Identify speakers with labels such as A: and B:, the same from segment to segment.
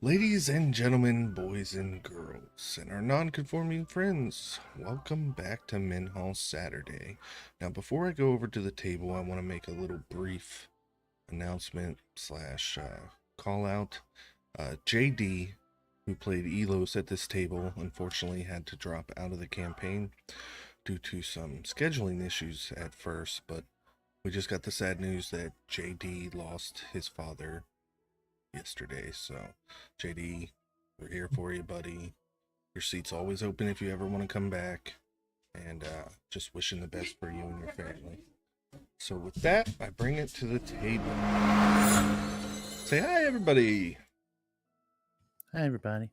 A: Ladies and gentlemen, boys and girls, and our non-conforming friends, welcome back to Minhal Saturday. Now, before I go over to the table, I want to make a little brief announcement slash call out. JD, who played Elos at this table, unfortunately had to drop out of the campaign due to some scheduling issues at first, but we just got the sad news that JD lost his father yesterday. So, JD, we're here for you, buddy. Your seat's always open if you ever want to come back. And just wishing the best for you and your family. So, with that, I bring it to the table. Say hi, everybody.
B: Hi, everybody.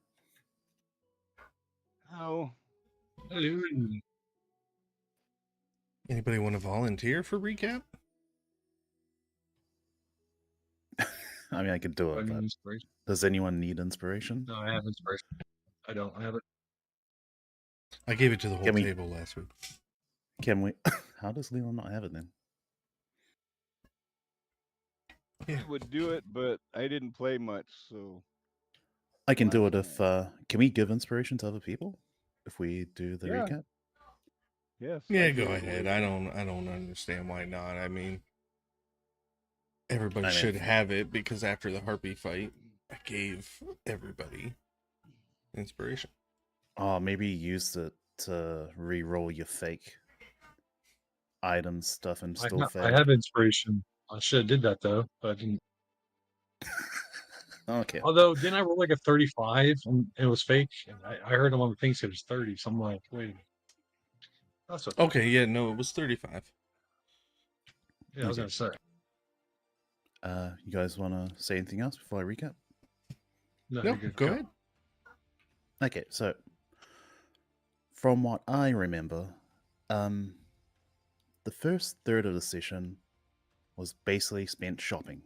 C: Oh,
D: Hello.
A: Anybody want to volunteer for recap?
B: I mean, I could do
D: I
B: it,
D: need
B: but
D: inspiration.
B: does anyone need inspiration?
D: No, I have inspiration. I don't have it.
A: I gave it to the whole
B: Can we-
A: table last week.
B: Can we? How does Leland not have it then?
A: Yeah.
C: I would do it, but I didn't play much, so
B: I can do it
C: Last
B: if. Can we give inspiration to other people if we do the
C: Yeah.
B: recap?
C: yes.
A: Yeah,
C: I
A: go
C: gave it
A: ahead.
C: away.
A: I don't understand why not. I mean, everybody
B: I mean,
A: should have it because after the Harpy fight, I gave everybody inspiration.
B: Oh, maybe use it to re-roll your fake items stuff and still fail.
D: I have inspiration. I should have did that though, but I didn't.
B: Okay.
D: Although, didn't I roll like a 35 and it was fake? And I heard him on the thing say it was 30. So I'm like, wait. That's okay.
A: Okay, yeah, no, it was 35.
D: Yeah, I was
B: Okay.
D: gonna say.
B: You guys want to say anything else before I recap?
D: No,
A: No,
D: you're good.
A: go ahead.
B: Okay, so from what I remember, the first third of the session was basically spent shopping.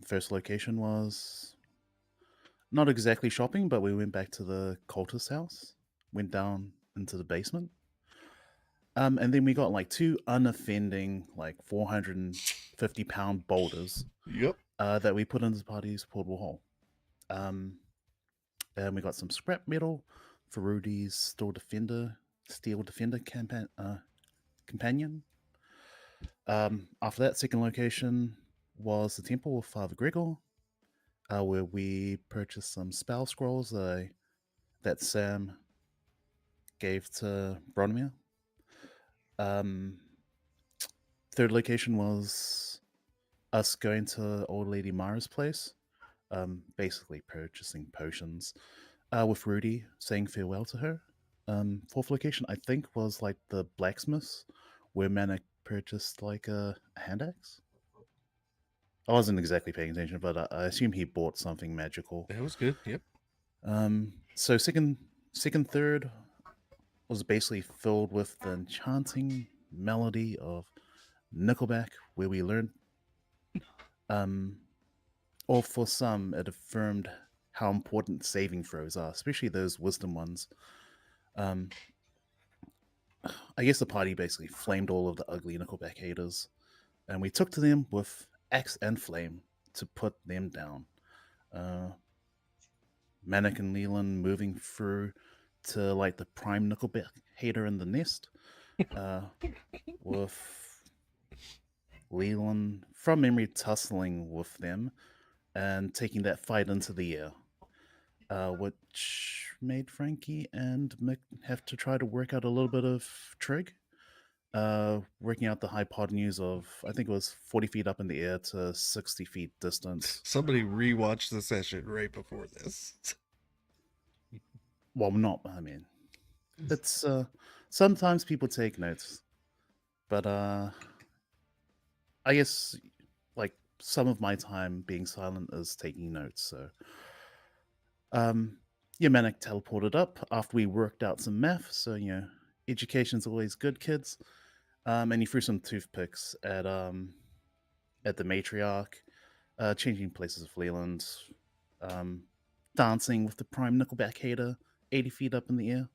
B: First location was not exactly shopping, but we went back to the cultist house, went down into the basement. And then we got like two unoffending, like 450-pound boulders
A: Yep.
B: that we put into the party's portable hole. And we got some scrap metal for Rudy's Steel Defender companion. After that, second location was the temple of Father Gregor, where we purchased some spell scrolls that Sam gave to Bronimir. Third location was us going to Old Lady Mara's place, basically purchasing potions with Rudy, saying farewell to her. Fourth location, I think, was like the blacksmiths, where Mana purchased like a hand axe. I wasn't exactly paying attention, but I assume he bought something magical.
A: That was good. Yep.
B: So second, third was basically filled with the enchanting melody of Nickelback, where we learned, or for some, it affirmed how important saving throws are, especially those wisdom ones. I guess the party basically flamed all of the ugly Nickelback haters, and we took to them with axe and flame to put them down. Manic and Leland moving through to like the prime Nickelback hater in the nest, with Leland from memory tussling with them and taking that fight into the air, which made Frankie and Mick have to try to work out a little bit of trig. Working out the hypotenuse of, I think it was 40 feet up in the air to 60 feet distance.
A: Somebody rewatched the session right before this.
B: Well, not, I mean, it's, sometimes people take notes, but, I guess, like, some of my time being silent is taking notes, so. Yeah, Manic teleported up after we worked out some math, so, education's always good, kids. And he threw some toothpicks at the matriarch, changing places with Leland, dancing with the prime Nickelback hater, 80 feet up in the air.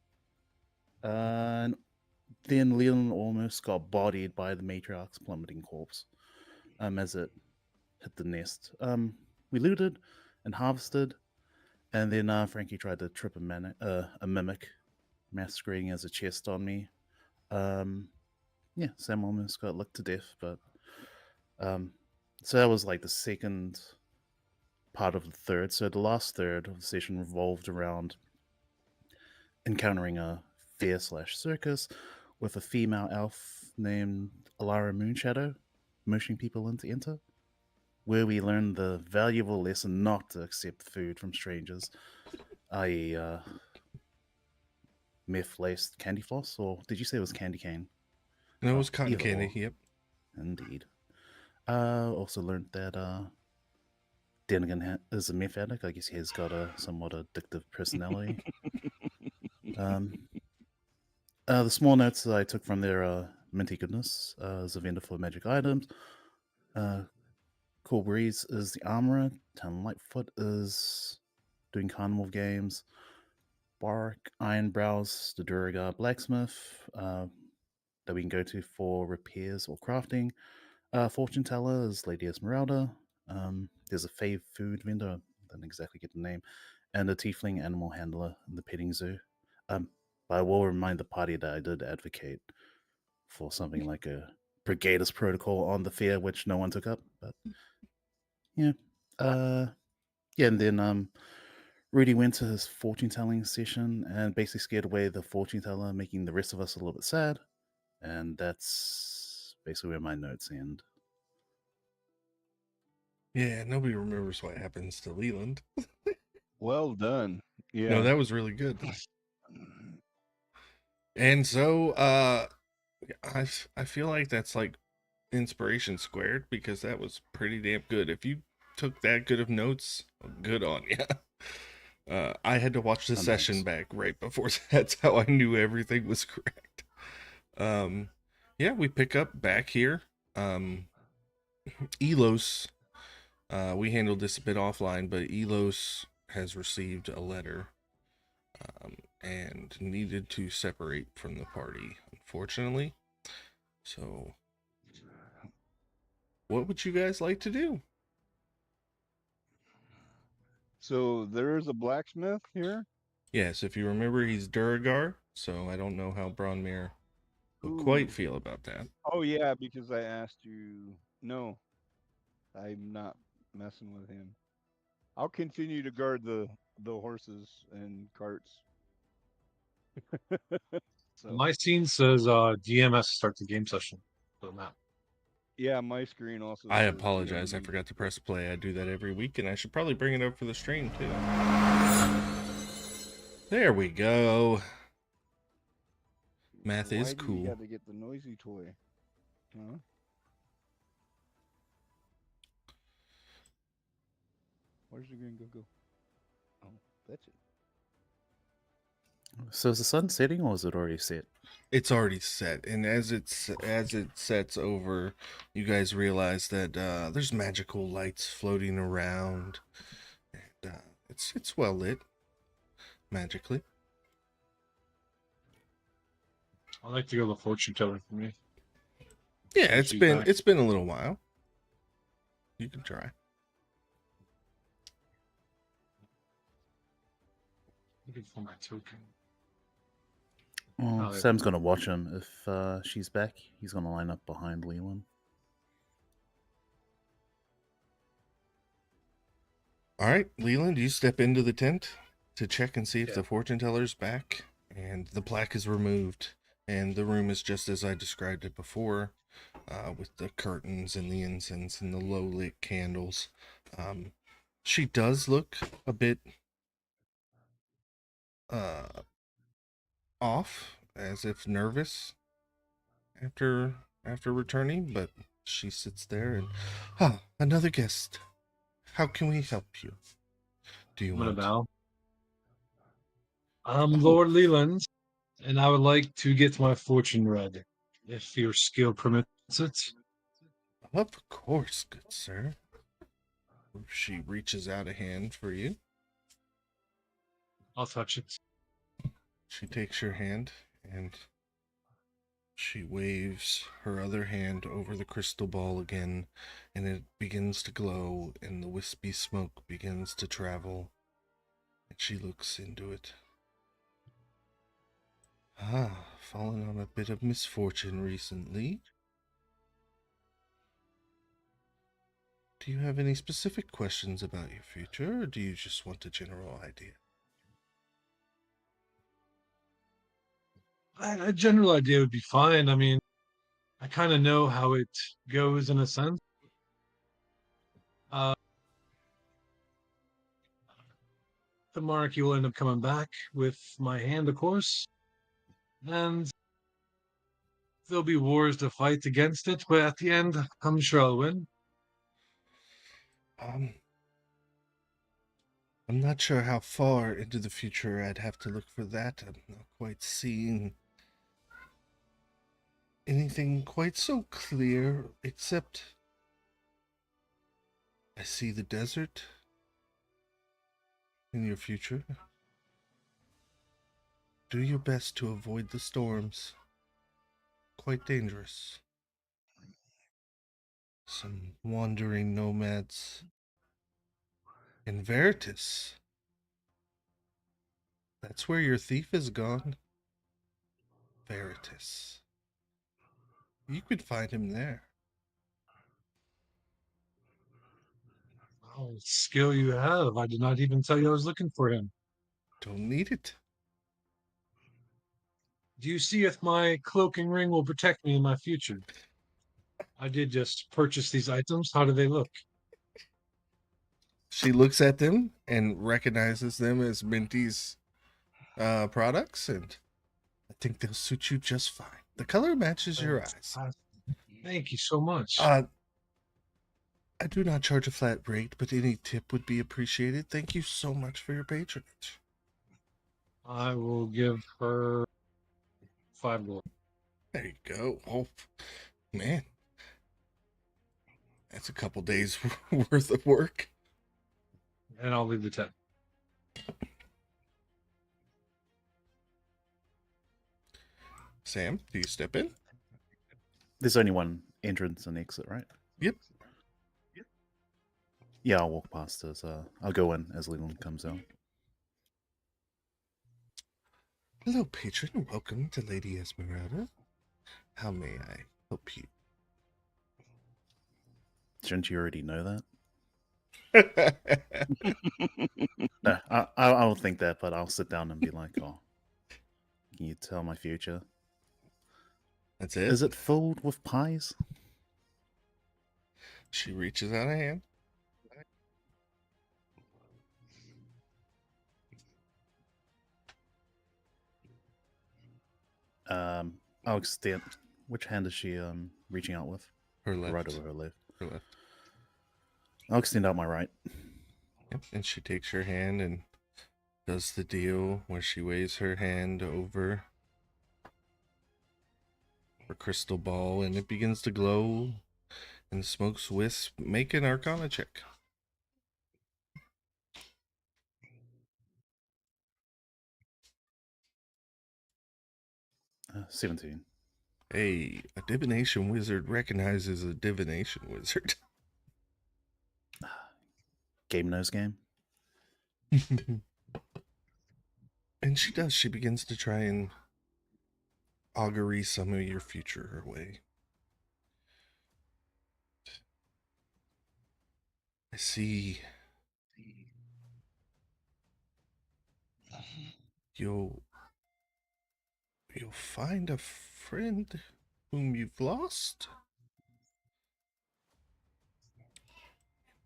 B: And then Leland almost got bodied by the matriarch's plummeting corpse as it hit the nest. We looted and harvested, and then Frankie tried to trip a mimic, masquerading as a chest on me. Yeah, Sam almost got licked to death, but so that was like the second part of the third. So the last third of the session revolved around encountering a fair/circus with a female elf named Alara Moonshadow, motioning people in to enter, where we learned the valuable lesson not to accept food from strangers, i.e., meth laced candy floss, or did you say it was candy cane?
A: No, it was
B: Well,
A: cotton
B: either
A: candy.
B: or.
A: Yep.
B: Indeed. Also learned that Denigan is a meth addict. I guess he has got a somewhat addictive personality. The small notes that I took from there are Minty Goodness is a vendor for magic items. Cool Breeze is the armorer. Town Lightfoot is doing carnival games. Bark Ironbrows, the Duragar blacksmith that we can go to for repairs or crafting. Fortune teller is Lady Esmeralda. There's a fave food vendor, I don't exactly get the name, and a tiefling animal handler in the petting zoo. But I will remind the party that I did advocate for something like a Brigadus protocol on the fair, which no one took up. But yeah, yeah, and then Rudy went to his fortune telling session and basically scared away the fortune teller, making the rest of us a little bit sad. And that's basically where my notes end.
A: Yeah, nobody remembers what happens to Leland.
C: Well done.
A: No,
C: Yeah.
A: that was really good. And so, I feel like that's like inspiration squared because that was pretty damn good. If you took that good of notes, good on you. I had to watch the session
B: Thanks.
A: back right before that's how I knew everything was correct. Yeah, we pick up back here. Elos, we handled this a bit offline, but Elos has received a letter and needed to separate from the party, unfortunately. So, what would you guys like to do?
C: So there's a blacksmith here.
A: Yes, if you remember, he's Duragar, so I don't know how Bronmere would quite
C: Ooh.
A: feel about that.
C: Oh yeah, because I asked you. No, I'm not messing with him. I'll continue to guard the horses and carts. So
D: My scene says GM has to start the game session for the map.
C: yeah, my screen also
A: I
C: says
A: apologize,
C: GM
A: I
C: needs
A: forgot to
C: to
A: press play. I do that every week, and I should probably bring it up for the stream, too. There we go. Math is
C: Why do you
A: cool.
C: got to get the noisy toy? Huh? Where's the green go? Oh, that's it.
B: So is the sun setting or is it already set?
A: It's already set, and as it sets over, you guys realize that there's magical lights floating around, and it's well lit magically.
D: I like to go the fortune teller for me.
A: Yeah,
D: She's back.
A: it's been a little while. You can try.
D: Looking for my token.
B: Well,
D: Oh, yeah.
B: Sam's gonna watch him. If she's back, he's gonna line up behind Leland.
A: All right, Leland, you step into the tent to check and see if
D: Yeah.
A: the fortune teller's back, and the plaque is removed, and the room is just as I described it before, with the curtains and the incense and the low lit candles. She does look a bit off, as if nervous after returning, but she sits there and another guest. How can we help you? Do you
D: I'm gonna
A: want?
D: bow. I'm
A: Oh,
D: Lord Leland, and I would like to get my fortune read, if your skill permits it.
A: of course, good sir. She reaches out a hand for you.
D: I'll touch it.
A: She takes your hand and She waves her other hand over the crystal ball again, and it begins to glow, and the wispy smoke begins to travel. And she looks into it. Ah, fallen on a bit of misfortune recently. Do you have any specific questions about your future, or do you just want a general idea?
D: A general idea would be fine. I mean, I kind of know how it goes in a sense. Uh, the monarchy will end up coming back with my hand, of course, and there'll be wars to fight against it. But at the end, I'm sure I'll win.
A: Um, I'm not sure how far into the future I'd have to look for that. I'm not quite seeing anything quite so clear, except I see the desert in your future. Do your best to avoid the storms. Quite dangerous. Some wandering nomads. And Veritas. That's where your thief is gone. Veritas. You could find him there.
D: Oh, skill you have. I did not even tell you I was looking for him.
A: Don't need it.
D: Do you see if my cloaking ring will protect me in my future? I did just purchase these items. How do they look?
A: She looks at them and recognizes them as Minty's products, and I think they'll suit you just fine. The color matches your eyes.
D: Thank you so much.
A: I do not charge a flat rate, but any tip would be appreciated. Thank you so much for your patronage.
D: I will give her 5 gold.
A: There you go. Oh, man. That's a couple days worth of work.
D: And I'll leave the 10.
A: Sam, do you step in?
B: There's only one entrance and exit, right?
A: Yep.
B: Yeah, I'll walk past her. So I'll go in as Leland comes out.
A: Hello, patron. Welcome to Lady Esmeralda. How may I help you?
B: Shouldn't you already know that?
A: That's
B: No, I don't think that, but I'll sit down and be like, "Oh, can you tell my future?
A: it.
B: Is it filled with pies?"
A: She reaches out a hand.
B: I'll extend. Which hand is she reaching out with?
A: Her
B: The
A: left.
B: right over her left.
A: Her left.
B: I'll extend out my right.
A: Yep. And she takes her hand and does the deal where she waves her hand over her crystal ball, and it begins to glow, and the smokes wisp. Make an Arcana check.
B: 17.
A: A divination wizard recognizes a divination wizard.
B: Game knows game.
A: And she does. She begins to try and augury some of your future her way. I see you'll find a friend whom you've lost.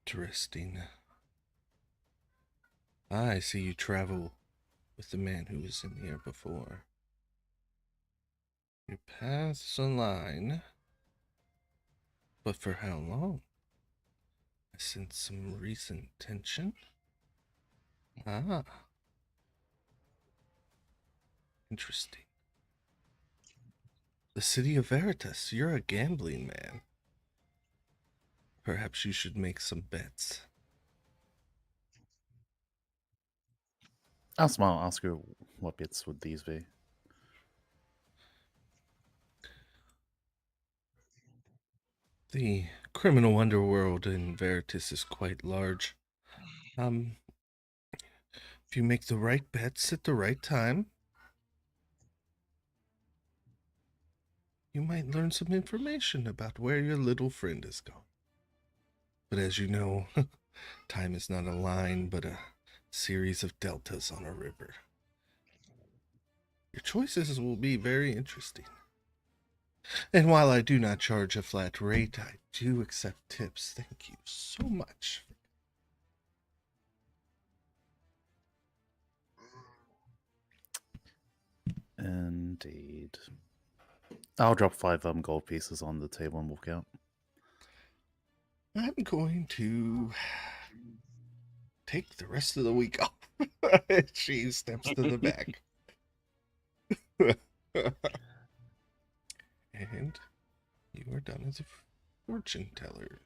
A: Interesting. I see you travel with the man who was in here before. Your paths align, but for how long? I sense some recent tension. Ah, interesting. The city of Veritas, you're a gambling man. Perhaps you should make some bets.
B: I'll smile. Ask her what bits would these be.
A: The criminal underworld in Veritas is quite large. If you make the right bets at the right time, you might learn some information about where your little friend has gone. But as you know, time is not a line, but a series of deltas on a river. Your choices will be very interesting. And while I do not charge a flat rate, I do accept tips. Thank you so much.
B: Indeed. I'll drop 5 gold pieces on the table and walk out.
A: I'm going to take the rest of the week off. She steps to the back. And you are done as a fortune teller.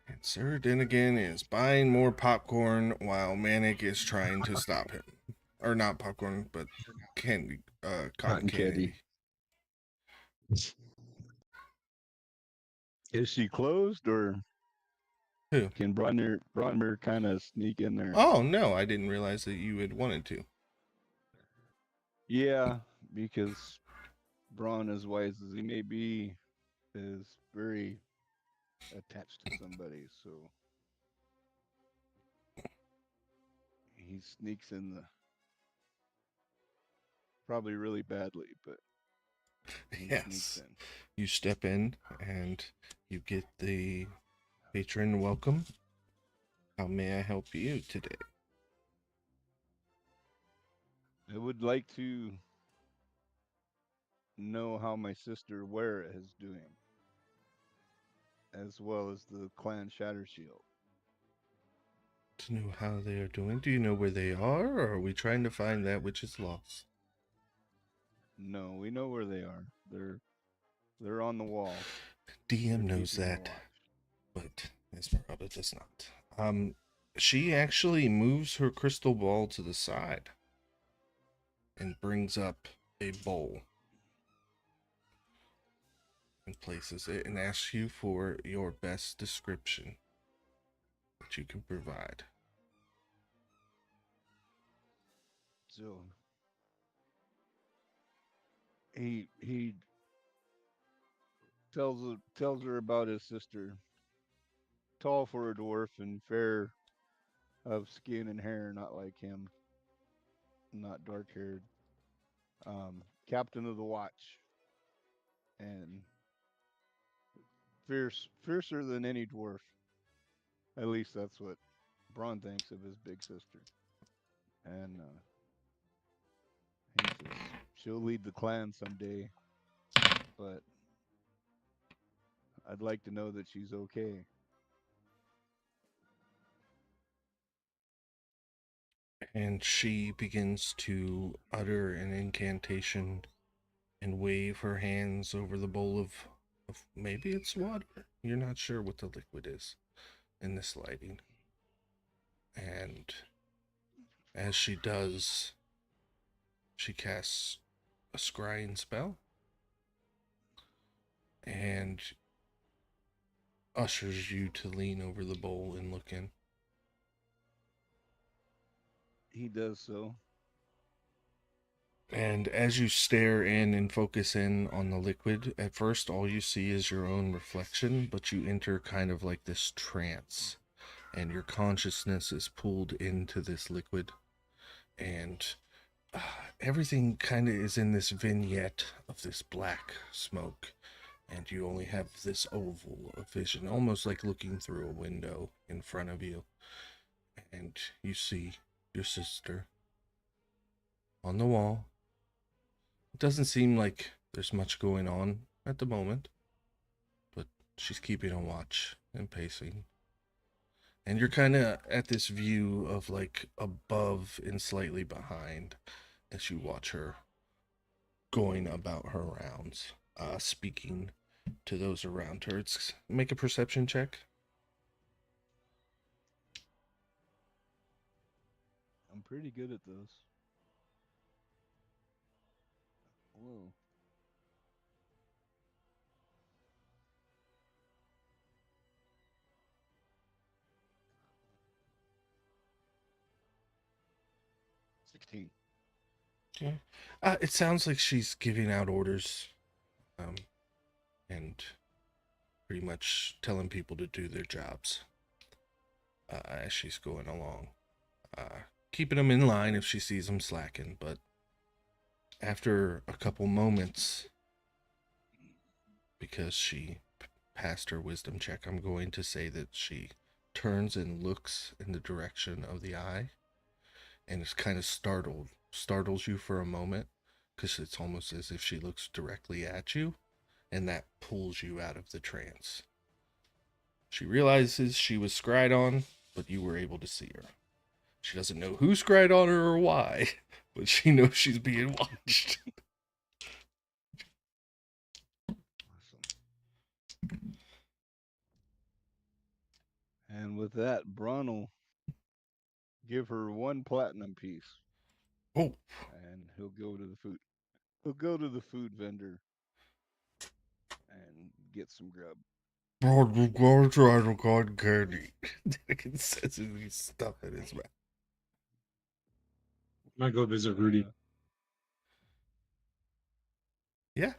A: And Sir Dinnigan is buying more popcorn while Manic is trying to stop him. Or not popcorn, but candy, cotton candy.
C: Is she closed, or
A: Who?
C: can Bronner kind of sneak in there?
A: Oh, no, I didn't realize that you had wanted to.
C: Yeah, because Braun, as wise as he may be, is very attached to somebody, so he sneaks in the probably really badly, but he sneaks
A: Yes.
C: in.
A: You step in and you get the patron welcome. How may I help you today?
C: I would like to know how my sister Wera is doing, as well as the clan Shattershield.
A: To know how they are doing? Do you know where they are, or are we trying to find that which is lost?
C: No, we know where they are. They're on the wall.
A: DM
C: They're
A: knows
C: keeping
A: that,
C: watch.
A: but Esmeralda does not. She actually moves her crystal ball to the side and brings up a bowl and places it and asks you for your best description that you can provide.
C: So he tells her about his sister, tall for a dwarf and fair of skin and hair, not like him, not dark haired. Captain of the watch, and fiercer than any dwarf. At least that's what Braun thinks of his big sister. And he says she'll lead the clan someday, but I'd like to know that she's okay.
A: And she begins to utter an incantation and wave her hands over the bowl of maybe it's water. You're not sure what the liquid is in this lighting. And as she does, she casts a scrying spell and ushers you to lean over the bowl and look in.
C: He does so.
A: And as you stare in and focus in on the liquid, at first all you see is your own reflection, but you enter kind of like this trance, and your consciousness is pulled into this liquid, and everything kind of is in this vignette of this black smoke, and you only have this oval of vision, almost like looking through a window in front of you, and you see your sister on the wall. It doesn't seem like there's much going on at the moment, but she's keeping a watch and pacing. And you're kind of at this view of like above and slightly behind as you watch her going about her rounds, speaking to those around her. It's make a perception check.
C: I'm pretty good at those. Whoa. 16.
A: Okay. It sounds like she's giving out orders, and pretty much telling people to do their jobs as she's going along. Keeping them in line if she sees them slacking, but after a couple moments, because she passed her wisdom check, I'm going to say that she turns and looks in the direction of the eye and is kind of startles you for a moment, because it's almost as if she looks directly at you, and that pulls you out of the trance. She realizes she was scryed on, but you were able to see her. She doesn't know who scryed on her or why, but she knows she's being watched.
C: Awesome. And with that, Bron will give her 1 platinum piece,
A: Oh,
C: and he'll go to the food. He'll go to the food vendor and get some grub.
A: Lord, you go try to cotton candy. Dickon says as he stuff in his mouth.
D: I'm gonna go visit Rudy.
A: Yeah.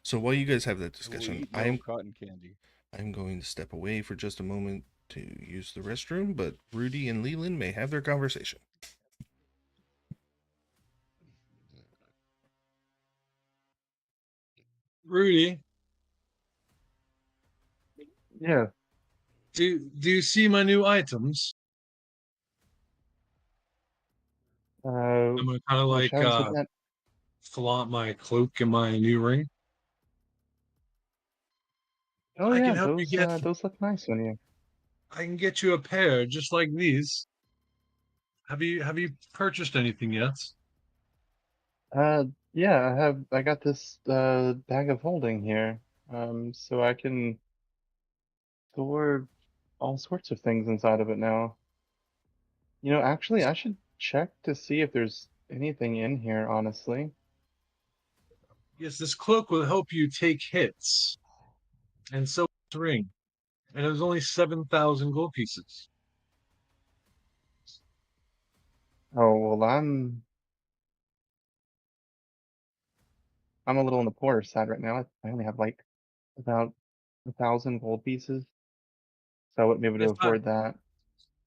A: So while you guys have that
C: Who will
A: discussion,
C: eat no cotton candy.
A: I'm going to step away for just a moment to use the restroom, but Rudy and Leland may have their conversation.
D: Rudy,
B: Yeah.
D: do you see my new items?
B: Uh,
D: I'm gonna kind of
B: which
D: like
B: items was that?
D: flaunt my cloak and my new ring.
B: Oh
D: I
B: yeah,
D: can help you get.
B: those look nice on you.
D: I can get you a pair just like these. Have you purchased anything yet?
B: Yeah, I got this bag of holding here. So I can store all sorts of things inside of it now. You know, actually, I should check to see if there's anything in here, honestly.
D: Yes, this cloak will help you take hits, and so this ring. And it was only 7,000 gold pieces.
B: Oh, well, I'm a little on the poorer side right now. I only have like about 1,000 gold pieces, so I wouldn't be able to
D: If I
B: afford that.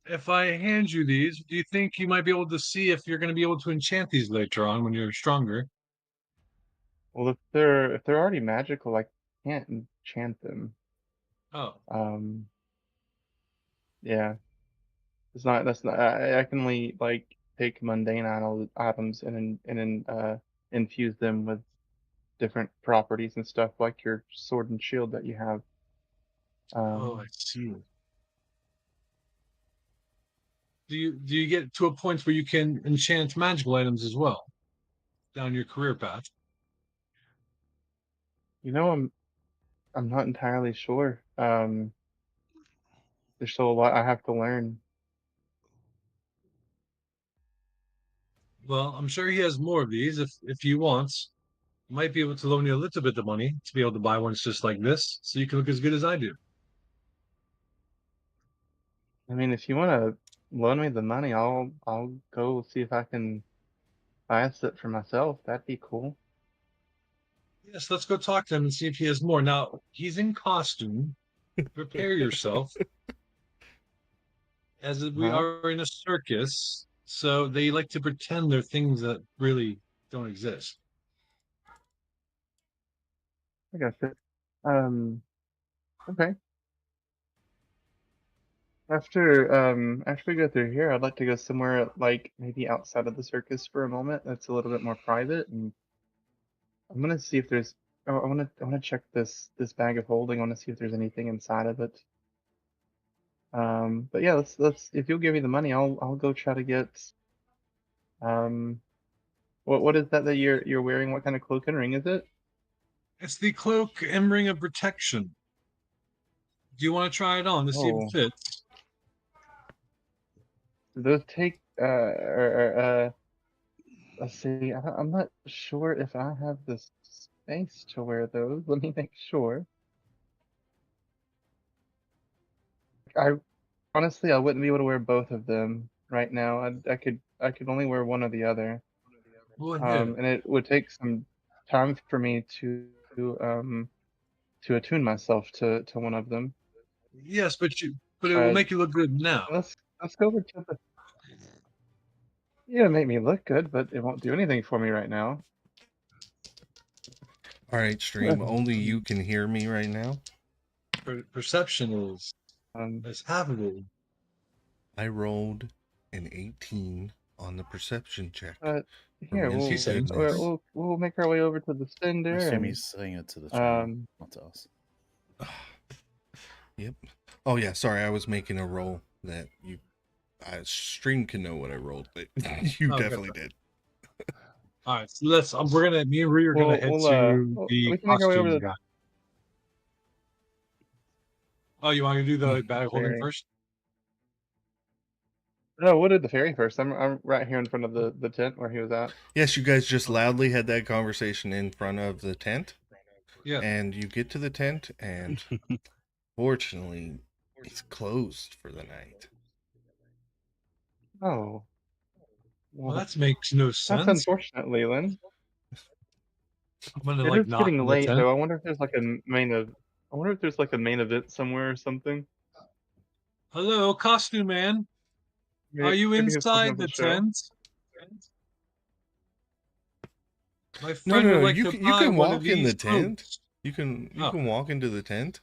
D: if I hand you these, do you think you might be able to see if you're going to be able to enchant these later on when you're stronger?
B: Well, if they're already magical, I can't enchant them.
D: Oh,
B: Um, yeah, that's not. I can only like take mundane items and infuse them with different properties and stuff, like your sword and shield that you have.
D: oh, I
B: Um,
D: see. Do you get to a point where you can enchant magical items as well down your career path?
B: you know, I'm not entirely sure. There's still a lot I have to learn.
D: Well, I'm sure he has more of these if you want. He might be able to loan you a little bit of money to be able to buy ones just like this, so you can look as good as I do.
B: I mean, if you want to loan me the money, I'll go see if I can buy a set for myself. That'd be cool.
D: Yes, let's go talk to him and see if he has more. Now, he's in costume. Prepare yourself, as we
B: Huh?
D: are in a circus, so they like to pretend they're things that really don't exist.
B: I gotcha. Um, okay. After we go through here, I'd like to go somewhere like maybe outside of the circus for a moment. That's a little bit more private, and I'm gonna see if there's. Oh, I wanna check this bag of holding. I wanna see if there's anything inside of it. But yeah, let's if you'll give me the money, I'll go try to get. Um, what is that you're wearing? What kind of cloak and ring is it?
D: It's the cloak and ring of protection. Do you want to try it on to see if it
B: Oh,
D: fits?
B: do those take let's see. I'm not sure if I have the space to wear those. Let me make sure. I honestly I wouldn't be able to wear both of them.
E: right now. I could only wear one or the other.
D: Go ahead.
E: And it would take some time for me to attune myself to one of them.
D: Yes, but it will
E: But
D: make you look good now.
E: let's go over to the. Yeah, make me look good, but it won't do anything for me right now.
A: All right, stream. Only you can hear me right now.
D: Perception is
E: Um,
D: happening.
A: I rolled an 18 on the perception check.
E: but
A: From
E: here
A: his
D: He's saying
A: goodness.
E: we'll make our way over to the
B: I
E: spender
B: assume
E: and
B: he's saying it to the channel,
E: um
B: not to us.
A: Yep. Oh yeah, sorry, I was making a roll that you stream can know what I rolled, but you
D: Okay.
A: definitely did.
D: All right, so let's. Me and Ree are gonna head to the
E: we can make our way over
D: costume
E: to
D: guy. Oh, you want to do the bag holding
E: Ferry.
D: first?
E: No, we'll do the ferry first. I'm right here in front of the tent where he was at.
A: Yes, you guys just loudly had that conversation in front of the tent.
D: Yeah.
A: And you get to the tent, and fortunately, it's closed for the night.
E: Oh.
D: Well, that makes no
E: That's
D: sense.
E: unfortunate, Leland.
D: I'm gonna
E: It
D: like
E: is
D: knock
E: getting
D: on the
E: late
D: tent.
E: though. I wonder if there's like a I wonder if there's like a main event somewhere or something.
D: Hello, costume man. Are you
E: Maybe he's something
D: inside
E: of
D: the
E: the show.
D: tent? My
A: No,
D: friend would like
A: you
D: to
A: can
D: buy one
A: walk
D: of
A: in the
D: these
A: tent.
D: coats.
A: You can
D: Oh.
A: walk into the tent,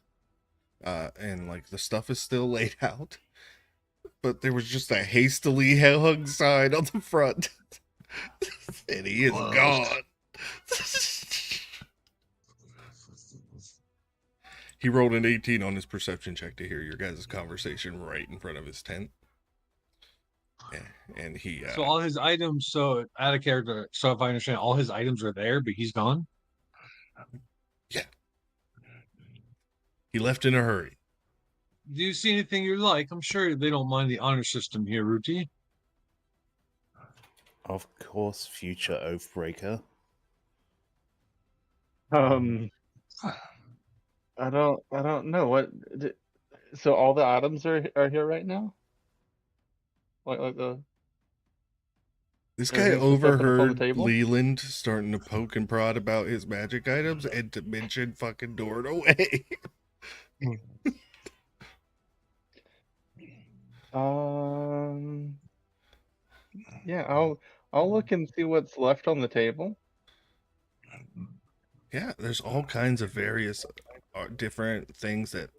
A: and like the stuff is still laid out, but there was just a hastily hung sign on the front, and he is gone. He rolled an 18 on his perception check to hear your guys' conversation right in front of his tent. And he
D: So all his items, so out of character, so if I understand, all his items are there, but he's gone?
A: Yeah. He left in a hurry.
D: Do you see anything you like? I'm sure they don't mind the honor system here, Ruti.
B: Of course, future Oathbreaker.
E: I don't know what. So all the items are here right now. Like the.
A: This guy
E: Everything's just up on the
A: overheard
E: table?
A: Leland starting to poke and prod about his magic items and to mention fucking door it away.
E: Yeah, I'll look and see what's left on the table.
A: Yeah, there's all kinds of various different things that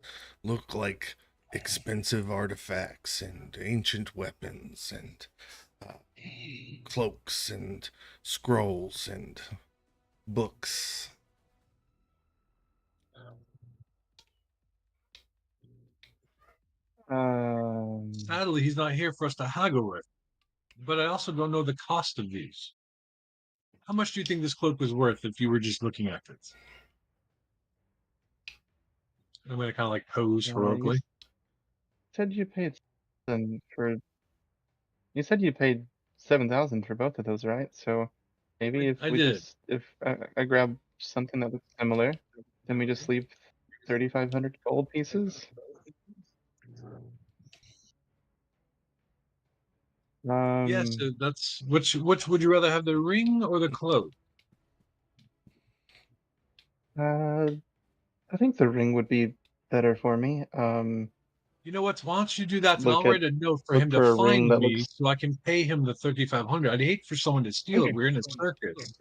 A: look like expensive artifacts and ancient weapons and cloaks and scrolls and books.
D: Sadly, he's not here for us to haggle with. But I also don't know the cost of these. How much do you think this cloak was worth if you were just looking at it? I'm gonna kind of like pose heroically.
E: Said you paid for. You said you paid 7,000 for both of those, right? So maybe if
D: I
E: we
D: did.
E: just if I grab something that looks similar, then we just leave 3,500 gold pieces.
D: Yes, that's which would you rather have, the ring or the cloak?
E: I think the ring would be better for me.
D: You know what? Why don't you do that, and
E: Look
D: I'll
E: at
D: write a note for
E: look
D: him to
E: for a ring
D: find
E: that
D: me,
E: looks.
D: so I can pay him the 3,500. I'd hate for someone to steal it.
E: Okay.
D: We're in a circus.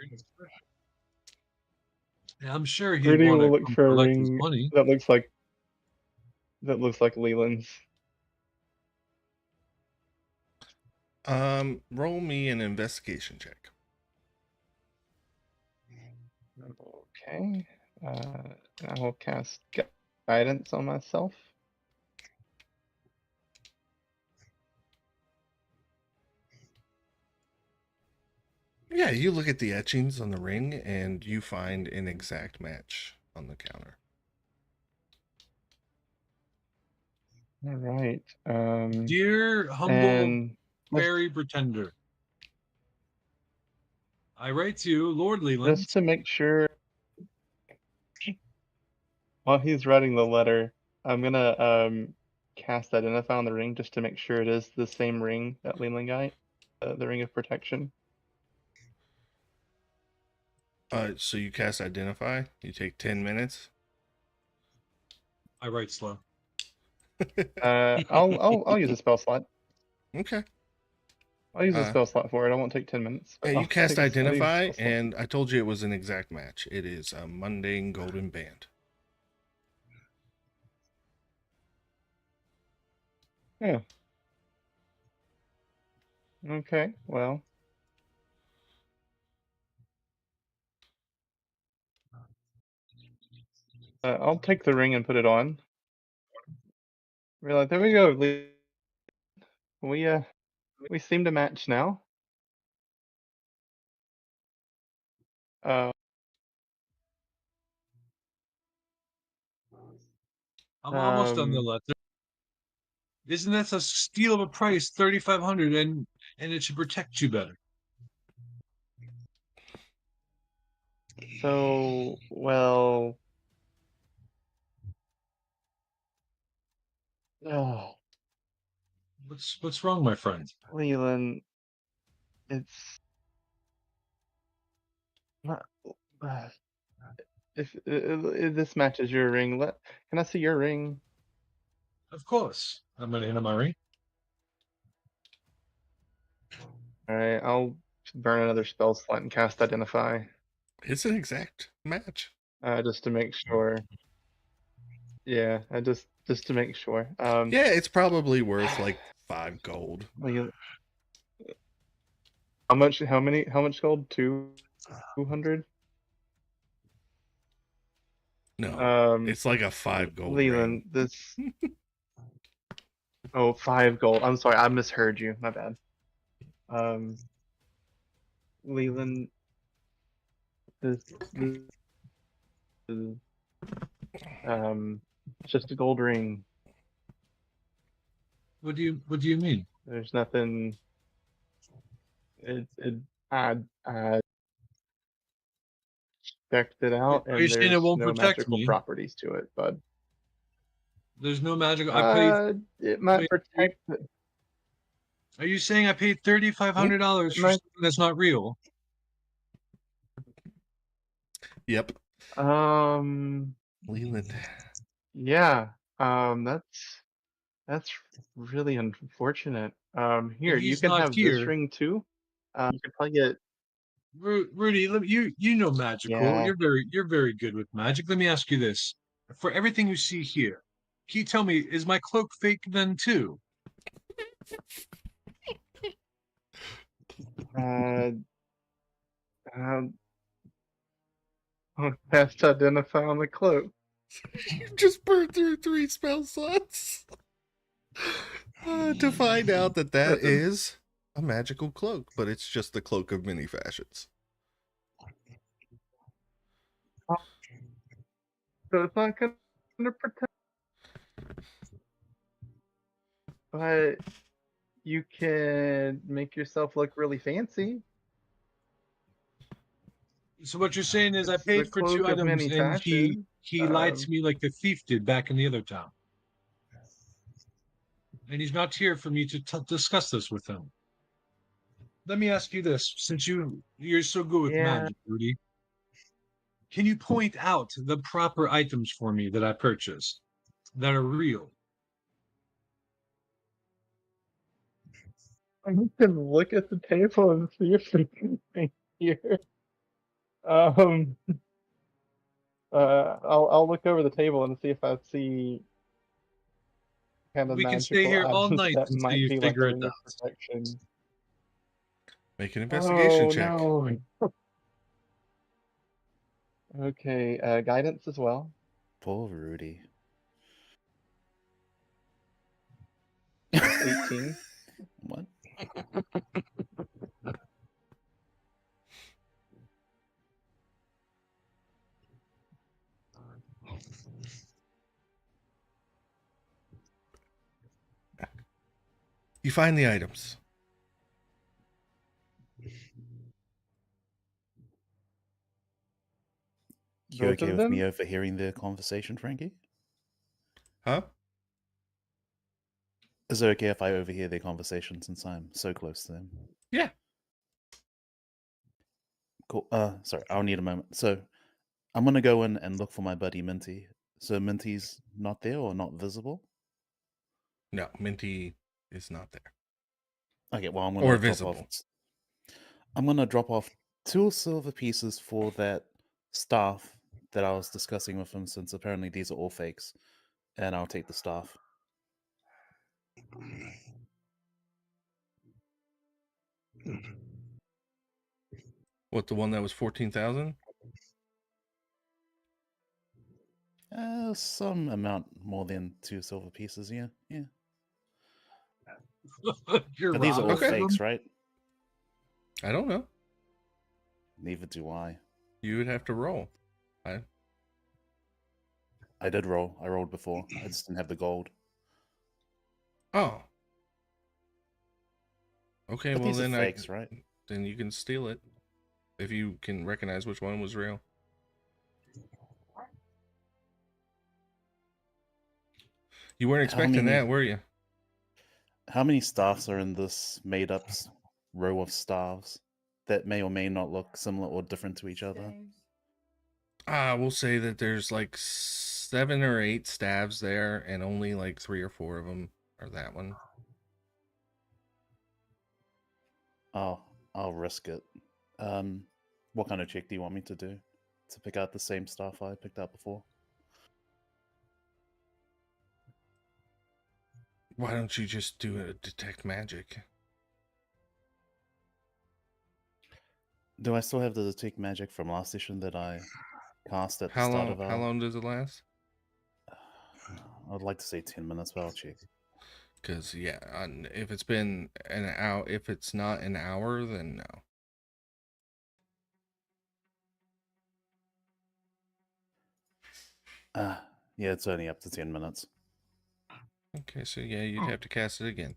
D: And I'm sure he'd
E: Rudy
D: want
E: will
D: to
E: look for a
D: collect his
E: ring
D: money.
E: that looks like Leland's.
A: Roll me an investigation check.
E: Okay. I will cast guidance on myself.
A: Yeah, you look at the etchings on the ring and you find an exact match on the counter.
E: All right.
D: Dear humble fairy pretender, I write to you, Lord Leland.
E: Just to make sure, while he's writing the letter, I'm gonna cast Identify on the ring just to make sure it is the same ring that Leland got, the Ring of Protection.
A: So you cast Identify. You take 10 minutes.
D: I write slow.
E: I'll use a spell slot.
A: Okay.
E: I'll use a spell slot for it. I won't take 10 minutes.
A: Yeah,
E: But
A: you
E: I'll
A: cast
E: use a
A: Identify,
E: spell slot.
A: and I told you it was an exact match. It is a mundane golden band.
E: Yeah. Okay. Well. I'll take the ring and put it on. Realize, there we go. We seem to match now. Uh,
D: I'm almost done the letter. Isn't that a steal of a price, 3,500, and it should protect you better?
E: So, well, oh,
D: What's wrong, my friend?
E: Leland, it's not. If this matches your ring, can I see your ring?
D: Of course, I'm gonna hit my ring.
E: All right, I'll burn another spell slot and cast Identify,
A: It's an exact match.
E: just to make sure. Yeah, just to make sure.
A: Yeah, it's probably worth like 5 gold.
E: How much? How much gold? 200.
A: No, it's like a 5 gold
E: Leland,
A: ring.
E: this. Oh, 5 gold. I'm sorry, I misheard you. My bad. Leland, this is just a gold ring.
D: What do you mean?
E: There's nothing. I checked it out,
D: Are you
E: and
D: saying it
E: there's
D: won't
E: no
D: protect
E: magical
D: me?
E: properties to it, but
D: There's no magic. I paid.
E: it might
D: Wait,
E: protect.
D: are you saying I paid $3,500
E: It
D: for
E: might.
D: something that's not real?
A: Yep. Leland.
E: Yeah. That's really unfortunate.
D: And
E: Here, you
D: he's
E: can
D: not
E: have this
D: here.
E: ring too. You could probably get.
D: Rudy, you know magical.
E: Yeah.
D: You're very good with magic. Let me ask you this: for everything you see here, can you tell me, is my cloak fake then too?
E: Uh, um, Has to identify on the cloak.
A: You just burned through 3 spell slots to find out that that is a magical cloak, but it's just the cloak of many fashions.
E: So it's not gonna protect, but you can make yourself look really fancy.
D: So what you're saying is I
E: It's the
D: paid for two
E: cloak of
D: items
E: many
D: and
E: fashions.
D: he lied to me like the thief did back in the other town. And he's not here for me to discuss this with him. Let me ask you this, since you're so good with
E: Yeah.
D: magic, Rudy. Can you point out the proper items for me that I purchased that are real?
E: You can look at the table and see if there's anything here. Um, I'll look over the table and see if I see kind of
D: We can stay
E: magical
D: here all
E: items
D: night
E: that
D: until
E: might
D: you
E: be like a
D: figure it
E: ring
D: out.
E: of protection.
A: Make an investigation
E: Oh
A: check.
E: no. Okay, guidance as well.
B: Poor Rudy.
E: 18.
B: What?
A: You find the items.
B: You
E: Both
B: okay
E: of
B: with me
E: them?
B: overhearing the conversation, Frankie?
A: Huh?
B: Is it okay if I overhear their conversation since I'm so close to them?
A: Yeah.
B: Cool. Sorry, I'll need a moment. So I'm gonna go in and look for my buddy Minty. So Minty's not there or not visible?
A: No, Minty is not there.
B: Okay, well I'm
A: Or
B: gonna
A: visible.
B: drop off 2 silver pieces for that staff that I was discussing with him, since apparently these are all fakes. And I'll take the staff.
A: What, the one that was 14,000?
B: Some amount more than 2 silver pieces, yeah.
D: You're
B: But these are all
D: robbing
A: Okay.
B: fakes,
D: them?
B: right?
A: I don't know.
B: Neither do I.
A: You would have to roll.
B: I did roll. I rolled before. I just didn't have the gold.
A: Oh. Okay,
B: But
A: well
B: these are
A: then
B: fakes, right?
A: then you can steal it if you can recognize which one was real. You weren't expecting that, were you?
B: How many staffs are in this made-up row of staffs that may or may not look similar or different to each other?
A: We'll say that there's like 7 or 8 stabs there, and only like 3 or 4 of them are that one.
B: I'll risk it. What kind of check do you want me to do to pick out the same staff I picked out before?
A: Why don't you just do a detect magic?
B: Do I still have the detect magic from last session that I cast at the
A: How
B: start
A: long?
B: of our...
A: How long does it last?
B: I'd like to say 10 minutes, but I'll check.
A: Because yeah, if it's been an hour, if it's not an hour, then no.
B: Yeah, it's only up to 10 minutes.
A: Okay, so yeah, you'd have to cast it again.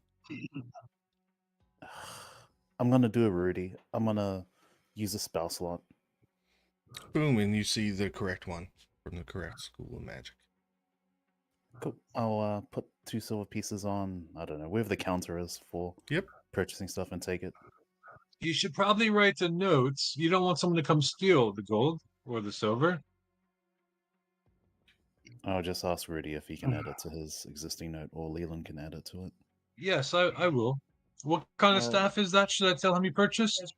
B: I'm gonna do a Rudy. I'm gonna use a spell slot.
A: Boom, and you see the correct one from the correct school of magic.
B: Cool. I'll put 2 silver pieces on, I don't know, wherever the counter is for
A: Yep.
B: purchasing stuff, and take it.
D: You should probably write the notes. You don't want someone to come steal the gold or the silver.
B: I'll just ask Rudy if he can add it to his existing note, or Leland can add it to it.
D: Yes, I will. What kind of staff is that? Should I tell him you purchased?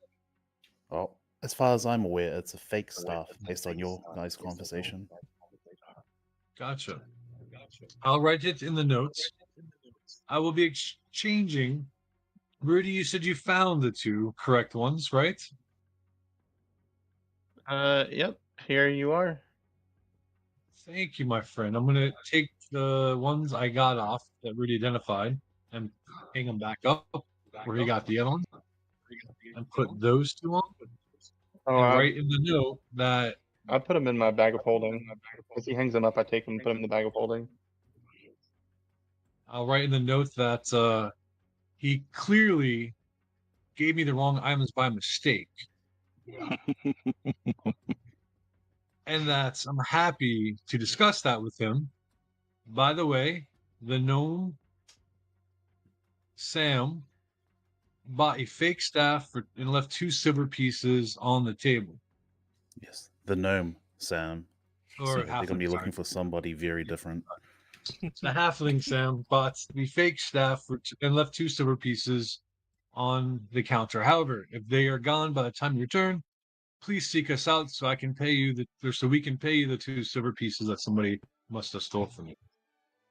B: Oh, as far as I'm aware, it's a fake staff based on your guys' conversation.
D: Gotcha. I'll write it in the notes. I will be exchanging. Rudy, you said you found the 2 correct ones, right?
E: Yep. Here you are.
D: Thank you, my friend. I'm gonna take the ones I got off that Rudy identified and hang them back up where he got the other ones, and put those 2 on,
E: Oh,
D: and write in the note that
E: I put him in my bag of holding. As he hangs them up, I take them and put them in the bag of holding.
D: I'll write in the note that he clearly gave me the wrong items by mistake, and that I'm happy to discuss that with him. By the way, the gnome Sam bought a fake staff and left 2 silver pieces on the table.
B: Yes, the gnome, Sam.
D: Or
B: So they're gonna
D: halfling,
B: be
D: sorry.
B: looking for somebody very different.
D: The halfling Sam bought the fake staff and left 2 silver pieces on the counter. However, if they are gone by the time you return, please seek us out so I can pay you so we can pay you the 2 silver pieces that somebody must have stole from you.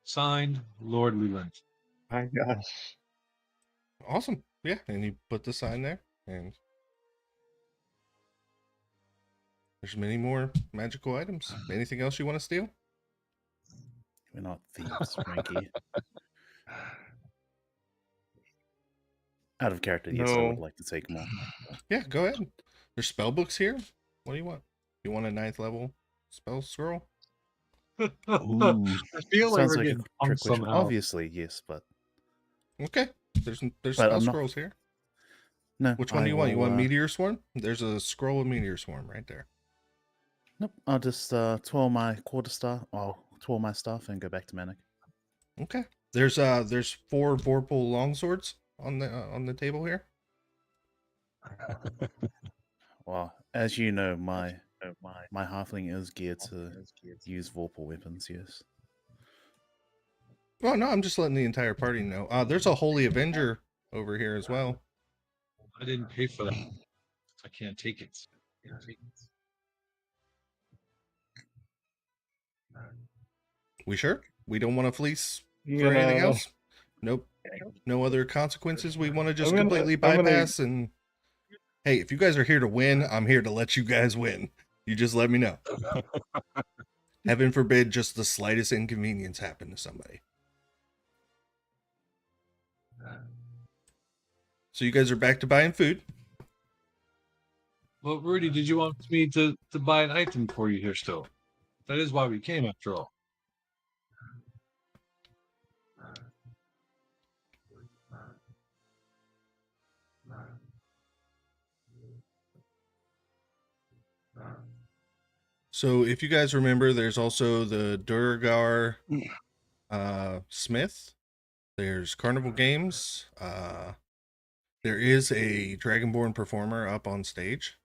D: Signed, Lord Leland.
E: My gosh.
A: Awesome. Yeah, and you put the sign there, and there's many more magical items. Anything else you want to steal?
B: We're not thieves, Frankie. Out of character, yes, I would
E: No.
B: like to take more.
A: Yeah, go ahead. There's spell books here. What do you want? You want a 9th level spell scroll?
B: Ooh,
D: I feel like
B: sounds
D: we're
B: like a
D: getting
B: trick
D: punked
B: question.
D: somehow.
B: Obviously, yes, but
A: Okay. There's
B: But
A: spell
B: I'm not-
A: scrolls here.
B: no.
A: Which one
B: I
A: do you want? You want
B: will,
A: Meteor Swarm? There's a scroll of Meteor Swarm right there.
B: Nope. I'll just twirl my quarterstaff. I'll twirl my staff and go back to Manic.
A: Okay. There's 4 Vorpal longswords on the table here.
B: Well, as you know, my halfling is geared to use Vorpal weapons. Yes.
A: Oh no, I'm just letting the entire party know. There's a Holy Avenger over here as well.
D: I didn't pay for that. I can't take it.
A: We sure? We don't want to fleece
E: You
A: for anything
E: gonna?
A: else? Nope. No other consequences we want to just
E: I'm gonna.
A: completely
E: I'm gonna.
A: bypass and hey, if you guys are here to win, I'm here to let you guys win. You just let me know. Heaven forbid just the slightest inconvenience happen to somebody. So you guys are back to buying food.
D: Well, Rudy, did you want me to buy an item for you here still? That is why we came after all.
A: So if you guys remember, there's also the Durgar Smith. There's Carnival Games. There is a Dragonborn performer up on stage.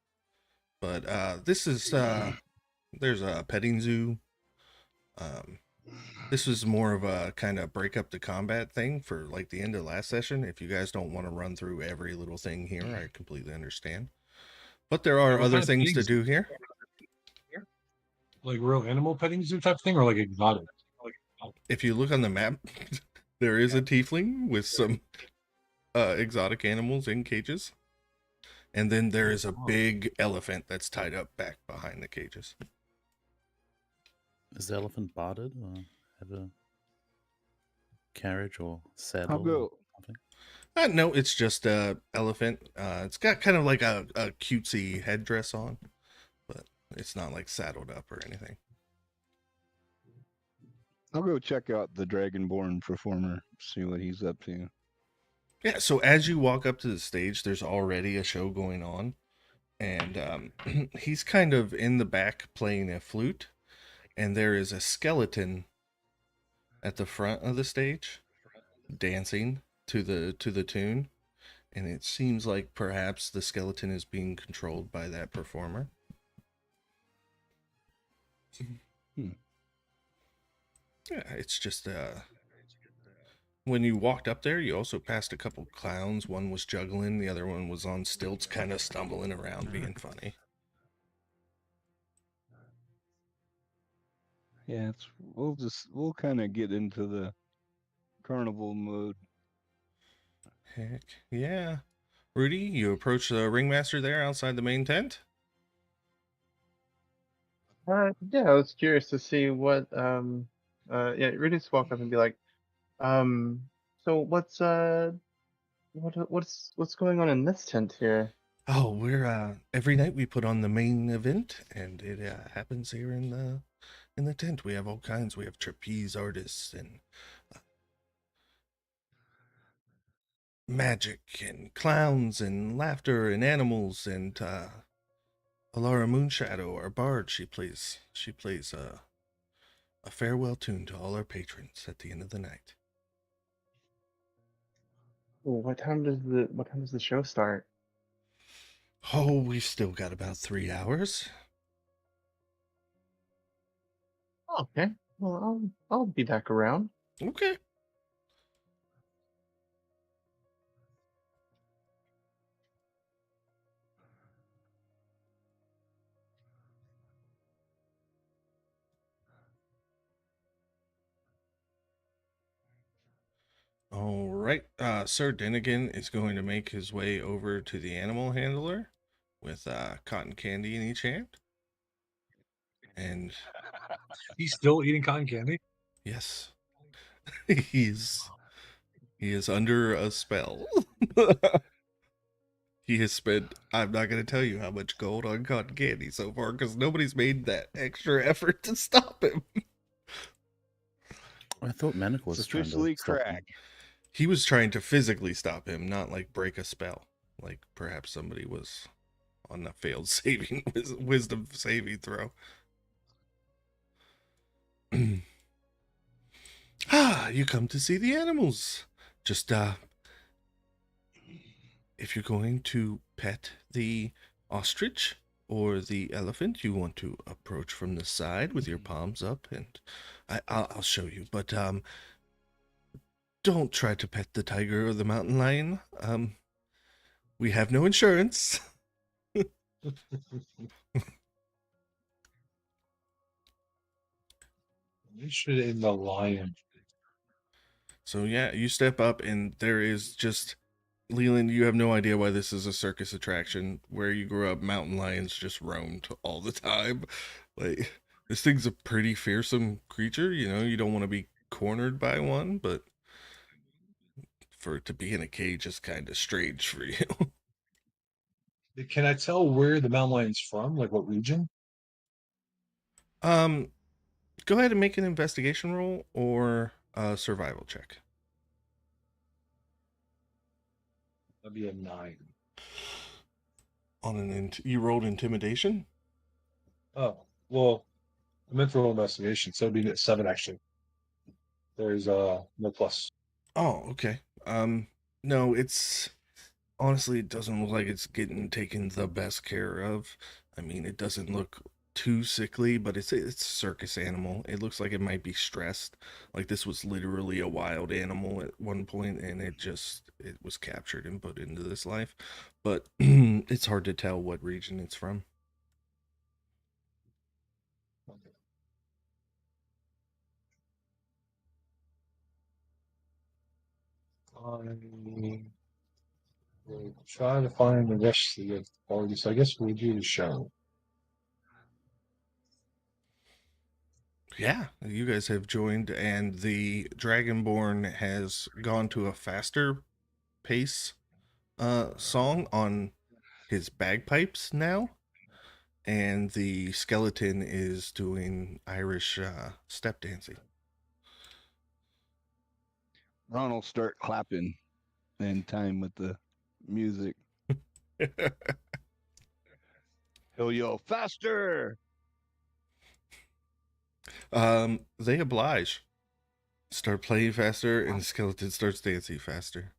A: But this is there's a petting zoo. This was more of a kind of break up the combat thing for like the end of last session. If you guys don't want to run through every little thing here, I completely understand. But there are
D: What
A: other
D: kind of
A: things to
D: things?
A: do here.
D: Like real animal petting zoo type thing, or like exotic?
A: If you look on the map, there is a tiefling with some exotic animals in cages. And then there is a big elephant that's tied up back behind the cages.
B: Is the elephant barded or have a carriage or saddle?
C: I'll go.
B: Or something?
A: No, it's just a elephant. It's got kind of like a cutesy headdress on, but it's not like saddled up or anything.
C: I'll go check out the Dragonborn performer, see what he's up to.
A: Yeah, so as you walk up to the stage, there's already a show going on, and he's kind of in the back playing a flute, and there is a skeleton at the front of the stage dancing to the tune, and it seems like perhaps the skeleton is being controlled by that performer. Yeah, it's just when you walked up there, you also passed a couple clowns. One was juggling, the other one was on stilts, kind of stumbling around, being funny.
C: Yeah, we'll kind of get into the carnival mode.
A: Heck yeah. Rudy, you approach the ringmaster there outside the main tent?
E: Yeah, I was curious to see what. Yeah, Rudy just walk up and be like, so what's going on in this tent here?
A: Oh, we're every night we put on the main event, and it happens here in the tent. We have all kinds. We have trapeze artists and magic and clowns and laughter and animals and Alara Moonshadow, our bard, she plays a farewell tune to all our patrons at the end of the night.
E: Oh, what time does the show start?
A: Oh, we've still got about 3 hours.
E: Oh, okay. Well, I'll be back around.
A: Okay. All right. Sir Dennigan is going to make his way over to the animal handler with cotton candy in each hand. And
D: He's still eating cotton candy.
A: yes, he is under a spell. He has spent, I'm not going to tell you how much gold on cotton candy so far because nobody's made that extra effort to stop him.
B: I thought Manic
C: It's
B: was trying to
C: officially
B: stop him.
C: crack.
A: He was trying to physically stop him, not like break a spell. Like perhaps somebody was on a failed wisdom saving throw. Ah, you come to see the animals. Just, if you're going to pet the ostrich or the elephant, you want to approach from the side with your palms up, and I'll show you. But don't try to pet the tiger or the mountain lion. We have no insurance.
D: We should aim the lion.
A: So yeah, you step up, and there is just Leland. You have no idea why this is a circus attraction. Where you grew up, mountain lions just roamed all the time. Like this thing's a pretty fearsome creature. You know, you don't want to be cornered by one, but for it to be in a cage is kind of strange for you.
D: Can I tell where the mountain lion's from? Like what region?
A: um, go ahead and make an investigation roll or a survival check.
D: That'd be a 9.
A: On you rolled intimidation.
D: Oh, well, I meant to roll investigation, so it'd be a 7 actually. There's no plus.
A: Oh, okay. No, it's honestly, it doesn't look like it's getting taken the best care of. I mean, it doesn't look too sickly, but it's a circus animal. It looks like it might be stressed. Like this was literally a wild animal at one point, and it was captured and put into this life. But it's hard to tell what region it's from.
D: I will try to find the rest of the party, so I guess we'll do the show.
A: Yeah, you guys have joined, and the Dragonborn has gone to a faster pace song on his bagpipes now, and the skeleton is doing Irish step dancing.
C: Ron will start clapping in time with the music. He'll yell, faster!
A: They oblige. Start playing faster, and the skeleton starts dancing faster.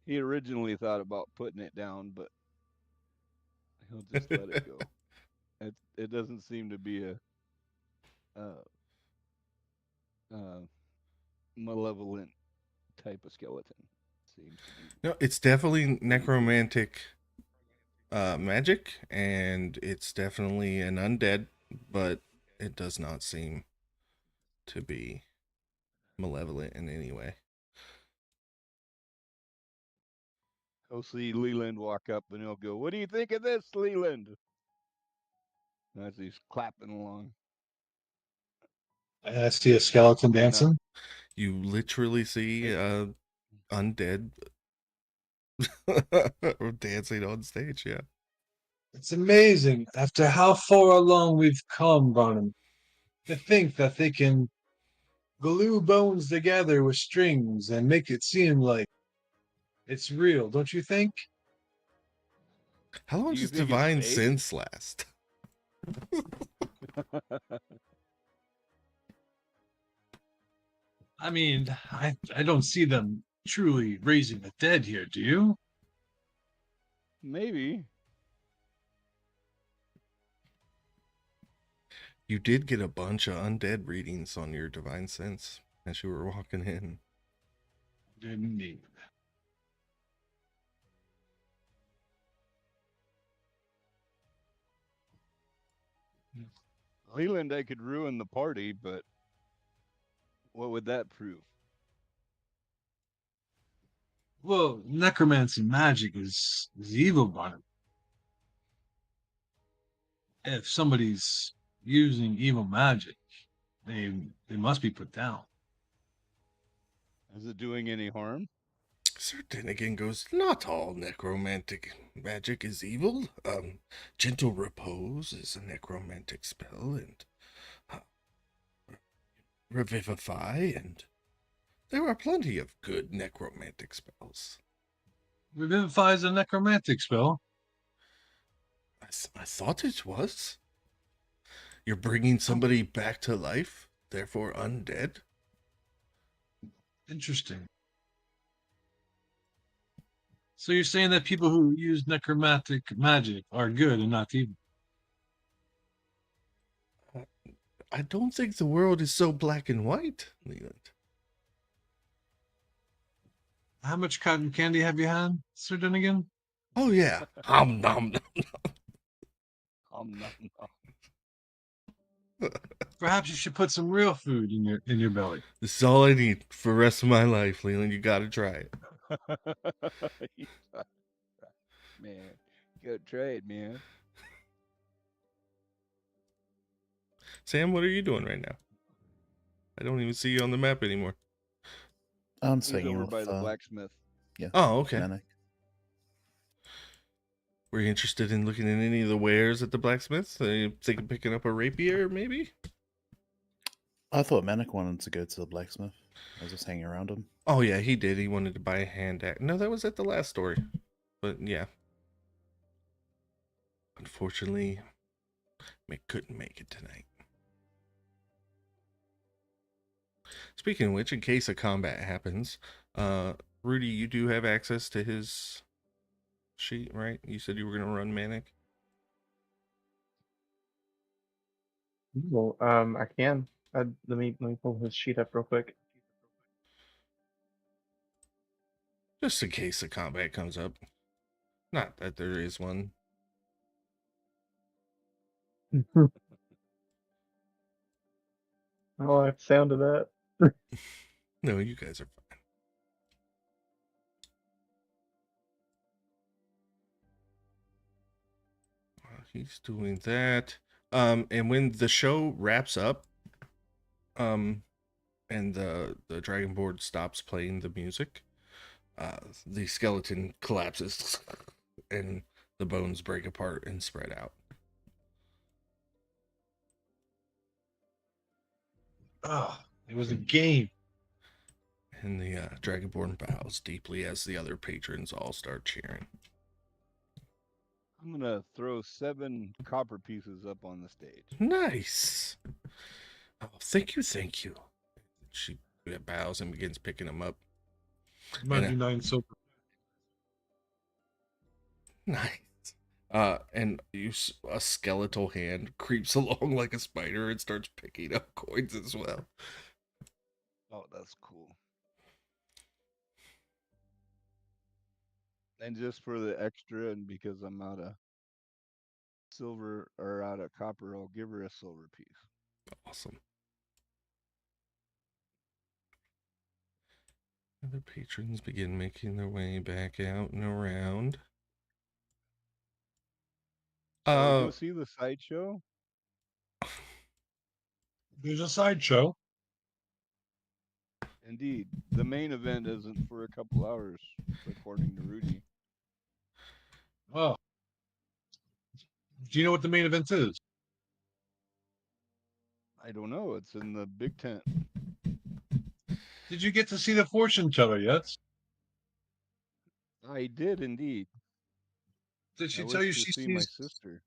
C: He originally thought about putting it down, but he'll just let it go. It doesn't seem to be a uh, malevolent type of skeleton. Seems to be.
A: No, it's definitely necromantic magic, and it's definitely an undead, but it does not seem to be malevolent in any way.
C: He'll see Leland walk up and he'll go, what do you think of this, Leland? As he's clapping along.
D: I see a skeleton dancing.
A: You literally see undead dancing on stage, yeah.
D: It's amazing, after how far along we've come, Barnum, to think that they can glue bones together with strings and make it seem like it's real, don't you think?
A: How long
C: Do you
A: does
C: think it's
A: divine
C: fake?
A: sense last?
D: I mean, I don't see them truly raising the dead here, do you?
C: Maybe.
A: You did get a bunch of undead readings on your divine sense as you were walking in.
D: Indeed.
C: Leland, I could ruin the party, but what would that prove?
D: Well, necromancy magic is evil, Barnum. If somebody's using evil magic, they must be put down.
C: Is it doing any harm?
A: Sir Dinnigan goes, not all necromantic magic is evil. Gentle repose is a necromantic spell, and revivify, and There are plenty of good necromantic spells.
D: Revivify is a necromantic spell.
A: I thought it was. You're bringing somebody back to life, therefore undead?
D: Interesting. So you're saying that people who use necromantic magic are good and not evil?
A: I don't think the world is so black and white, Leland.
D: How much cotton candy have you had, Sir Dunnigan?
A: Oh, yeah. Nom.
C: Nom, nom, nom.
D: Perhaps you should put some real food in your belly.
A: This is all I need for the rest of my life, Leland. You gotta try it.
C: Man, you gotta try it, man.
A: Sam, what are you doing right now? I don't even see you on the map anymore.
B: I'm
C: He's
B: saying
C: over
B: with,
C: by the blacksmith.
B: yeah.
A: Oh, okay.
B: Manic.
A: Were you interested in looking at any of the wares at the blacksmith? You think of picking up a rapier, maybe?
B: I thought Manic wanted to go to the blacksmith. I was just hanging around him.
A: Oh, yeah, he did. He wanted to buy a hand axe. No, that was at the last story. But, yeah. Unfortunately, Mick couldn't make it tonight. Speaking of which, in case a combat happens, Rudy, you do have access to his sheet, right? You said you were going to run Manic?
E: Well, I can. Let me pull his sheet up real quick.
A: Just in case a combat comes up. Not that there is one.
E: I like the sound of that.
A: No, you guys are fine. He's doing that. And when the show wraps up, and the dragon board stops playing the music, the skeleton collapses and the bones break apart and spread out.
D: Ah, it was a game.
A: And the dragonborn bows deeply as the other patrons all start cheering.
C: I'm gonna throw 7 copper pieces up on the stage.
A: Nice. Oh, thank you, thank you. She bows and begins picking them up.
D: Might be 9 silver.
A: Nice. And a skeletal hand creeps along like a spider and starts picking up coins as well.
C: Oh, that's cool. And just for the extra, and because I'm out of silver or out of copper, I'll give her a silver piece.
A: Awesome. Other patrons begin making their way back out and around.
C: Shall we go see the sideshow?
D: There's a sideshow.
C: Indeed, the main event isn't for a couple hours, according to Rudy.
D: Oh. Do you know what the main event is?
C: I don't know. It's in the big tent.
D: Did you get to see the fortune teller yet?
C: I did indeed.
D: Did she
C: I
D: tell
C: wish
D: you
C: to
D: she
C: see my
D: sees
C: sister.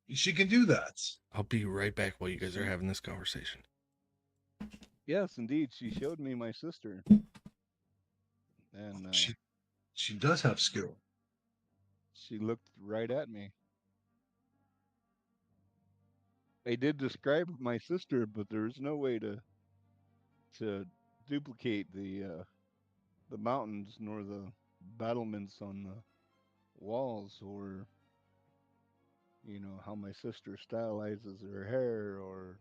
D: she can do that?
A: I'll be right back while you guys are having this conversation.
C: Yes, indeed. She showed me my sister. And
D: She does have skill.
C: she looked right at me. I did describe my sister, but there's no way to duplicate the mountains nor the battlements on the walls, or how my sister stylizes her hair, or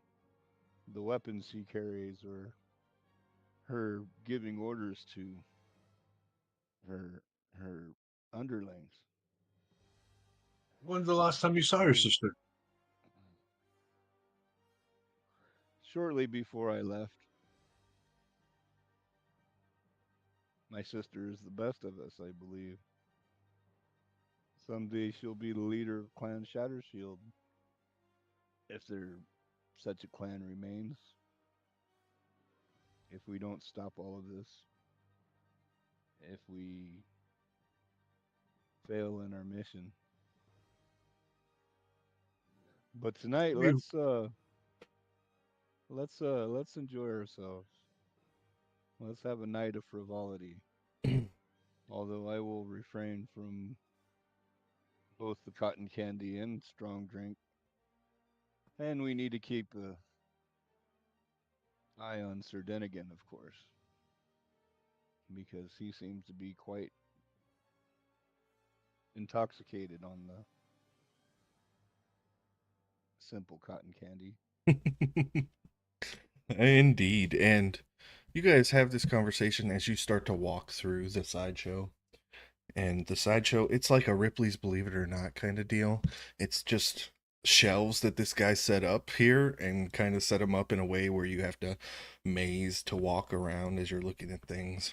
C: the weapons she carries, or her giving orders to her underlings.
D: When's the last time you saw your sister?
C: Shortly before I left. My sister is the best of us, I believe. Someday she'll be the leader of Clan Shattershield, if there such a clan remains. if we don't stop all of this, if we fail in our mission. But tonight,
D: We
C: let's enjoy ourselves. Let's have a night of frivolity. Although I will refrain from both the cotton candy and strong drink, and we need to keep a eye on Sir Denigan, of course, because he seems to be quite intoxicated on the simple cotton candy.
A: Indeed. And you guys have this conversation as you start to walk through the sideshow. And the sideshow, it's like a Ripley's Believe It or Not kind of deal. It's just shelves that this guy set up here and kind of set them up in a way where you have to maze to walk around as you're looking at things.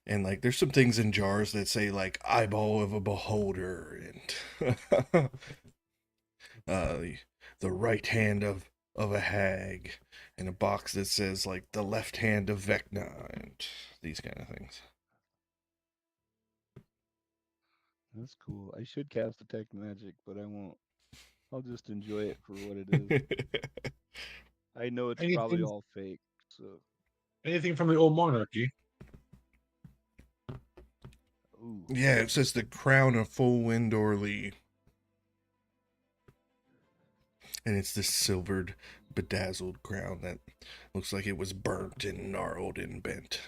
A: And like there's some things in jars that say like eyeball of a beholder and the right hand of a hag, and a box that says like the left hand of Vecna and these kind of things.
C: That's cool. I should cast detect magic, but I won't. I'll just enjoy it for what it is. I know it's probably
D: anything
C: all fake, so
D: anything from the old monarchy.
C: ooh.
A: Yeah, it says the crown of full Windorley. And it's this silvered, bedazzled crown that looks like it was burnt and gnarled and bent.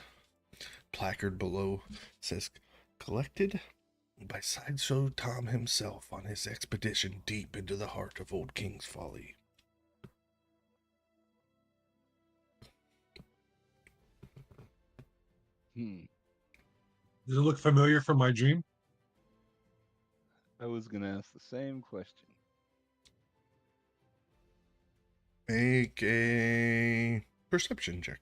A: Placard below says, collected by Sideshow Tom himself on his expedition deep into the heart of Old King's Folly.
D: Does it look familiar from my dream?
C: I was gonna ask the same question.
A: Make a perception check.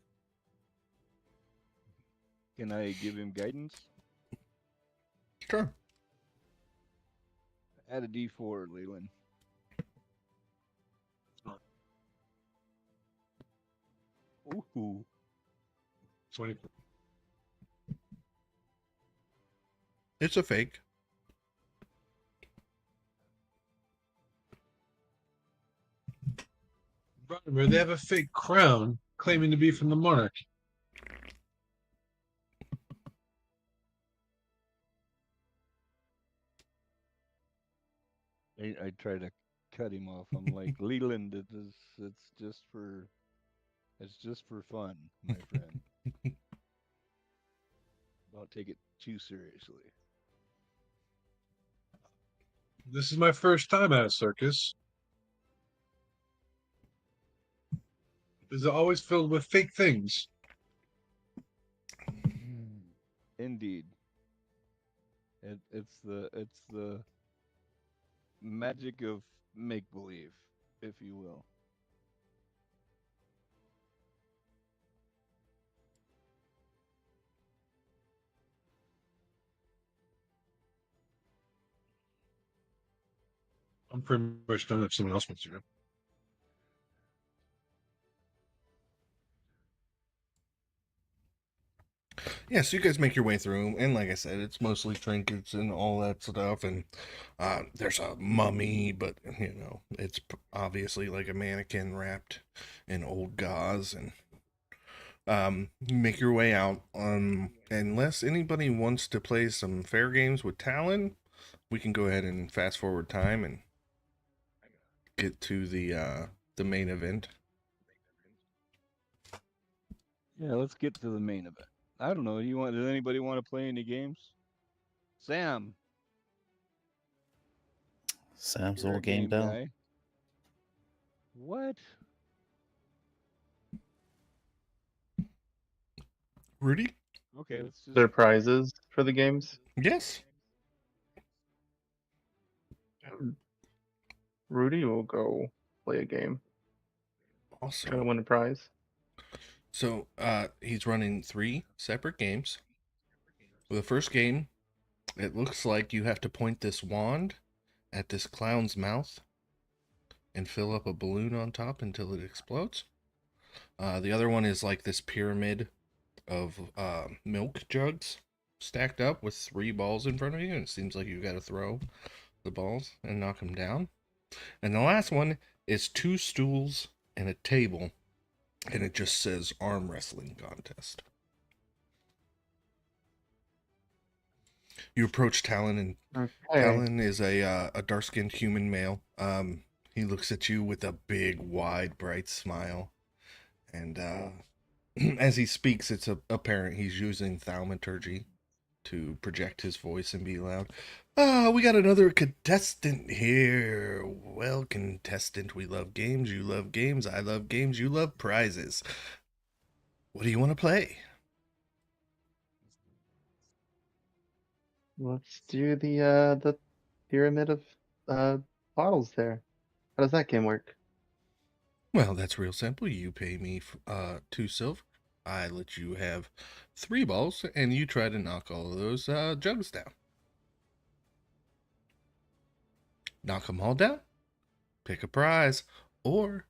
C: Can I give him guidance?
A: Sure.
C: Add a D4, Leland. Ooh.
D: 20.
A: It's a fake.
D: Vladimir, they have a fake crown claiming to be from the monarch.
C: I try to cut him off. I'm like, Leland, it's just for fun, my friend. Don't take it too seriously.
D: This is my first time at a circus. Is always filled with fake things.
C: Indeed. It's the magic of make believe, if you will.
D: I'm pretty much done if someone else wants to go.
A: Yeah, so you guys make your way through, and like I said, it's mostly trinkets and all that stuff, and there's a mummy, but, you know, it's obviously like a mannequin wrapped in old gauze, and you make your way out. Unless anybody wants to play some fair games with Talon, we can go ahead and fast forward time and get to the main event.
C: Yeah, let's get to the main event. I don't know. Does anybody want to play any games? Sam,
B: Sam's
C: you're
B: all
C: a game
B: gamed out.
C: guy. What?
A: Rudy?
C: Okay, let's just.
E: There are prizes for the games.
A: Yes.
E: Rudy will go play a game.
A: Awesome.
E: Try to win a prize.
A: So he's running 3 separate games. For the first game, it looks like you have to point this wand at this clown's mouth and fill up a balloon on top until it explodes. The other one is like this pyramid of milk jugs stacked up with 3 balls in front of you, and it seems like you got to throw the balls and knock them down. And the last one is 2 stools and a table, and it just says arm wrestling contest. You approach Talon, and
E: Okay.
A: Talon is a dark-skinned human male. He looks at you with a big, wide, bright smile, and as he speaks, it's apparent he's using thaumaturgy to project his voice and be loud. We got another contestant here. Well, contestant, we love games. You love games. I love games. You love prizes. What do you want to play?
E: Let's do the pyramid of bottles there. How does that game work?
A: Well, that's real simple. You pay me 2 silver. I let you have 3 balls, and you try to knock all of those jugs down. Knock them all down. Pick a prize, or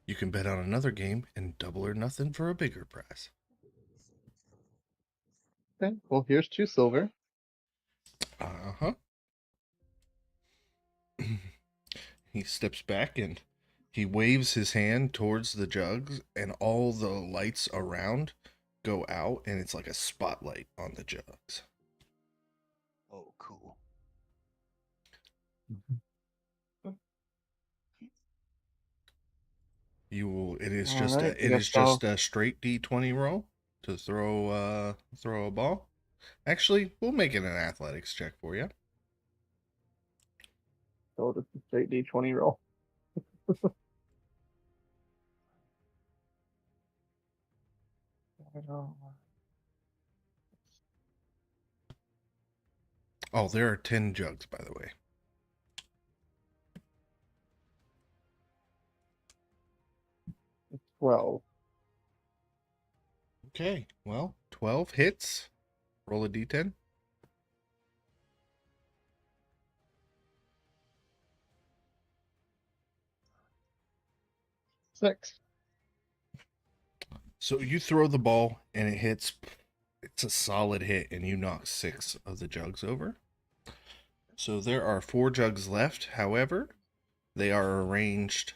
A: you can bet on another game and double or nothing for a bigger prize.
E: Okay, well here's 2 silver.
A: Uh-huh. He steps back and he waves his hand towards the jugs, and all the lights around go out, and it's like a spotlight on the jugs.
C: Oh, cool.
A: You will. It is
E: All
A: just
E: right,
A: a. It is just a straight D20 roll to throw a ball. Actually, we'll make it an athletics check for you.
E: So just a straight D20 roll.
A: Oh, there are 10 jugs, by the way.
E: It's 12.
A: Okay, well, 12 hits. Roll a D10.
E: 6.
A: So you throw the ball and it hits. It's a solid hit, and you knock 6 of the jugs over. So there are 4 jugs left. However, they are arranged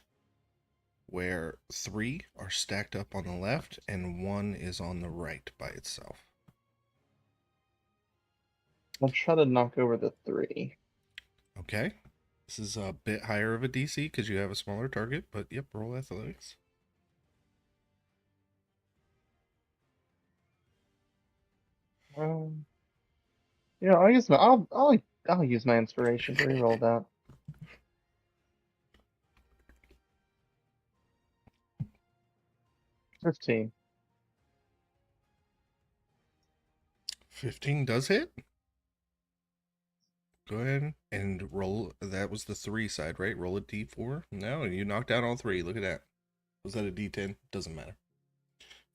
A: where 3 are stacked up on the left and 1 is on the right by itself.
E: I'll try to knock over the 3.
A: Okay. This is a bit higher of a DC because you have a smaller target, but yep, roll athletics.
E: Yeah, I'll use my inspiration to reroll that. 15.
A: 15 does hit. Go ahead and roll. That was the 3 side, right? Roll a D4. No, you knocked out all 3. Look at that. Was that a D10? Doesn't matter.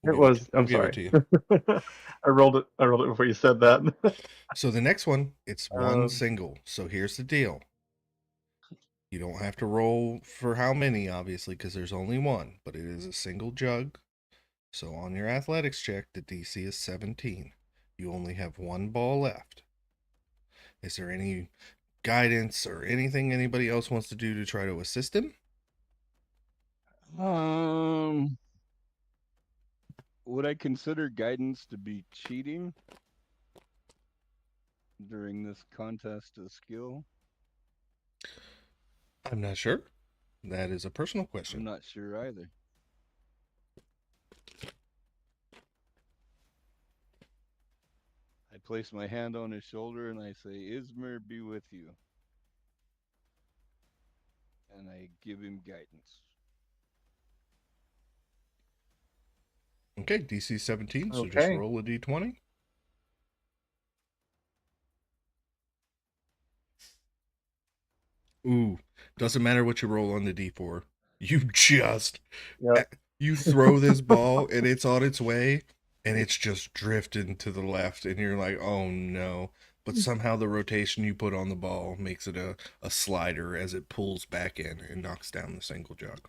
E: It was. I'm
A: We'll give
E: sorry.
A: it to you.
E: I rolled it before you said that.
A: So the next one, it's one single. So here's the deal. You don't have to roll for how many, obviously, because there's only one, but it is a single jug. So on your athletics check, the DC is 17. You only have 1 ball left. Is there any guidance or anything anybody else wants to do to try to assist him?
C: Would I consider guidance to be cheating during this contest of skill?
A: I'm not sure. That is a personal
C: I'm
A: question.
C: not sure either. I place my hand on his shoulder and I say, Ismir be with you. And I give him guidance.
A: Okay, DC 17, so just
E: Okay.
A: roll a D20. Ooh, doesn't matter what you roll on the D4. You just,
E: Yep.
A: you throw this ball and it's on its way and it's just drifting to the left and you're like, oh no. But somehow the rotation you put on the ball makes it a slider as it pulls back in and knocks down the single jug.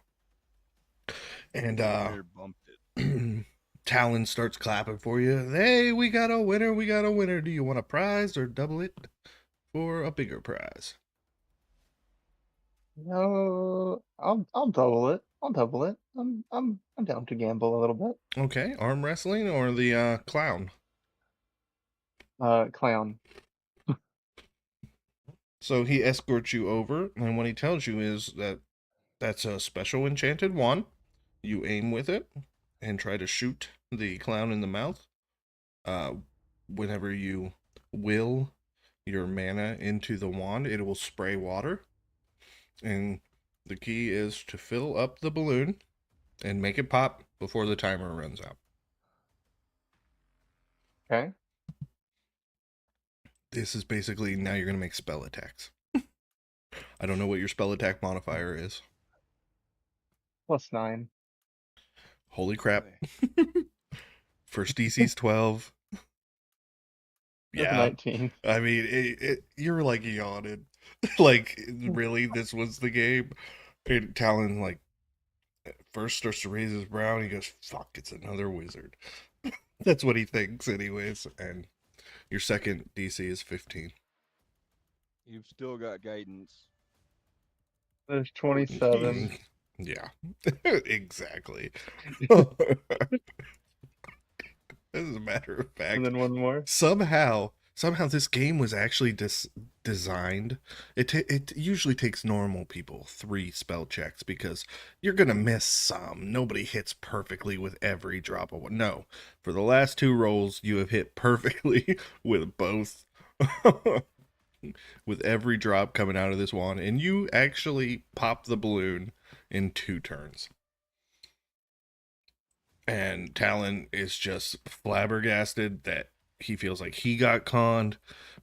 A: And
C: There bumped it.
A: Talon starts clapping for you. Hey, we got a winner. We got a winner. Do you want a prize or double it for a bigger prize?
E: No, I'll double it. I'll double it. I'm down to gamble a little bit.
A: Okay, arm wrestling or the clown?
E: Clown.
A: So he escorts you over, and what he tells you is that that's a special enchanted wand. You aim with it and try to shoot the clown in the mouth. Uh, Whenever you will your mana into the wand, it will spray water. And the key is to fill up the balloon and make it pop before the timer runs out.
E: Okay.
A: This is basically now you're going to make spell attacks. I don't know what your spell attack modifier is.
E: +9.
A: Holy crap. First DC's 12.
E: That's
A: Yeah.
E: 19.
A: I mean, you're like yawning. Like, really, this was the game? And Talon, like, first starts to raise his brow and he goes, fuck, it's another wizard. That's what he thinks, anyways. And your second DC is 15.
C: You've still got guidance.
E: There's 27.
A: Yeah, exactly. As a matter of fact,
E: And then one more.
A: somehow this game was actually designed. It usually takes normal people 3 spell checks because you're gonna miss some. Nobody hits perfectly with every drop of one. No, for the last 2 rolls, you have hit perfectly with both. With every drop coming out of this wand, and you actually pop the balloon in 2 turns. And Talon is just flabbergasted that he feels like he got conned,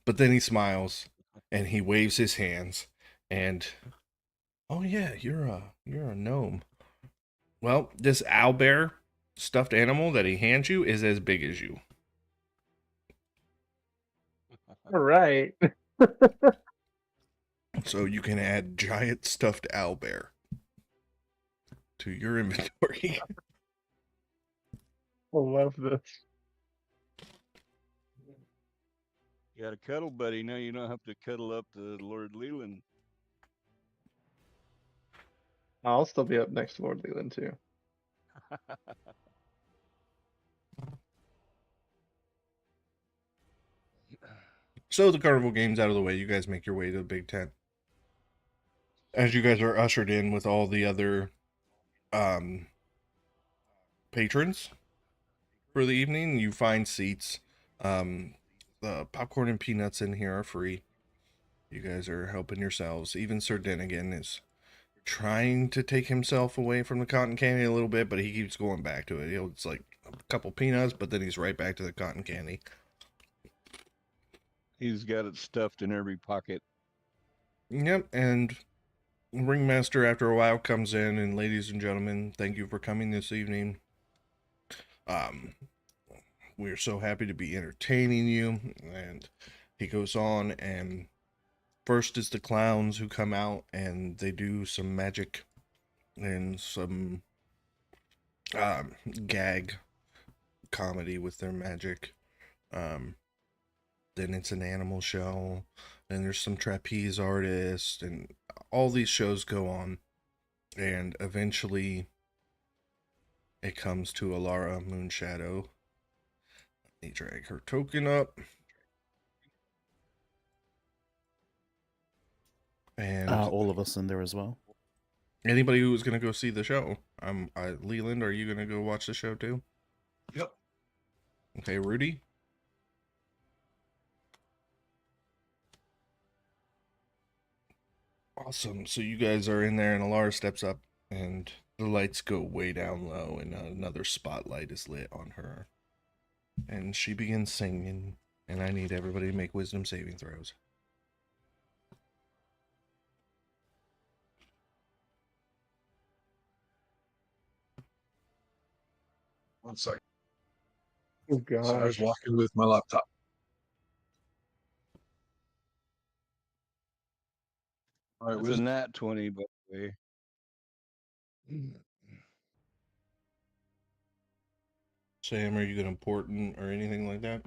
A: but then he smiles and he waves his hands and oh yeah, you're a gnome. Well, this owlbear stuffed animal that he hands you is as big as you.
E: All right.
A: So you can add giant stuffed owlbear to your inventory.
E: I love this.
C: You got a cuddle buddy. Now you don't have to cuddle up to Lord Leland.
E: I'll still be up next to Lord Leland too.
A: So the carnival game's out of the way. You guys make your way to the big tent. As you guys are ushered in with all the other patrons for the evening, you find seats. The popcorn and peanuts in here are free. You guys are helping yourselves. Even Sir Dennigan is trying to take himself away from the cotton candy a little bit, but he keeps going back to it. It's like a couple peanuts, but then he's right back to the cotton candy.
C: He's got it stuffed in every pocket.
A: Yep, and Ringmaster after a while comes in, and ladies and gentlemen, thank you for coming this evening. We're so happy to be entertaining you. And he goes on, and first is the clowns who come out and they do some magic and some gag comedy with their magic. Then it's an animal show, and there's some trapeze artists, and all these shows go on, and eventually it comes to Alara Moonshadow. Let me drag her token up. And
B: all of us in there as well.
A: anybody who was going to go see the show. Leland, are you going to go watch the show too?
D: Yep.
A: Okay, Rudy? Awesome. So you guys are in there, and Alara steps up, and the lights go way down low, and another spotlight is lit on her. And she begins singing, and I need everybody to make wisdom saving throws.
D: One second.
E: Oh
D: So I was
E: gosh.
D: walking with my laptop. All right,
C: It's a nat 20, by the way.
A: Sam, are you going to important or anything like that?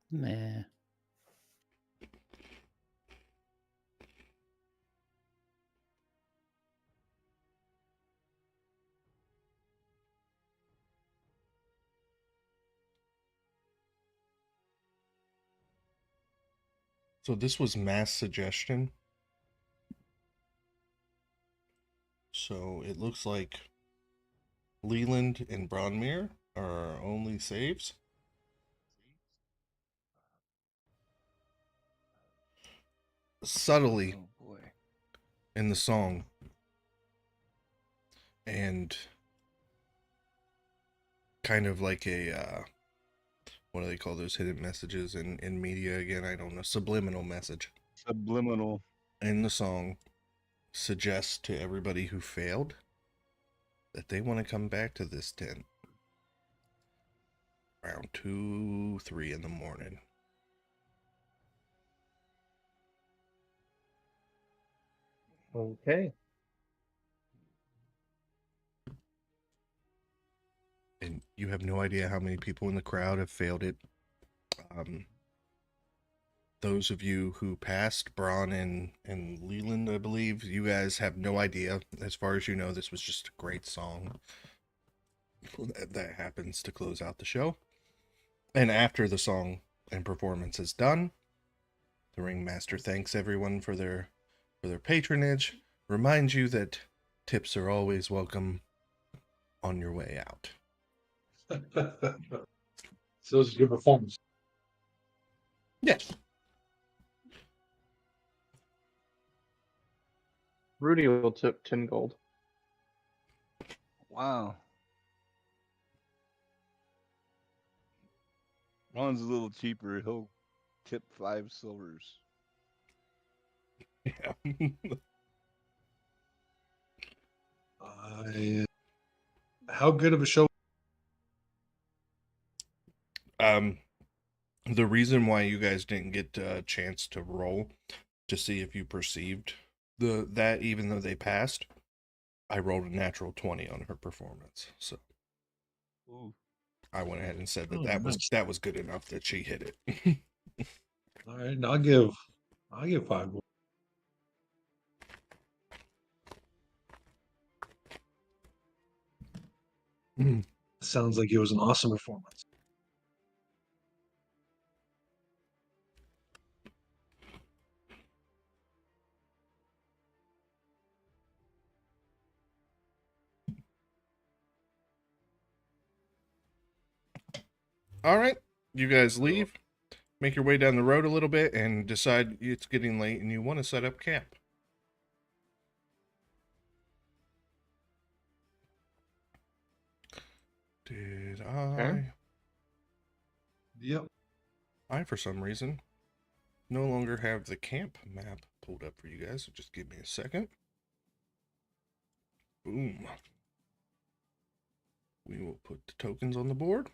B: Nah.
A: So this was mass suggestion. So it looks like Leland and Bronmere are our only saves. Subtly
C: Oh boy.
A: in the song. And kind of like a, what do they call those hidden messages in media again? I don't know. Subliminal message.
C: Subliminal.
A: In the song suggests to everybody who failed that they want to come back to this tent around 2, 3 in the morning.
E: Okay.
A: And you have no idea how many people in the crowd have failed it. Those of you who passed, Braun and Leland, I believe, you guys have no idea. As far as you know, this was just a great song that happens to close out the show. And after the song and performance is done, the ringmaster thanks everyone for their patronage, reminds you that tips are always welcome on your way out.
D: So it's a good performance.
A: Yes.
E: Rudy will tip 10 gold.
C: Wow. Ron's a little cheaper. He'll tip 5 silvers.
A: Yeah.
D: How good of a show?
A: The reason why you guys didn't get a chance to roll to see if you perceived that even though they passed, I rolled a natural 20 on her performance. So
C: Ooh.
A: I went ahead and said
D: Oh, nice.
A: that was good enough that she hit it.
D: All right, I'll give 5 gold. Sounds like it was an awesome performance.
A: All right, you guys leave, make your way down the road a little bit, and decide it's getting late and you want to set up camp. Did
E: Okay.
D: Yep.
A: I, for some reason, no longer have the camp map pulled up for you guys, so just give me a second. Boom. We will put the tokens on the board.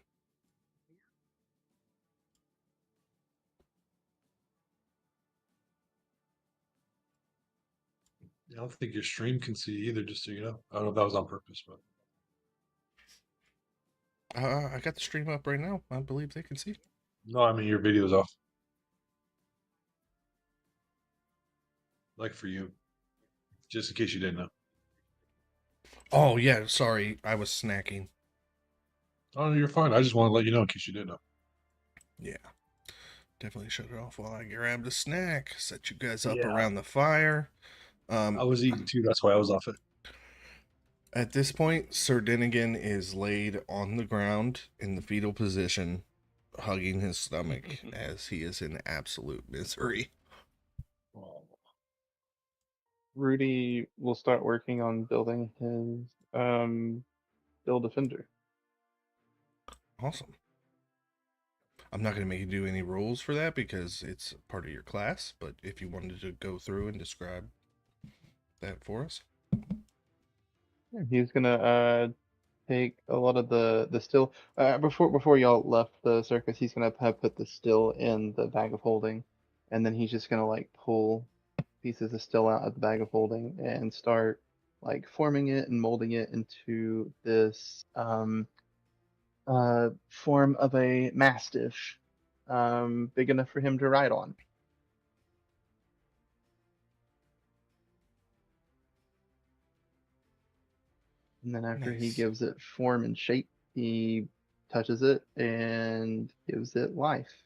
D: I don't think your stream can see either, just so you know. I don't know if that was on purpose, but
A: I got the stream up right now. I believe they can see.
D: no, I mean your video's off. Like for you. Just in case you didn't know.
A: Oh, yeah, sorry. I was snacking.
D: Oh, no, you're fine. I just want to let you know in case you didn't know.
A: Yeah. Definitely shut it off while I grabbed a snack. Set you guys up
D: Yeah.
A: around the fire.
D: I was eating too, that's why I was off it.
A: At this point, Sir Dinnigan is laid on the ground in the fetal position, hugging his stomach as he is in absolute misery.
D: Oh.
E: Rudy will start working on building his build defender.
A: Awesome. I'm not going to make you do any rules for that because it's part of your class, but if you wanted to go through and describe that for us.
E: He's gonna take a lot of the still before y'all left the circus. He's gonna have put the still in the bag of holding, and then he's just gonna like pull pieces of still out of the bag of holding and start like forming it and molding it into this form of a mastiff, big enough for him to ride on. And then after he
A: Nice.
E: gives it form and shape, he touches it and gives it life.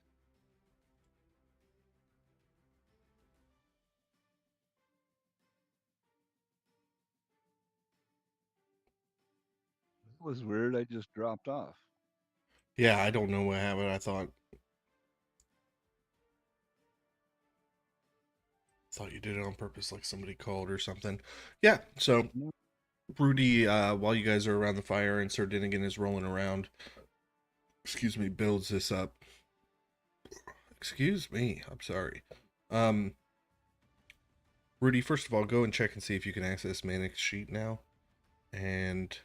C: That was weird. I just dropped off.
A: Yeah, I don't know what happened. I thought you did it on purpose, like somebody called or something. Yeah, so
C: No.
A: Rudy, while you guys are around the fire and Sir Dinnigan is rolling around, excuse me, builds this up. Excuse me, I'm sorry. Rudy, first of all, go and check and see if you can access Manic's sheet now. And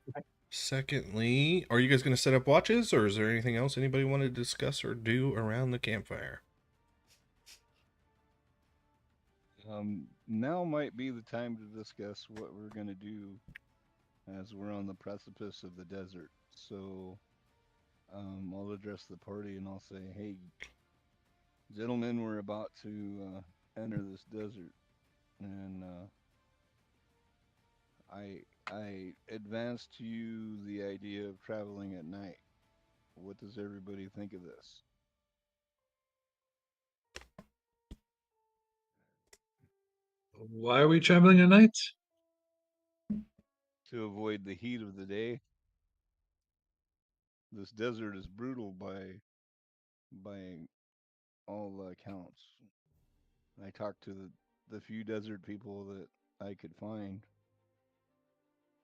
E: Okay.
A: secondly, are you guys going to set up watches, or is there anything else anybody want to discuss or do around the campfire?
C: Now might be the time to discuss what we're gonna do as we're on the precipice of the desert. So, I'll address the party and I'll say, "Hey, gentlemen, we're about to enter this desert, and I advance to you the idea of traveling at night. What does everybody think of this?
D: Why are we traveling at night?
C: To avoid the heat of the day, this desert is brutal by all accounts. I talked to the few desert people that I could find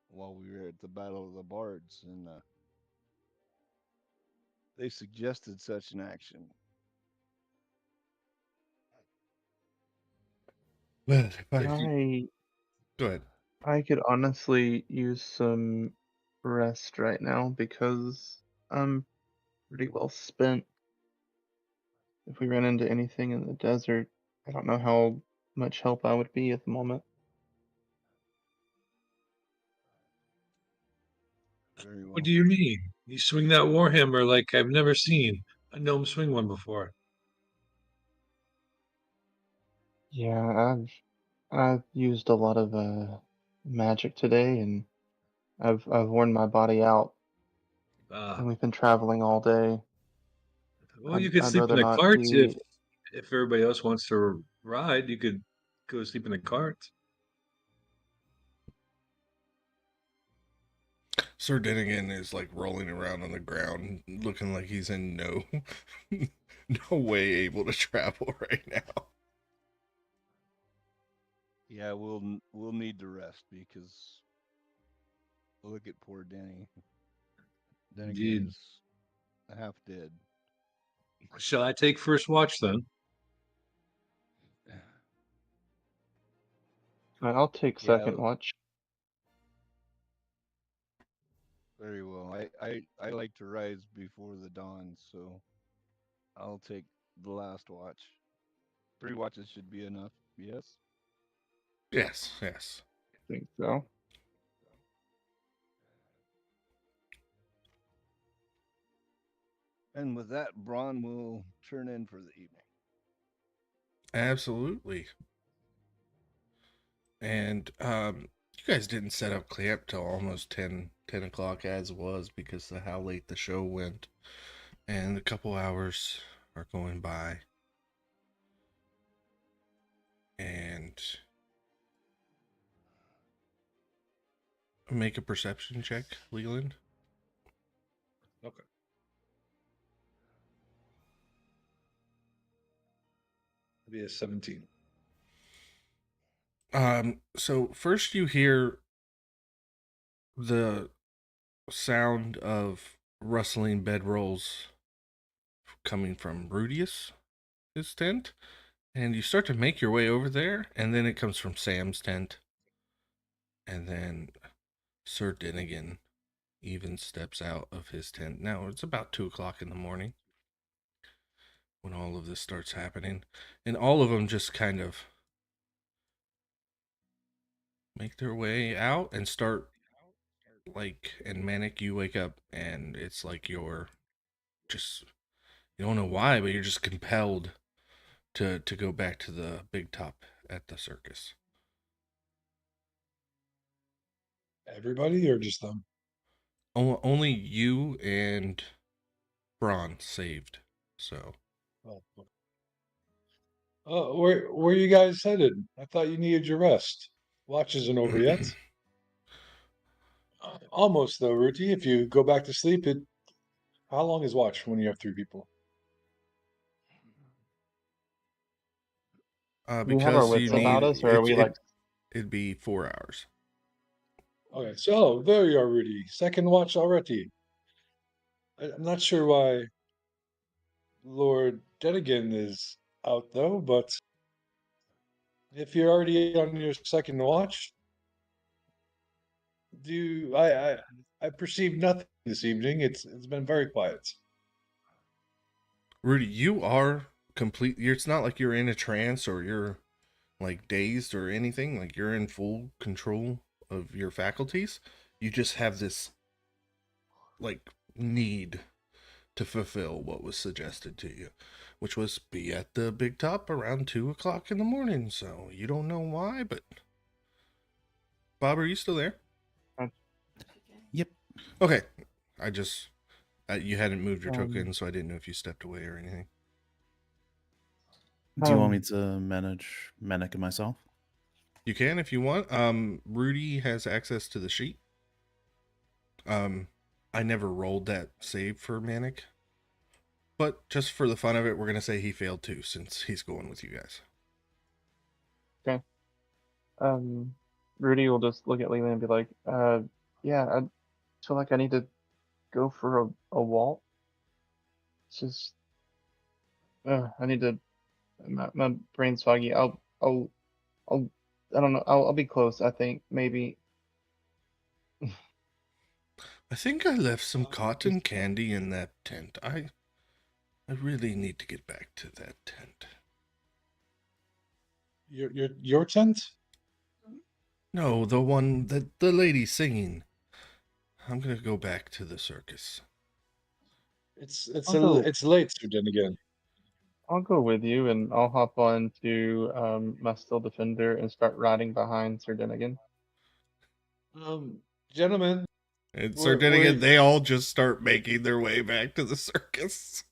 C: while we were at the Battle of the Bards, and they suggested such an action.
A: Well,
C: If you
A: go ahead.
E: I could honestly use some rest right now because I'm pretty well spent. If we ran into anything in the desert, I don't know how much help I would be at the moment.
C: very
D: What
C: well,
D: do you mean? You swing that warhammer like I've never seen a gnome swing one before.
E: Yeah, I've used a lot of magic today, and I've worn my body out,
D: Ah,
E: and we've been traveling all day.
D: well, you could
E: I'd
D: sleep
E: rather
D: in a
E: not
D: cart
E: be.
D: if everybody else wants to ride. You could go sleep in the cart.
A: Sir Dinnigan is like rolling around on the ground, looking like he's in no way able to travel right now.
C: yeah, we'll need to rest because look at poor Denny. Then again,
D: Indeed.
C: is half dead.
D: Shall I take first watch then?
E: I'll take
C: Yeah,
E: second watch.
C: very well. I like to rise before the dawn, so I'll take the last watch. 3 watches should be enough. Yes.
A: Yes, yes.
E: I think so.
C: And with that, Braun will turn in for the evening.
A: Absolutely. And you guys didn't set up camp till almost 10 o'clock as was because of how late the show went. And a couple hours are going by. And make a perception check, Leland.
D: Okay. It'd be a 17.
A: So first you hear the sound of rustling bedrolls coming from Rudius, his tent, and you start to make your way over there, and then it comes from Sam's tent, and then Sir Dinnigan even steps out of his tent. Now it's about 2 o'clock in the morning when all of this starts happening, and all of them just kind of make their way out and start like, and Manic, you wake up and it's like you're just, you don't know why, but you're just compelled to go back to the big top at the circus.
D: Everybody or just them?
A: Only you and Braun saved. So
D: Oh, okay. Where you guys headed? I thought you needed your rest. Watch isn't over yet. Almost though, Ruti. If you go back to sleep, it. How long is watch when you have three people?
E: Do we have our
A: because you
E: wits
D: Oh,
E: about
A: need
E: us, or are we like?
A: it'd be 4 hours.
D: okay. So there you are, Rudy. Second watch already. I'm not sure why Lord Denigan is out though, but if you're already on your second watch, do I perceive nothing this evening. It's been very quiet.
A: Rudy, you are complete. It's not like you're in a trance or you're like dazed or anything. Like you're in full control of your faculties. You just have this like need to fulfill what was suggested to you, which was be at the big top around 2 o'clock in the morning. So you don't know why, but Bob, are you still there?
B: Yep.
A: Okay, I just you hadn't moved your
E: Um,
A: token, so I didn't know if you stepped away or anything.
B: Do you want me
E: um,
B: to manage Manic and myself?
A: You can if you want. Rudy has access to the sheet. I never rolled that save for Manic, but just for the fun of it, we're gonna say he failed too, since he's going with you guys.
E: okay. Rudy will just look at Leland and be like, yeah, I feel like I need to go for a walk. It's just, I need to. My brain's foggy. I'll, I don't know. I'll be close. I think maybe.
A: I think I left some cotton
E: Just,
A: candy in that tent. I really need to get back to that tent.
D: Your tent?
A: No, the one that the lady singing. I'm gonna go back to the circus.
E: I'll go.
D: It's late, Sir Denigan.
E: I'll go with you, and I'll hop on to my Steel Defender and start riding behind Sir Denigan.
D: Um, Gentlemen,
A: And so then
D: we're
A: again, they all just start making their way back to the circus.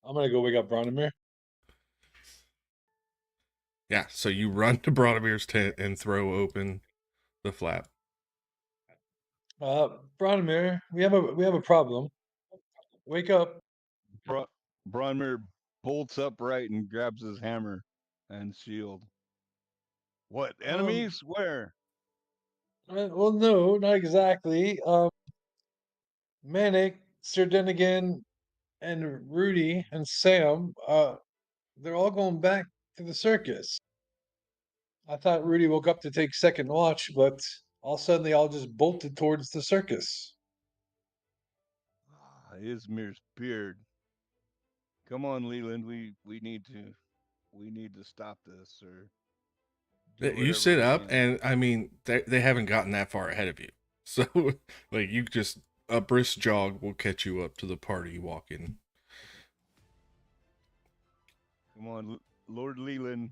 D: I'm gonna go wake up Bronimir.
A: Yeah, so you run to Brodomir's tent and throw open the flap.
D: Bronimir, we have a problem. Wake up.
C: Bro- Bronmir bolts upright and grabs his hammer and shield. What
D: Um,
C: enemies? Where?
D: well, no, not exactly. Manic, Sir Denigan, and Rudy and Sam, they're all going back to the circus. I thought Rudy woke up to take second watch, but all of a sudden they all just bolted towards the circus.
C: Ismir's beard. Come on, Leland. We need to stop this or do
A: You
C: whatever
A: sit
C: we
A: up,
C: can.
A: and I mean, they haven't gotten that far ahead of you. So, like, you just, a brisk jog will catch you up to the party walking.
C: Come on, Lord Leland.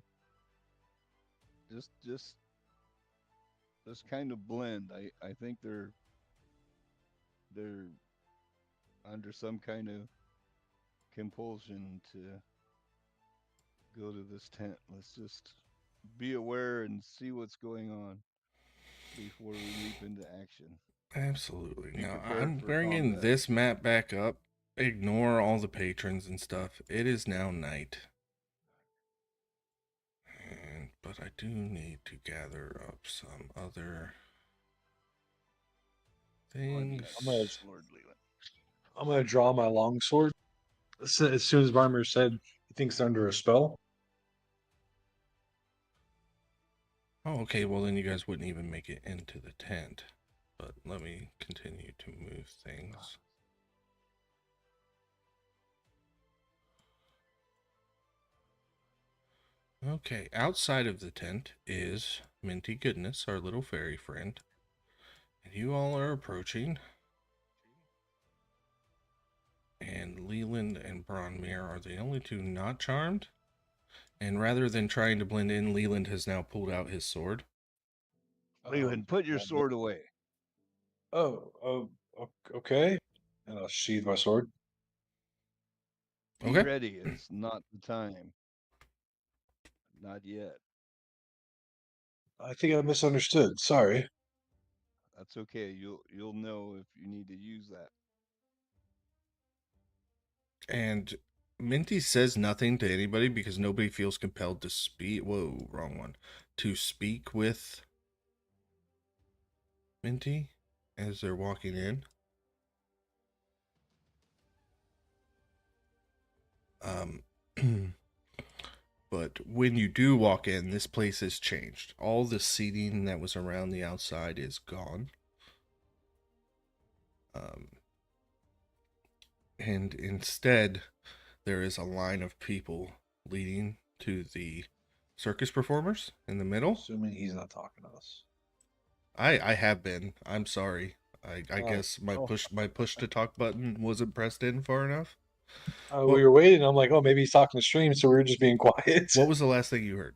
C: Just just kind of blend. I think they're under some kind of compulsion to go to this tent. Let's just be aware and see what's going on before we leap into action.
A: Absolutely.
C: Be
A: Now,
C: prepared
A: I'm
C: for
A: bringing
C: combat.
A: this map back up. Ignore all the patrons and stuff. It is now night. But I do need to gather up some other
C: On
D: I'm gonna
A: things.
C: Lord Leland.
D: I'm gonna draw my longsword. As soon as Bronimir said he thinks they're under a spell.
A: Oh, okay. Well, then you guys wouldn't even make it into the tent. But let me continue to move things. Okay, outside of the tent is Minty Goodness, our little fairy friend. And you all are approaching. And Leland and Bronmere are the only two not charmed. And rather than trying to blend in, Leland has now pulled out his sword.
C: Leland, put your sword away.
D: Okay. And I'll sheathe my sword.
C: Be
A: Okay.
C: ready. It's not the time. Not yet.
D: I think I misunderstood. Sorry.
C: That's okay. You'll know if you need to use that.
A: And Minty says nothing to anybody because nobody feels compelled to speak. Whoa, wrong one. To speak with Minty as they're walking in. But when you do walk in, this place has changed. All the seating that was around the outside is gone. And instead, there is a line of people leading to the circus performers in the middle.
D: Assuming he's not talking to us.
A: I have been. I'm sorry. I
D: Oh.
A: guess my push to talk button wasn't pressed in far enough.
D: We were waiting. I'm like, oh, maybe he's talking to stream, so we were just being quiet.
A: What was the last thing you heard?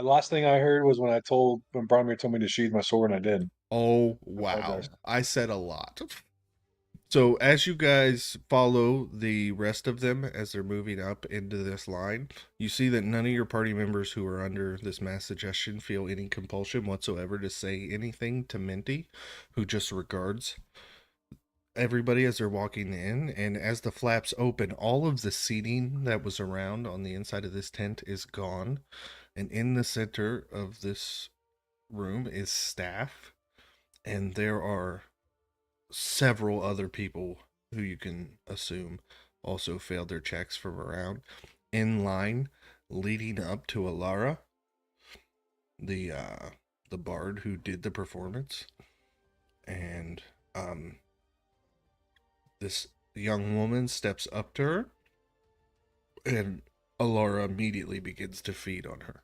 D: Last thing I heard was when Bromir told me to sheathe my sword, and I did.
A: Oh, wow. I said a lot. So as you guys follow the rest of them as they're moving up into this line, you see that none of your party members who are under this mass suggestion feel any compulsion whatsoever to say anything to Minty, who just regards everybody as they're walking in. And as the flaps open, all of the seating that was around on the inside of this tent is gone. And in the center of this room is staff. And there are several other people who you can assume also failed their checks from around in line leading up to Alara, the bard who did the performance. And this young woman steps up to her, and Alara immediately begins to feed on her.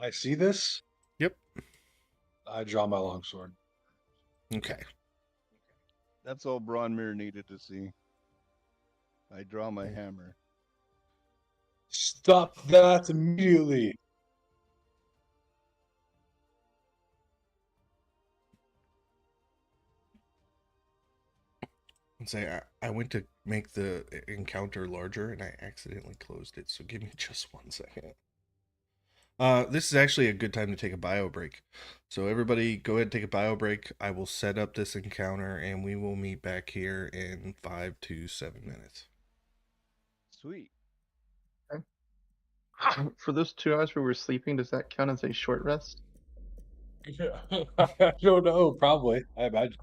D: I see this.
A: Yep.
D: I draw my longsword.
A: Okay.
C: That's all Bronmere needed to see. I draw my hammer.
D: Stop that immediately.
A: And say, I went to make the encounter larger and I accidentally closed it, so give me just 1 second. This is actually a good time to take a bio break. So everybody go ahead and take a bio break. I will set up this encounter and we will meet back here in 5 to 7 minutes.
C: Sweet.
E: For those 2 hours we were sleeping, does that count as a short rest?
D: I don't know. Probably. I imagine.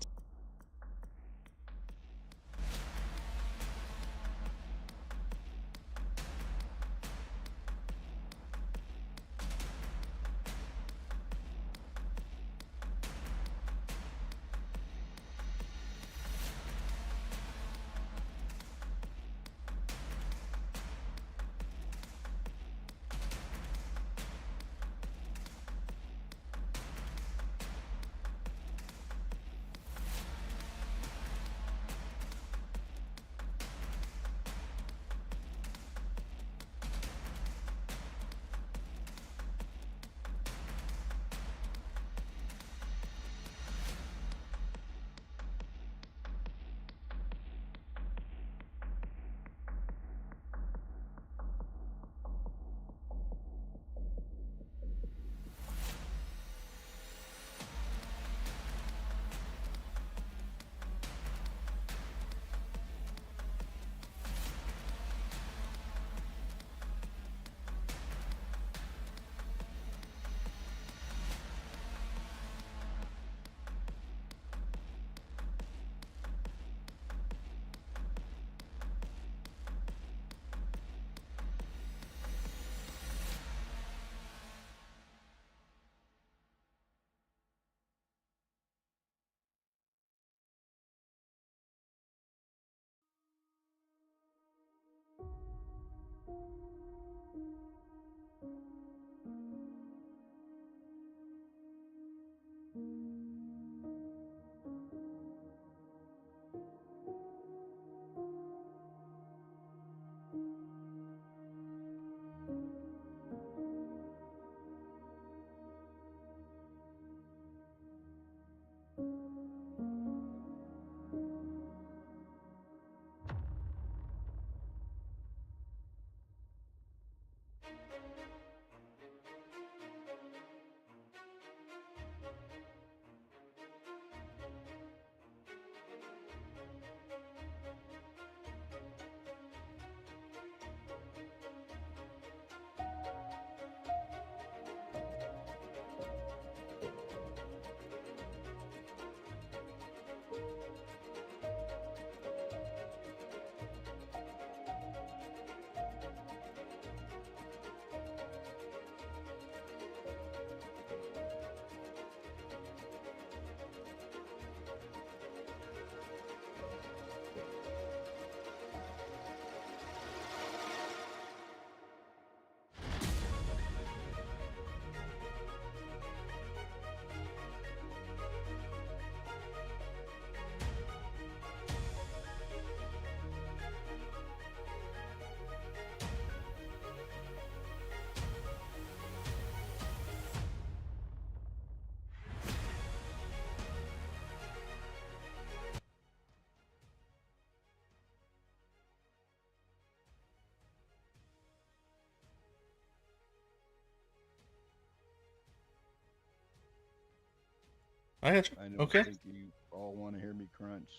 A: I got you.
C: I don't
A: Okay.
C: think you all want to hear me crunch.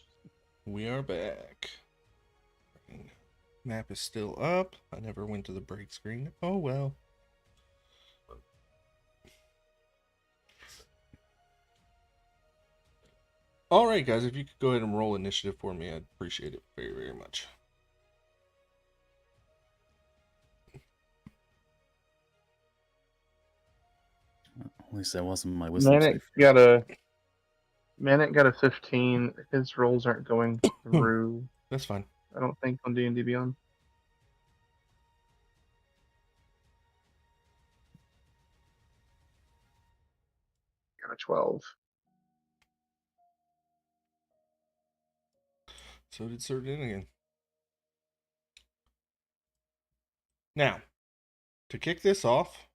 A: We are back. Map is still up. I never went to the break screen. Oh well. All right, guys. If you could go ahead and roll initiative for me, I'd appreciate it very, very much.
B: At least that wasn't my wisdom
E: Manic
B: save.
E: got a 15. His rolls aren't going through.
A: That's fine.
E: I don't think on D&D Beyond. Got a 12.
A: So did Sir Dinnigan. Now, to kick this off,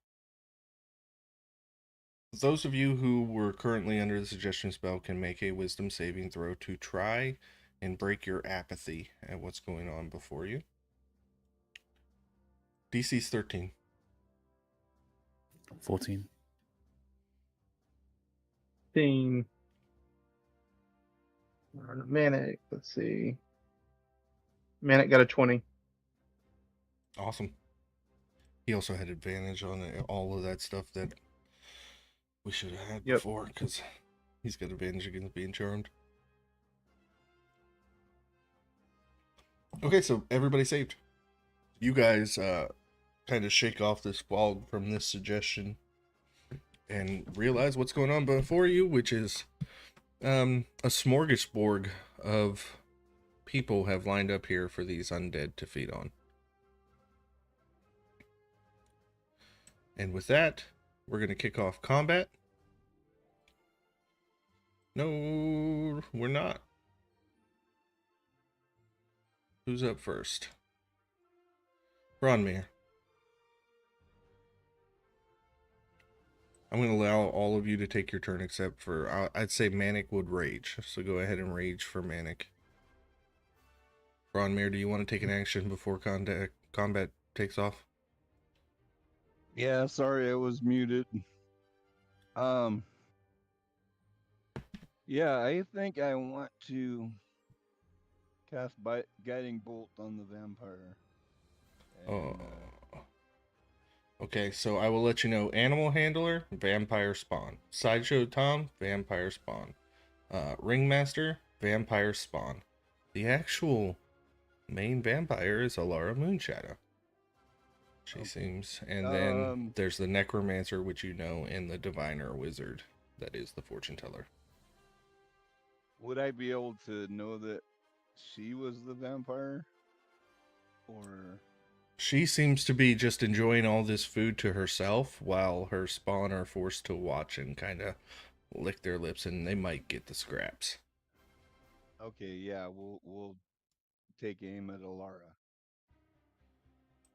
A: those of you who were currently under the suggestion spell can make a wisdom saving throw to try and break your apathy at what's going on before you. DC's 13.
B: 14.
E: 15. Manic, let's see. Manic got a 20.
A: Awesome. He also had advantage on all of that stuff that we should have had
E: Yep.
A: before, because he's got advantage against being charmed. Okay, so everybody saved. You guys kind of shake off this fog from this suggestion and realize what's going on before you, which is a smorgasbord of people have lined up here for these undead to feed on. And with that, we're going to kick off combat. No, we're not. Who's up first? Bronmere. I'm going to allow all of you to take your turn except for, I'd say Manic would rage. So go ahead and rage for Manic. Bronmere, do you want to take an action before combat takes off?
C: Yeah, sorry I was muted. Yeah, I think I want to cast Guiding Bolt on the vampire. And,
A: Okay, so I will let you know. Animal Handler, Vampire Spawn. Sideshow Tom, Vampire Spawn. Ringmaster, Vampire Spawn. The actual main vampire is Alara Moonshadow. She seems. And then there's the Necromancer, which you know, and the Diviner Wizard. That is the Fortune Teller.
C: would I be able to know that she was the vampire? Or...
A: She seems to be just enjoying all this food to herself while her spawn are forced to watch and kind of lick their lips, and they might get the scraps.
C: Okay, yeah, we'll take aim at Alara.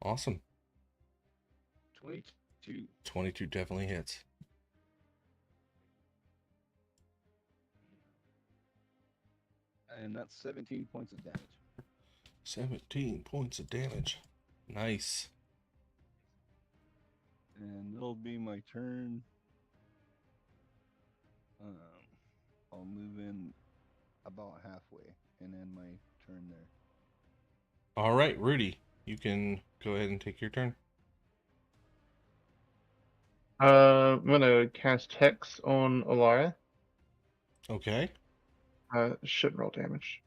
A: Awesome.
C: 22.
A: 22 definitely hits.
C: And that's 17 points of damage.
A: 17 points of damage. Nice.
C: And it'll be my turn. I'll move in about halfway and end my turn there.
A: All right, Rudy, you can go ahead and take your turn.
E: I'm gonna cast Hex on Alara.
A: Okay.
E: Shouldn't roll damage.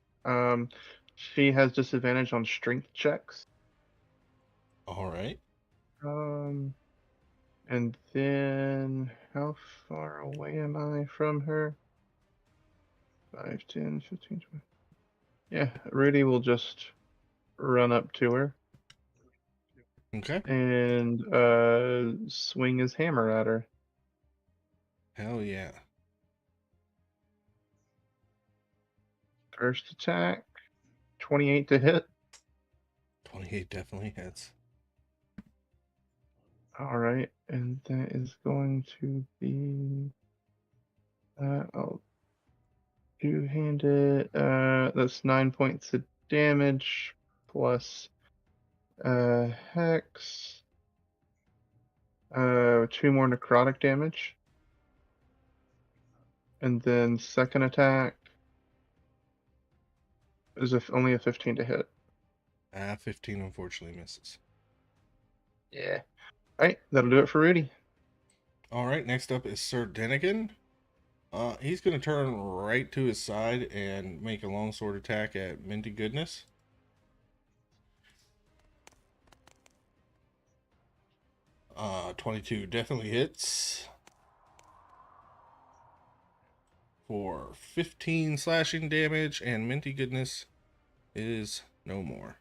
E: She has disadvantage on strength checks.
A: All right.
E: And then how far away am I from her? 5, 10, 15, 20. Yeah, Rudy will just run up to her
A: Okay.
E: and swing his hammer at her.
A: Hell yeah.
E: First attack, 28 to hit.
A: 28 definitely hits.
E: All right, and that is going to be I'll two-handed. That's 9 points of damage plus hex. 2 more necrotic damage. And then second attack is only a 15 to hit.
A: 15 unfortunately misses.
E: Yeah. Alright, that'll do it for Rudy.
A: All right, next up is Sir Denigan. He's going to turn right to his side and make a longsword attack at Minty Goodness. Uh, 22 definitely hits for 15 slashing damage, and Minty Goodness is no more,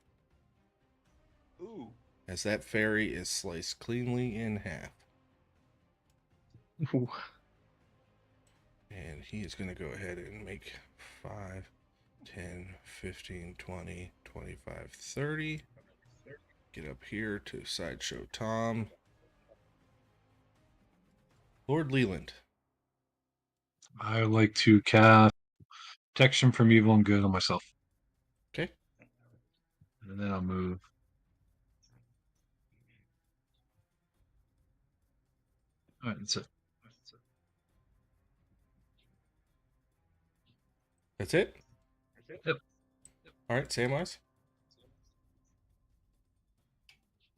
C: Ooh.
A: as that fairy is sliced cleanly in half.
E: Ooh.
A: And he is going to go ahead and make 5, 10, 15, 20, 25, 30. Get up here to Sideshow Tom. Lord Leland.
D: I would like to cast protection from evil and good on myself.
A: Okay.
D: And then I'll move. All right, that's it.
A: That's it?
D: Yep.
A: All right, Samwise.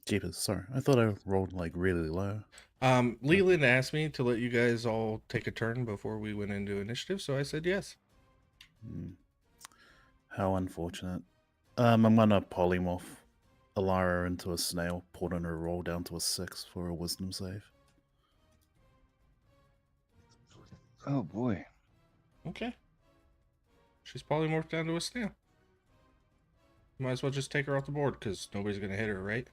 B: Jeepers, sorry. I thought I rolled like really low.
A: Leland asked me to let you guys all take a turn before we went into initiative, so I said yes.
B: Hmm. How unfortunate. I'm gonna polymorph Alara into a snail, put on her roll down to a 6 for a wisdom save.
C: Oh boy.
A: Okay. She's polymorphed down to a snail. Might as well just take her off the board because nobody's going to hit her, right?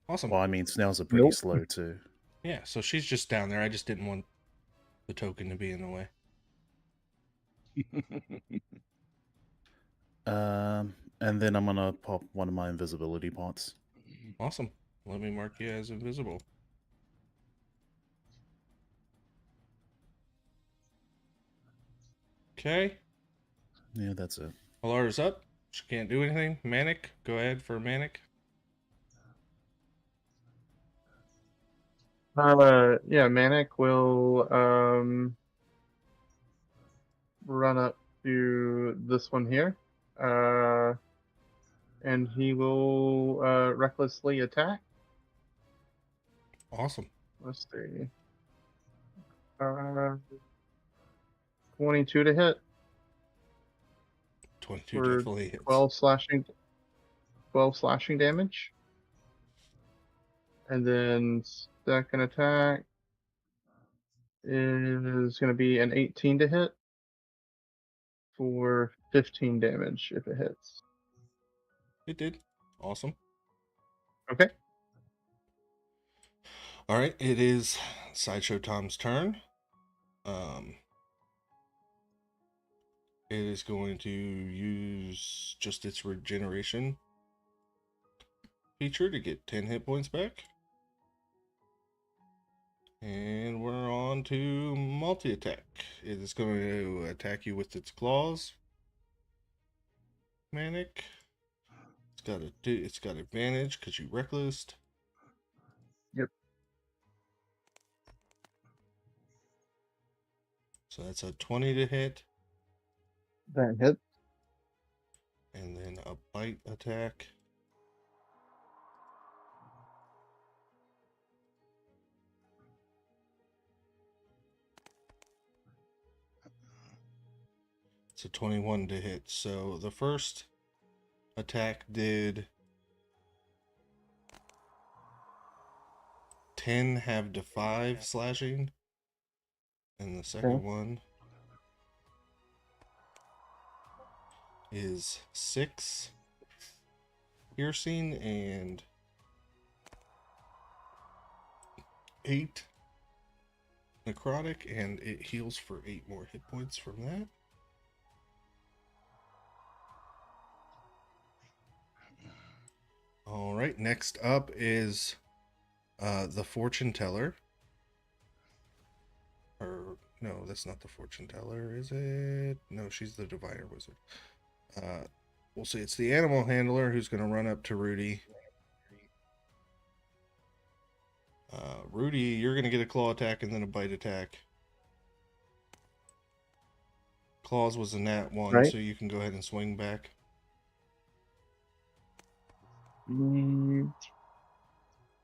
A: Awesome.
B: Well, I mean, snails are pretty
E: Nope.
B: slow too.
A: Yeah, so she's just down there. I just didn't want the token to be in the way.
B: And then I'm gonna pop one of my invisibility pots.
A: Awesome. Let me mark you as invisible. Okay.
B: Yeah, that's it.
A: Alara's up. She can't do anything. Manic, go ahead for Manic.
E: Yeah, Manic will run up to this one here. And he will recklessly attack.
A: Awesome.
E: Let's see. 22 to hit
A: 22
E: for
A: definitely hits.
E: 12 slashing damage. And then second attack is going to be an 18 to hit for 15 damage if it hits.
A: It did. Awesome.
E: Okay.
A: All right, it is Sideshow Tom's turn. It is going to use just its regeneration feature to get 10 hit points back. And we're on to multi-attack. It is going to attack you with its claws. Manic. It's got advantage because you reckless.
E: Yep.
A: So that's a 20 to hit.
E: That hit.
A: And then a bite attack. It's a 21 to hit. So the first attack did 10 have to 5 slashing. And the second one is 6 piercing and 8 necrotic, and it heals for 8 more hit points from that. All right, next up is the fortune teller. Or no, that's not the fortune teller, is it? No, she's the diviner wizard. We'll see. It's the animal handler who's going to run up to Rudy. Rudy, you're going to get a claw attack and then a bite attack. Claws was a nat 1,
E: Right.
A: so you can go ahead and swing back.
E: Mm,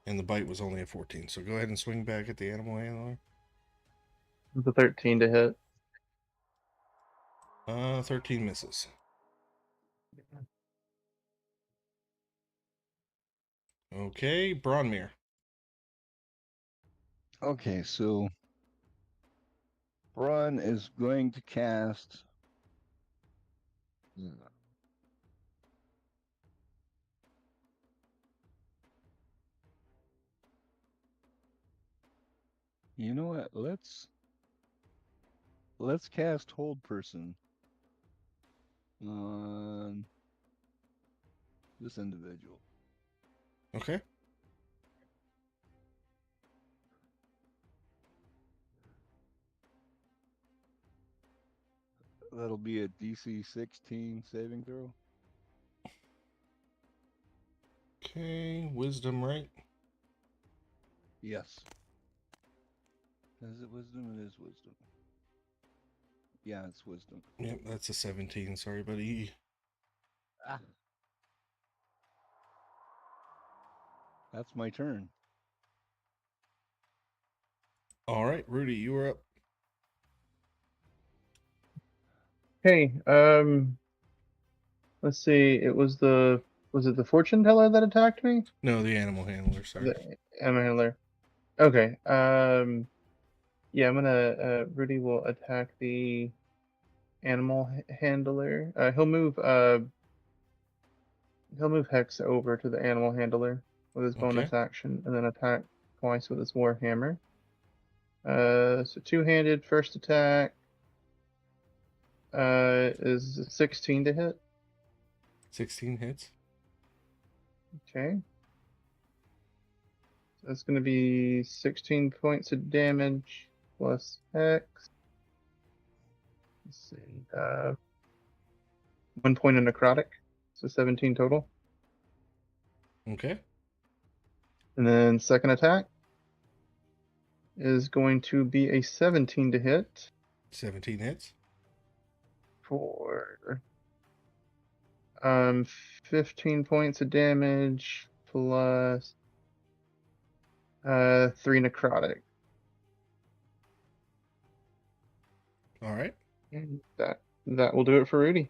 A: And the bite was only a 14, so go ahead and swing back at the animal handler.
E: It's a 13 to hit.
A: 13 misses. Okay, Bronmere.
C: Okay, so Braun is going to cast. You know what? Let's cast Hold Person on this individual.
A: Okay.
C: That'll be a DC 16 saving throw.
A: Okay, wisdom, right?
C: Yes. Is it wisdom? It is wisdom. Yeah, it's wisdom.
A: Yep, that's a 17. Sorry, buddy.
C: Ah. That's my turn.
A: All right, Rudy, you were up.
E: Okay. Let's see. Was it the fortune teller that attacked me?
A: No, the animal handler, sorry.
E: The animal handler. Okay. Yeah, I'm gonna. Rudy will attack the animal handler. He'll move. He'll move Hex over to the animal handler with his
A: Okay.
E: bonus action, and then attack twice with his warhammer. So two-handed first attack. Is 16 to hit.
A: 16 hits.
E: Okay. So that's going to be 16 points of damage plus Hex. Let's see. 1 point of necrotic. So 17 total.
A: Okay.
E: And then second attack is going to be a 17 to hit
A: 17 hits.
E: for 15 points of damage plus 3 necrotic.
A: All right.
E: And that will do it for Rudy.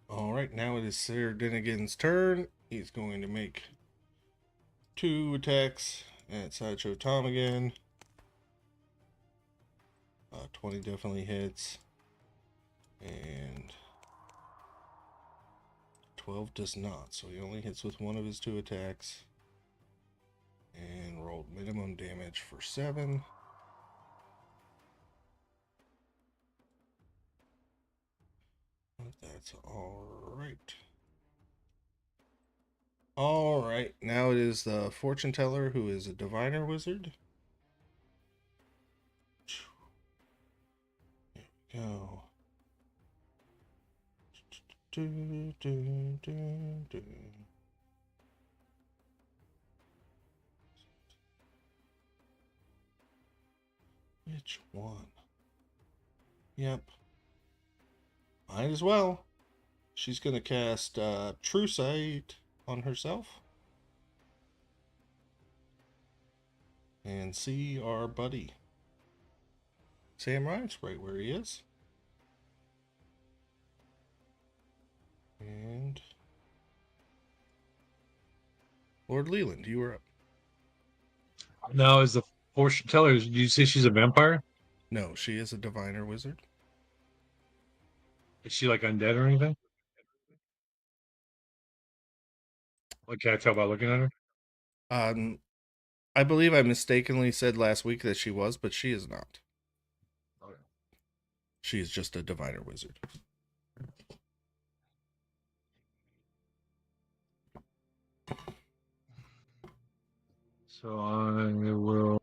A: All right, now it is Sir Dinnigan's turn. He's going to make 2 attacks at Sideshow Tom again. 20 definitely hits. And 12 does not, so he only hits with 1 of his 2 attacks. And rolled minimum damage for 7. That's alright. Alright, now it is the fortune teller who is a diviner wizard. There we go. Which one? Yep. Might as well. She's going to cast True Sight on herself. And see our buddy. Sam Ryan's right where he is. And Lord Leland, you were up.
D: Now, is the fortune teller, did you say she's a vampire?
A: No, she is a diviner wizard.
D: Is she like undead or anything? Like, can I tell by looking at her?
A: I believe I mistakenly said last week that she was, but she is not.
D: Okay.
A: She is just a diviner wizard.
D: So I will.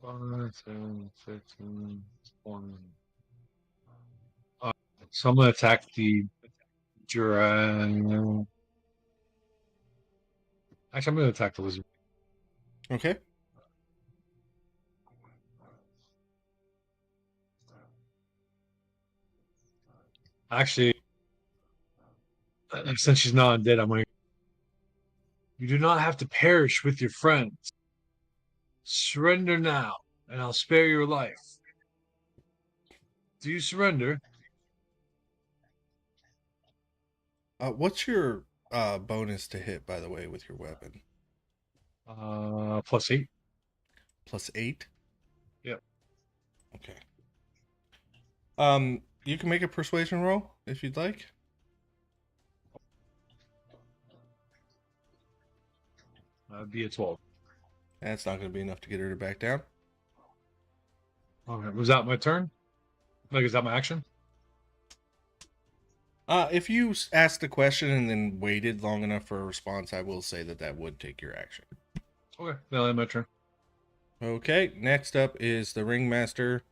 D: Five, 10, 15, 20. So I'm going to attack the Actually, I'm going to attack the lizard.
A: Okay.
D: Actually, since she's not undead, I'm going to. You do not have to perish with your friends. Surrender now, and I'll spare your life. Do you surrender?
A: What's your bonus to hit, by the way, with your weapon?
D: +8.
A: +8?
D: Yep.
A: Okay. You can make a persuasion roll if you'd like.
D: That'd be a 12.
A: That's not going to be enough to get her to back down.
D: Okay, was that my turn? Like, is that my action?
A: If you asked the question and then waited long enough for a response, I will say that would take your action.
D: Okay, then my turn.
A: Okay, next up is the Ringmaster,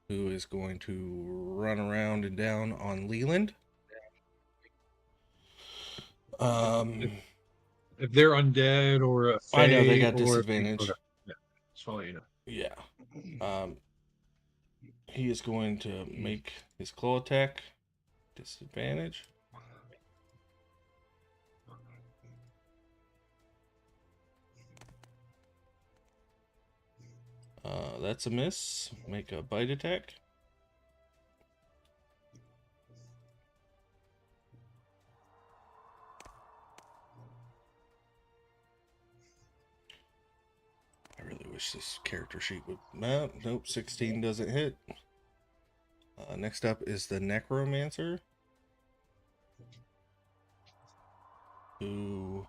A: who is going to run around and down on Leland.
D: If they're undead or a
A: I know they
D: fae
A: got
D: or
A: disadvantage.
D: okay, yeah, just want to let you know.
A: Yeah. He is going to make his claw attack. Disadvantage. That's a miss. Make a bite attack. I really wish this character sheet would. Nope, 16 doesn't hit. Next up is the Necromancer, who,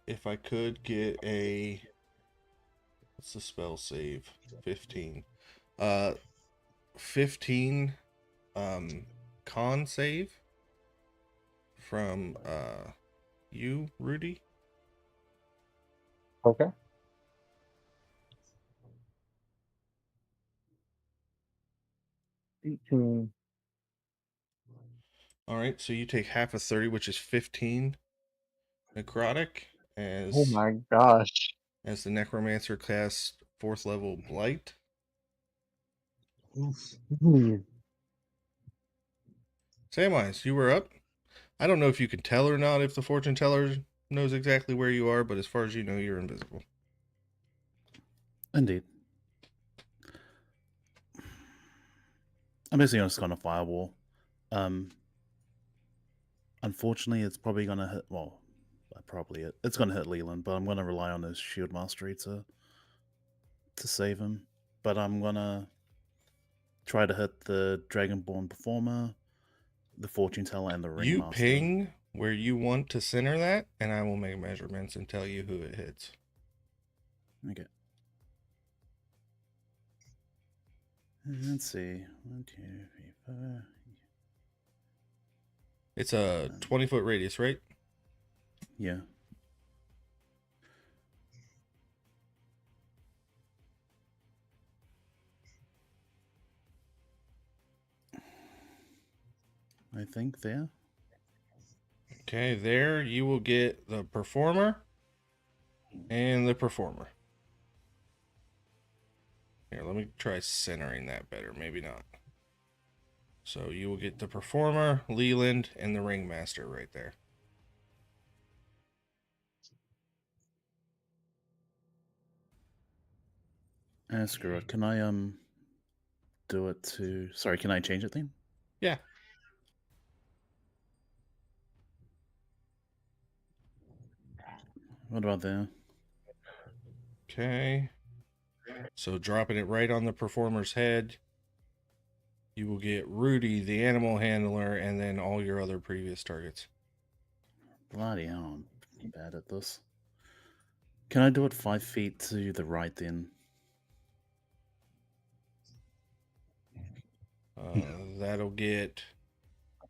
A: if I could get a, what's the spell save? 15. 15 con save from you, Rudy.
E: Okay.
A: All right, so you take half of 30, which is 15 necrotic,
E: Oh my gosh.
A: as the Necromancer casts 4th level Blight. Samwise, you were up. I don't know if you can tell or not if the fortune teller knows exactly where you are, but as far as you know, you're invisible.
B: Indeed. I'm basically just going to firewall. Unfortunately, it's probably going to hit. Well, it's going to hit Leland, but I'm going to rely on his shield mastery to save him. But I'm going to try to hit the Dragonborn performer, the fortune teller, and the ringmaster.
A: You ping where you want to center that, and I will make measurements and tell you who it hits.
B: Okay. Let's see. 1, 2, 3, 4.
A: It's a 20-foot radius, right?
B: Yeah. I think there.
A: Okay, there you will get the performer and the performer. Here, let me try centering that better. Maybe not. So you will get the performer, Leland, and the ringmaster right there.
B: Screw it. Can I do it to? Sorry, can I change it then?
A: Yeah.
B: What about there?
A: Okay. So dropping it right on the performer's head, you will get Rudy, the animal handler, and then all your other previous targets.
B: Bloody hell, I'm bad at this. Can I do it 5 feet to the right then?
A: That'll get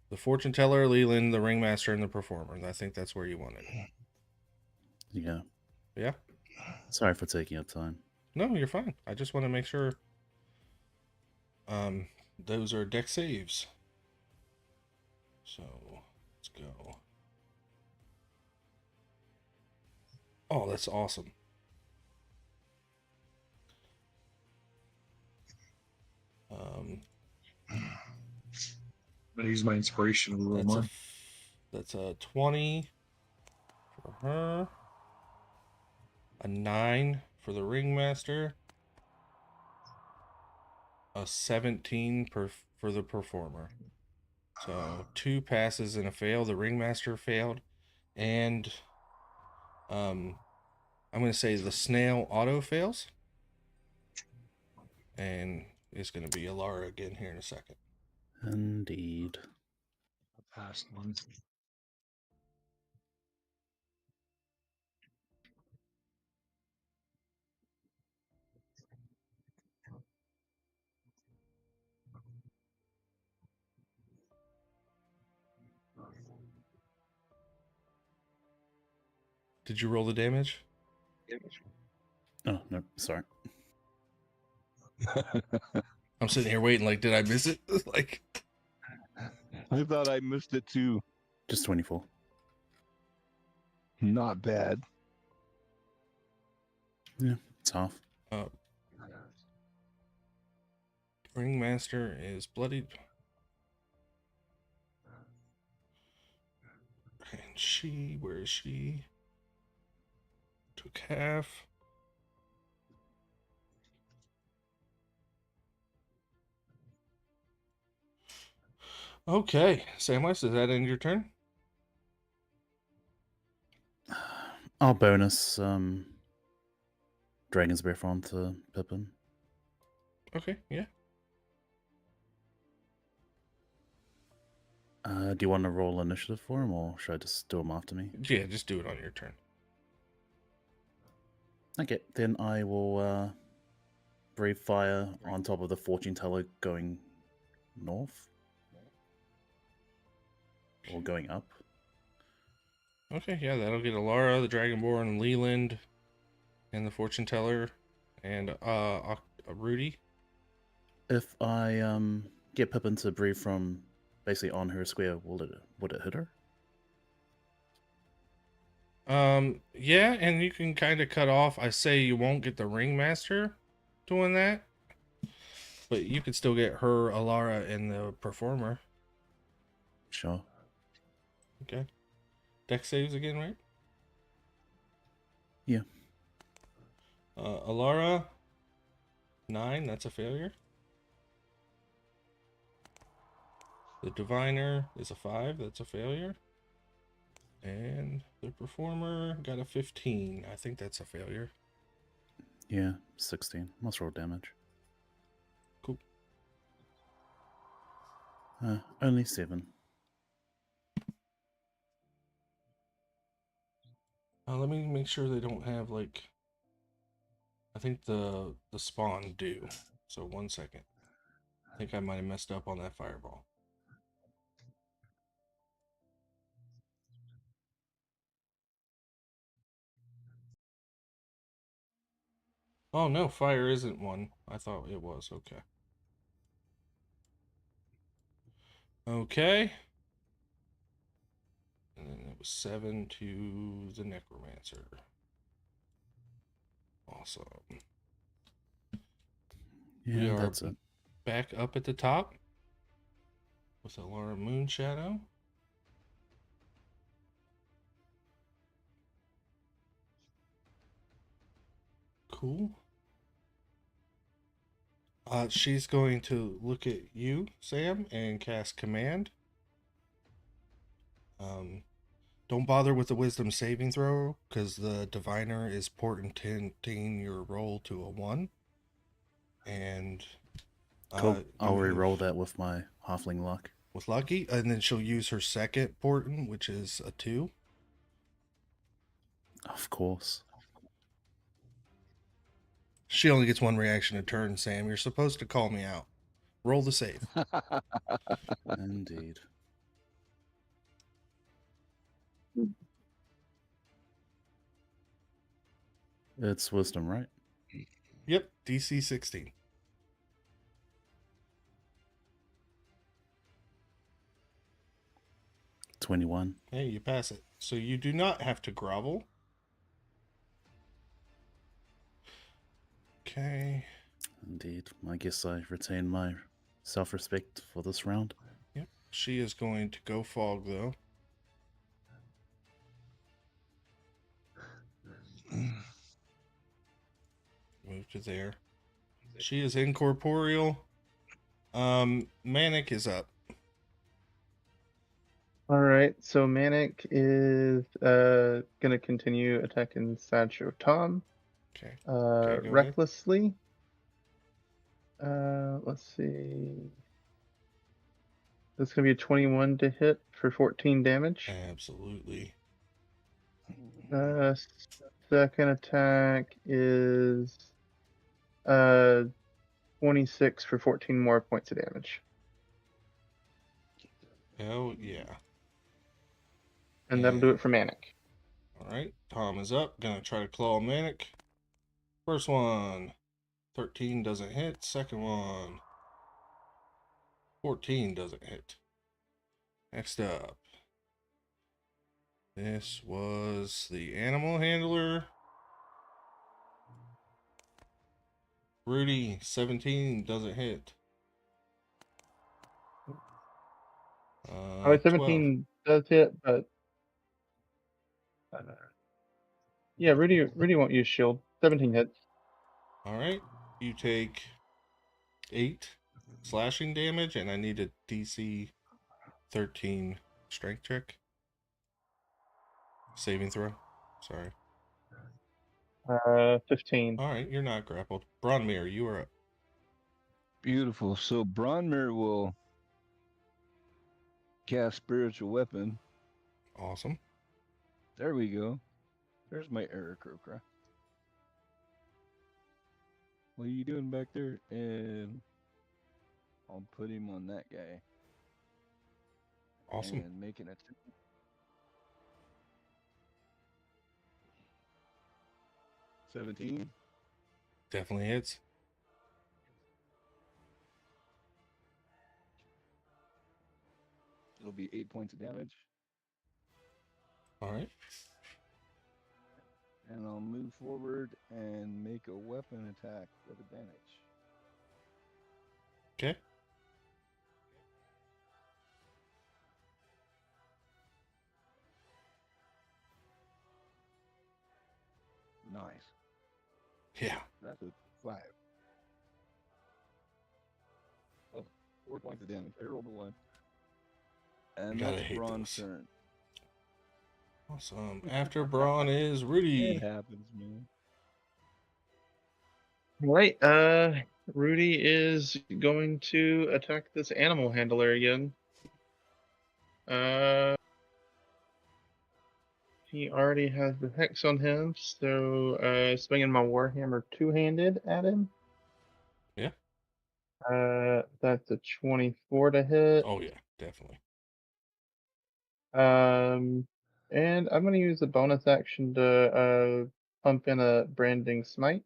A: the fortune teller, Leland, the ringmaster, and the performer. And I think that's where you want it.
B: Yeah.
A: Yeah?
B: Sorry for taking up time.
A: No, you're fine. I just want to make sure those are deck saves. So let's go. Oh, that's awesome. Um,
D: I'm gonna use my inspiration a little more.
A: that's a 20 for her. A 9 for the ringmaster. A 17 for the performer. So 2 passes and a fail. The ringmaster failed, and I'm going to say the snail auto fails, and it's going to be Alara again here in a second.
B: Indeed.
D: I passed one.
A: Did you roll the damage?
B: Oh, no, sorry.
A: I'm sitting here waiting. Like, did I miss it? Like,
C: I thought I missed it too.
B: Just 24.
C: Not bad.
B: Yeah, it's half.
A: Ringmaster is bloodied. And where is she? Took half. Okay, Samwise, does that end your turn?
B: I'll bonus Dragon's Breath onto Pippin.
A: Okay, yeah.
B: Do you want to roll initiative for him, or should I just do him after me?
A: Yeah, just do it on your turn.
B: Okay, then I will breathe fire on top of the fortune teller going north. Or going up.
A: Okay, yeah, that'll get Alara, the Dragonborn, Leland, and the Fortune Teller, and Rudy.
B: If I get Pippin to breathe from basically on her square, would it hit her?
A: Yeah, and you can kind of cut off. I say you won't get the Ringmaster doing that, but you could still get her, Alara, and the Performer.
B: Sure.
A: Okay. Dex saves again, right?
B: Yeah.
A: Alara, 9, that's a failure. The Diviner is a 5, that's a failure. And the Performer got a 15. I think that's a failure.
B: Yeah, 16. Must roll damage.
A: Cool.
B: Only 7.
A: Let me make sure they don't have, like... I think the spawn do. So 1 second. I think I might have messed up on that fireball. Oh no, fire isn't one. I thought it was. Okay. Okay. And then it was 7 to the necromancer. Awesome.
B: Yeah,
A: We are
B: that's it.
A: back up at the top with Alara Moonshadow. Cool. She's going to look at you, Sam, and cast Command. Don't bother with the Wisdom saving throw, because the Diviner is portenting your roll to a 1. And
B: Cool. I'll
A: you
B: re-roll
A: have,
B: that with my halfling luck.
A: with Lucky, and then she'll use her second portent, which is a 2.
B: Of course.
A: She only gets 1 reaction a turn, Sam. You're supposed to call me out. Roll the save.
B: Indeed. It's wisdom, right?
A: Yep, DC 16.
B: 21.
A: Hey, you pass it. So you do not have to grovel. Okay.
B: Indeed. I guess I retain my self-respect for this round.
A: Yep. She is going to go fog, though. Move to there. She is incorporeal. Manic is up.
E: All right, so Manic is gonna continue attacking Sideshow Tom.
A: Okay. Okay, go ahead.
E: Recklessly. Let's see. That's gonna be a 21 to hit for 14 damage.
A: Absolutely.
E: Second attack is 26 for 14 more points of damage.
A: Hell yeah.
E: And that'll do it for Manic.
A: Alright, Tom is up. Gonna try to claw Manic. First one, 13 doesn't hit. Second one, 14 doesn't hit. Next up, this was the animal handler. Rudy, 17 doesn't hit.
E: 17 does hit, but yeah, Rudy won't use shield. 17 hits.
A: Alright, you take 8 slashing damage, and I need a DC 13 strength check. Saving throw. Sorry.
E: 15.
A: Alright, you're not grappled. Bronmere, you are up.
C: Beautiful. So Bronmere will cast Spiritual Weapon.
A: Awesome.
C: There we go. There's my error, Crowcry. What are you doing back there? And I'll put him on that guy.
A: Awesome.
C: And make an attack. $17.
A: Definitely hits.
C: It'll be 8 points of damage.
A: Alright.
C: And I'll move forward and make a weapon attack with advantage.
A: Okay.
C: Nice.
A: Yeah.
C: That's a 5. Oh, 4 points of damage. I rolled a 1. And
A: Gotta
C: that's
A: hate
C: Braun's
A: those.
C: turn.
A: Awesome. After Braun is Rudy.
C: It happens, man.
E: Right. Rudy is going to attack this animal handler again. He already has the hex on him, so swinging my warhammer two-handed at him.
A: Yeah.
E: That's a 24 to hit.
A: Oh yeah, definitely.
E: And I'm gonna use the bonus action to pump in a branding smite.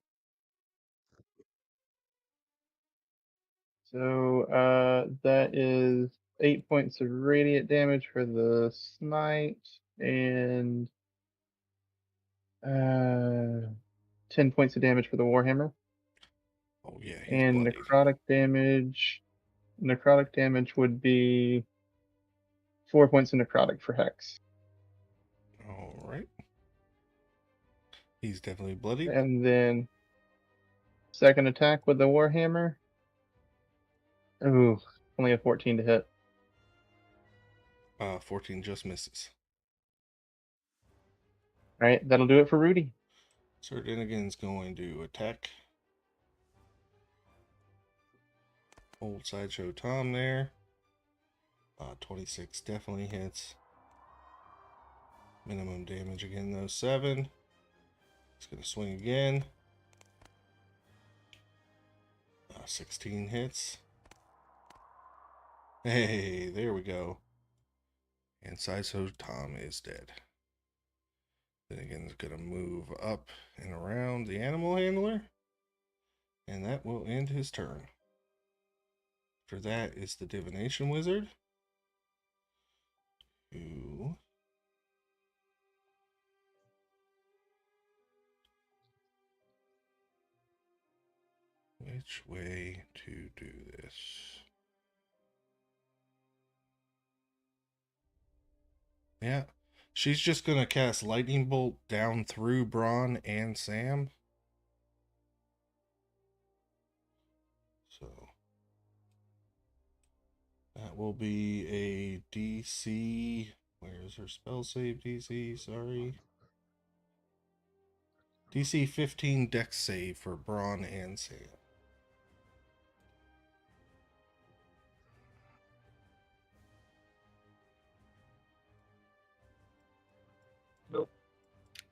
E: So that is 8 points of radiant damage for the smite and 10 points of damage for the warhammer.
A: Oh yeah, he's
E: And
A: bloodied.
E: necrotic damage would be 4 points of necrotic for hex.
A: All right. He's definitely bloodied.
E: And then second attack with the warhammer. Ooh, only a 14 to hit.
A: 14 just misses.
E: All right, that'll do it for Rudy.
A: Sir Dinnigan's going to attack. Old Sideshow Tom there. 26 definitely hits. Minimum damage again though, 7. He's going to swing again. 16 hits. Hey, there we go. And Sideshow Tom is dead. Finnegan's gonna move up and around the animal handler, and that will end his turn. For that is the divination wizard, to which way to do this? Yeah. She's just going to cast Lightning Bolt down through Braun and Sam. So that will be a DC. Where's her spell save DC? Sorry. DC 15 Dex save for Braun and Sam.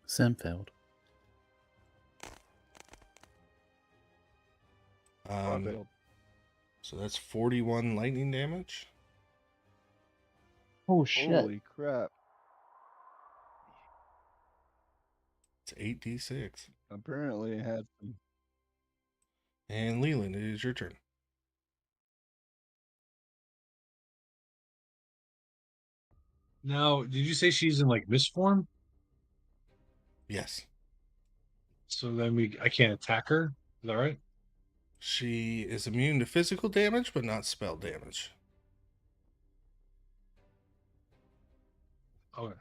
B: Sam failed.
C: Failed.
A: So that's 41 lightning damage.
E: Oh shit.
C: Holy crap.
A: It's 8d6.
C: Apparently it had some.
A: And Leland, it is your turn.
D: Now, did you say she's in like mist form?
A: Yes.
D: So then I can't attack her. Is that right?
A: She is immune to physical damage, but not spell damage.
D: Okay.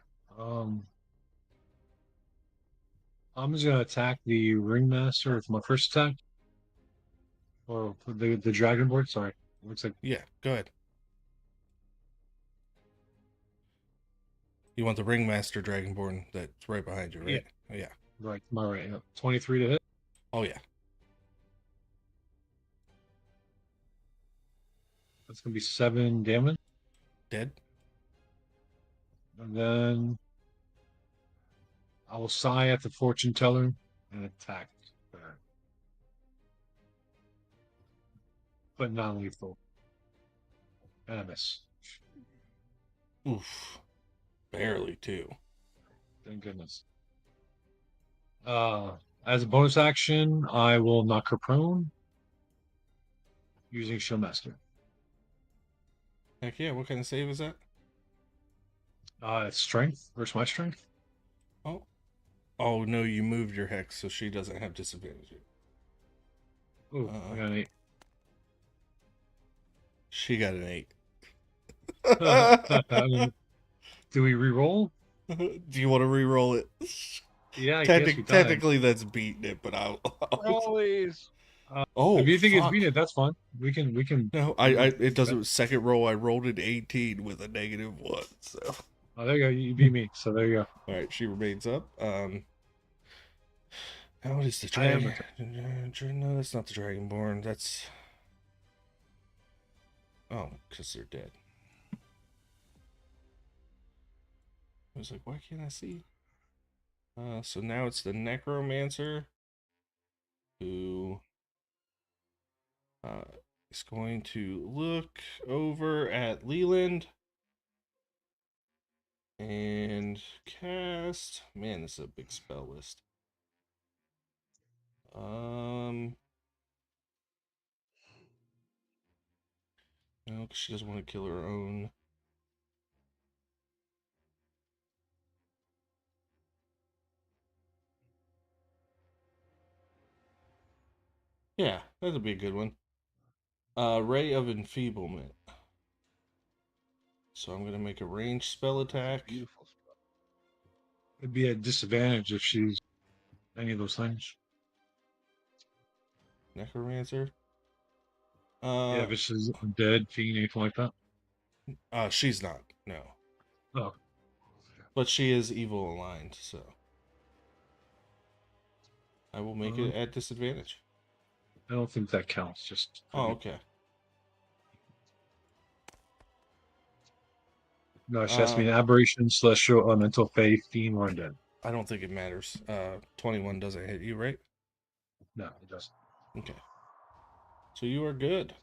D: I'm just gonna attack the ringmaster with my first attack, or the dragonborn. Sorry, looks like
A: Yeah, go ahead. You want the Ringmaster Dragonborn that's right behind you, right?
D: Yeah.
A: Yeah.
D: Right, my right. Yeah. 23 to hit.
A: Oh, yeah.
D: That's gonna be 7 damage,
A: Dead?
D: and then I will sigh at the fortune teller and attack her, but non-lethal. And I miss.
A: Oof. Barely, too.
D: Thank goodness. As a bonus action, I will knock her prone using Shield Master.
A: Heck yeah, what kind of save is that?
D: It's strength versus my strength.
A: Oh. Oh, no, you moved your hex, so she doesn't have disadvantage.
D: Oh, I got an 8.
A: She got an 8.
D: Do we re-roll?
A: Do you want to re-roll it?
D: Yeah, I guess we can.
A: Technically, that's beating it, but I'll
C: Always.
A: Oh,
D: if you think
A: fuck.
D: it's beating it, that's fine. We can.
A: No, it doesn't. Second roll, I rolled an 18 with a -1. So,
D: Oh, there you go. You beat me. So there you go.
A: all right, she remains up. Now what is the
D: I am
A: dragon? No, that's not the Dragonborn. That's because they're dead. I was like, why can't I see? So now it's the Necromancer who is going to look over at Leland and cast. Man, this is a big spell list. No, 'cause she doesn't want to kill her own. Yeah, that'll be a good one. Ray of Enfeeblement. So I'm gonna make a ranged spell attack.
C: Beautiful spell.
D: It'd be a disadvantage if she's any of those things.
A: Necromancer.
D: Yeah, if she's dead, fiend, anything like that.
A: She's not. No,
D: Oh,
A: but she is evil aligned, so I will make it at disadvantage.
D: I don't think that counts. Just
A: Oh, okay.
D: no, she has to be an aberration, celestial, elemental, fae, fiend, or undead.
A: I don't think it matters. 21 doesn't hit you, right?
D: No, it doesn't.
A: Okay. So you are good.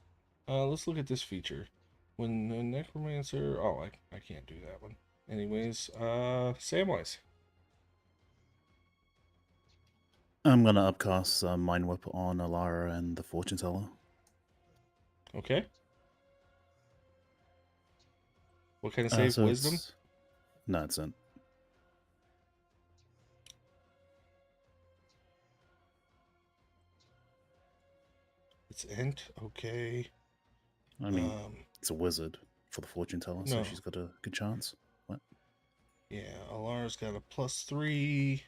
A: Let's look at this feature. When the Necromancer... Oh, I can't do that one. Anyways, Samwise.
B: I'm gonna upcast Mind Whip on Alara and the Fortune Teller.
A: Okay. What kind of save?
B: So
A: Wisdom?
B: No, it's not.
A: It's int. Okay.
B: I mean, it's a wizard for the fortune teller, so
A: no.
B: she's got a good chance. What?
A: Yeah, Alara's got a +3.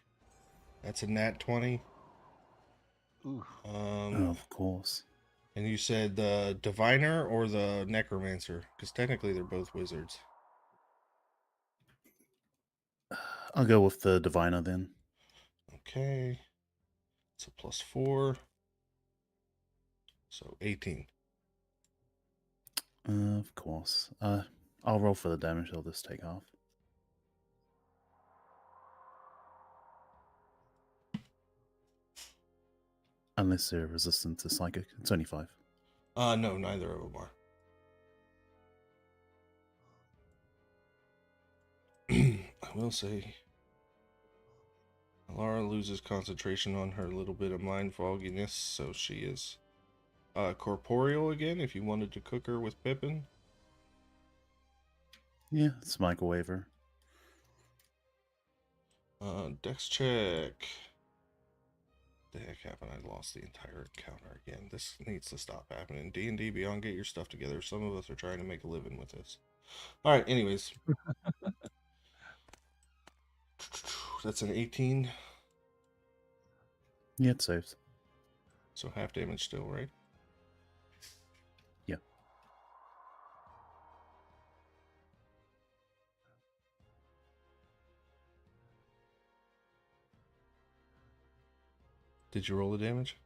A: That's a nat 20.
C: Ooh.
B: Of course.
A: And you said the diviner or the necromancer? Because technically they're both wizards.
B: I'll go with the diviner then.
A: Okay. It's a +4. So 18.
B: Of course. I'll roll for the damage. I'll just take half. Unless they're resistant to psychic. It's only 5.
A: No, neither of them are. I will say, Alara loses concentration on her little bit of mind fogginess, so she is corporeal again. If you wanted to cook her with Pippin,
B: Yeah, it's microwave her.
A: Dex check. The heck happened? I lost the entire encounter again. This needs to stop happening. D&D Beyond, get your stuff together. Some of us are trying to make a living with this. All right. Anyways, that's an 18.
B: Yeah, it saves.
A: So half damage still, right?
B: Yeah.
A: Did you roll the damage?